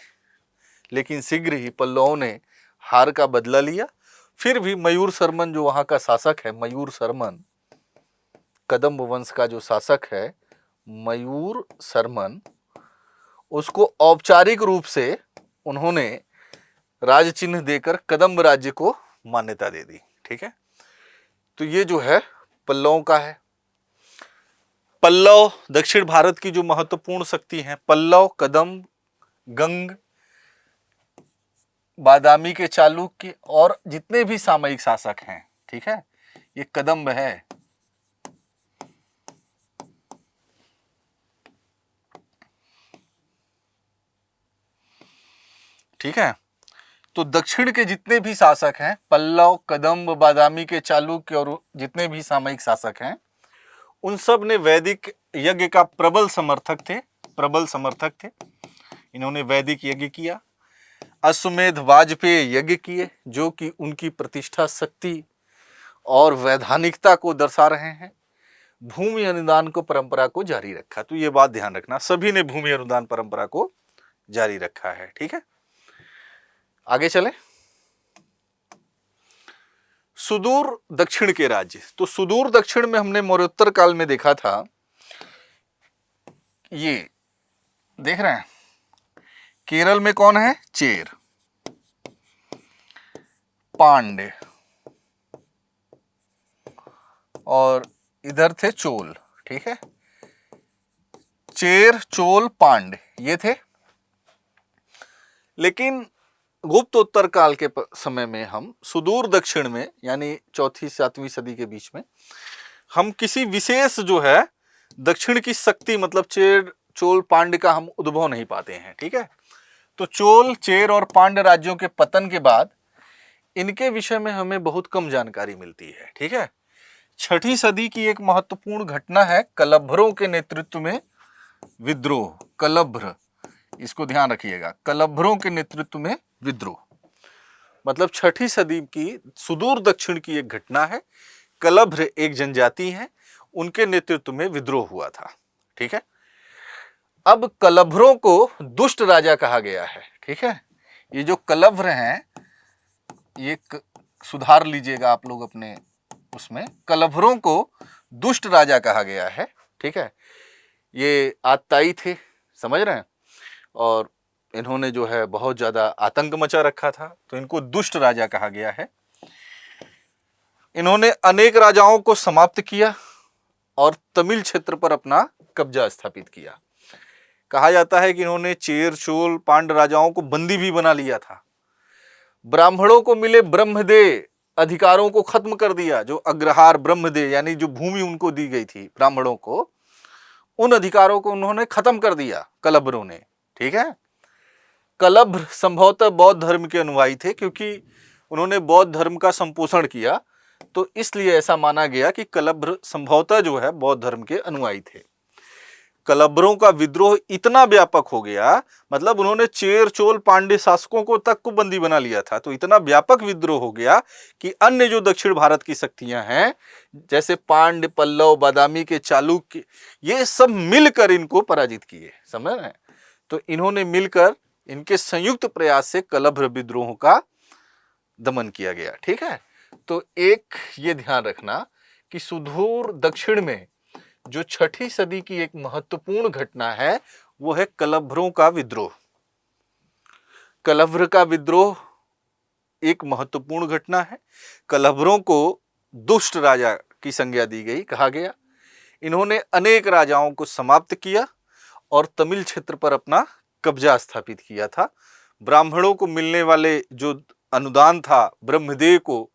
लेकिन शीघ्र ही पल्लवों ने हार का बदला लिया। फिर भी मयूर शर्मन जो वहां का शासक है, मयूर शर्मन कदम्ब वंश का जो शासक है मयूर शर्मन, उसको औपचारिक रूप से उन्होंने राज चिन्ह देकर कदम्ब राज्य को मान्यता दे दी, ठीक है। तो ये जो है पल्लवों का है। पल्लव दक्षिण भारत की जो महत्वपूर्ण शक्ति है, पल्लव, कदम्ब, गंग, बादामी के चालुक्य और जितने भी सामयिक शासक हैं, ठीक है, ये कदम्ब है। ठीक है। तो दक्षिण के जितने भी शासक हैं, पल्लव, कदम्ब, बादामी के चालुक्य और जितने भी सामयिक शासक हैं, उन सब ने वैदिक यज्ञ का प्रबल समर्थक थे। इन्होंने वैदिक यज्ञ किया। अश्वमेध वाजपेयी यज्ञ किए जो कि उनकी प्रतिष्ठा, शक्ति और वैधानिकता को दर्शा रहे हैं। भूमि अनुदान को परंपरा को जारी रखा। तो ये बात ध्यान रखना, सभी ने भूमि अनुदान परंपरा को जारी रखा है। ठीक है, आगे चले। सुदूर दक्षिण के राज्य। तो सुदूर दक्षिण में हमने मौर्योत्तर काल में देखा था, ये देख रहे हैं, केरल में कौन है? चेर, पांड्य, और इधर थे चोल। ठीक है, चेर, चोल, पांड्य ये थे। लेकिन गुप्तोत्तर काल के समय में हम सुदूर दक्षिण में, यानी 4वीं-7वीं सदी के बीच में, हम किसी विशेष जो है दक्षिण की शक्ति, मतलब चेर, चोल, पांड्य का हम उद्भव नहीं पाते हैं। ठीक है, तो चोल, चेर और पांड्य राज्यों के पतन के बाद इनके विषय में हमें बहुत कम जानकारी मिलती है। ठीक है, 6वीं सदी की एक महत्वपूर्ण घटना है कलभ्रों के नेतृत्व में विद्रोह। कलभ्र, इसको ध्यान रखिएगा, कलभ्रों के नेतृत्व में विद्रोह, मतलब 6वीं सदी की सुदूर दक्षिण की एक घटना है। कलभ्र एक जनजाति है, उनके नेतृत्व में विद्रोह हुआ था। ठीक है, अब कलभ्रों को दुष्ट राजा कहा गया है। ठीक है, ये जो कलभ्र हैं, ये सुधार लीजिएगा आप लोग अपने उसमें, कलभ्रों को दुष्ट राजा कहा गया है। ठीक है, ये आतताई थे, समझ रहे हैं, और इन्होंने जो है बहुत ज्यादा आतंक मचा रखा था, तो इनको दुष्ट राजा कहा गया है। इन्होंने अनेक राजाओं को समाप्त किया और तमिल क्षेत्र पर अपना कब्जा स्थापित किया। कहा जाता है कि इन्होंने चेर, चोल, पांड्य राजाओं को बंदी भी बना लिया था। ब्राह्मणों को मिले ब्रह्मदेय अधिकारों को खत्म कर दिया। जो अग्रहार, ब्रह्मदेय यानी जो भूमि उनको दी गई थी ब्राह्मणों को, उन अधिकारों को उन्होंने खत्म कर दिया कलभ्रों ने। ठीक है, कलभ्र संभवतः बौद्ध धर्म के अनुयायी थे, क्योंकि उन्होंने बौद्ध धर्म का संपोषण किया, तो इसलिए ऐसा माना गया कि कलभ्र संभवतः जो है बौद्ध धर्म के अनुयायी थे। कलभ्रों का विद्रोह इतना व्यापक हो गया, मतलब उन्होंने चेर, चोल, पांड्य शासकों को तक को बंदी बना लिया था, तो इतना व्यापक विद्रोह हो गया कि अन्य जो दक्षिण भारत की शक्तियां हैं, जैसे पांड्य, पल्लव, बादामी के चालुक्य, ये सब मिलकर इनको पराजित किए। समझ रहे हैं, तो इन्होंने मिलकर, इनके संयुक्त प्रयास से कलभ्र विद्रोह का दमन किया गया। ठीक है, तो एक ये ध्यान रखना कि सुदूर दक्षिण में जो 6वीं सदी की एक महत्वपूर्ण घटना है, वो है कलभ्रों का विद्रोह। कलभ्र का विद्रोह एक महत्वपूर्ण घटना है। कलभ्रों को दुष्ट राजा की संज्ञा दी गई, कहा गया। इन्होंने अनेक राजाओं को समाप्त किया और तमिल क्षेत्र पर अपना कब्जा स्थापित किया था। ब्राह्मणों को मिलने वाले जो अनुदान था ब्रह्मदेव को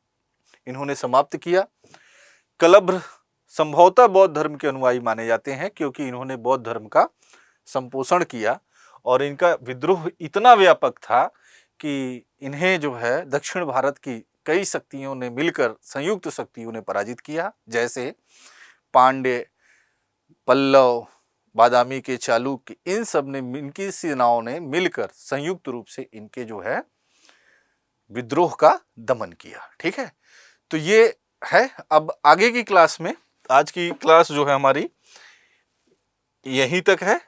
इन्होंने समाप्त किया। कलभ्र संभवतः बौद्ध धर्म के अनुयायी माने जाते हैं, क्योंकि इन्होंने बौद्ध धर्म का संपोषण किया, और इनका विद्रोह इतना व्यापक था कि इन्हें जो है दक्षिण भारत की कई शक्तियों ने मिलकर, संयुक्त शक्तियों ने पराजित किया, जैसे पांड्य, पल्लव, बादामी के चालुक्य, इन सब ने, इनकी सेनाओं ने मिलकर संयुक्त रूप से इनके जो है विद्रोह का दमन किया। ठीक है, तो ये है। अब आगे की क्लास में, आज की क्लास जो है हमारी यहीं तक है,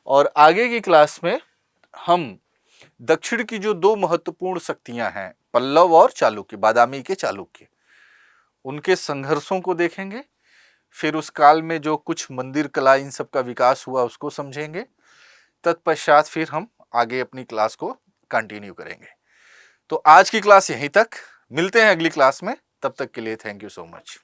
और आगे की क्लास में हम दक्षिण की जो 2 महत्वपूर्ण शक्तियां हैं, पल्लव और चालुक्य, बादामी के चालुक्य, उनके संघर्षों को देखेंगे। फिर उस काल में जो कुछ मंदिर कला, इन सब का विकास हुआ, उसको समझेंगे। तत्पश्चात फिर हम आगे अपनी क्लास को कंटिन्यू करेंगे। तो आज की क्लास यहीं तक, मिलते हैं अगली क्लास में, तब तक के लिए थैंक यू सो मच।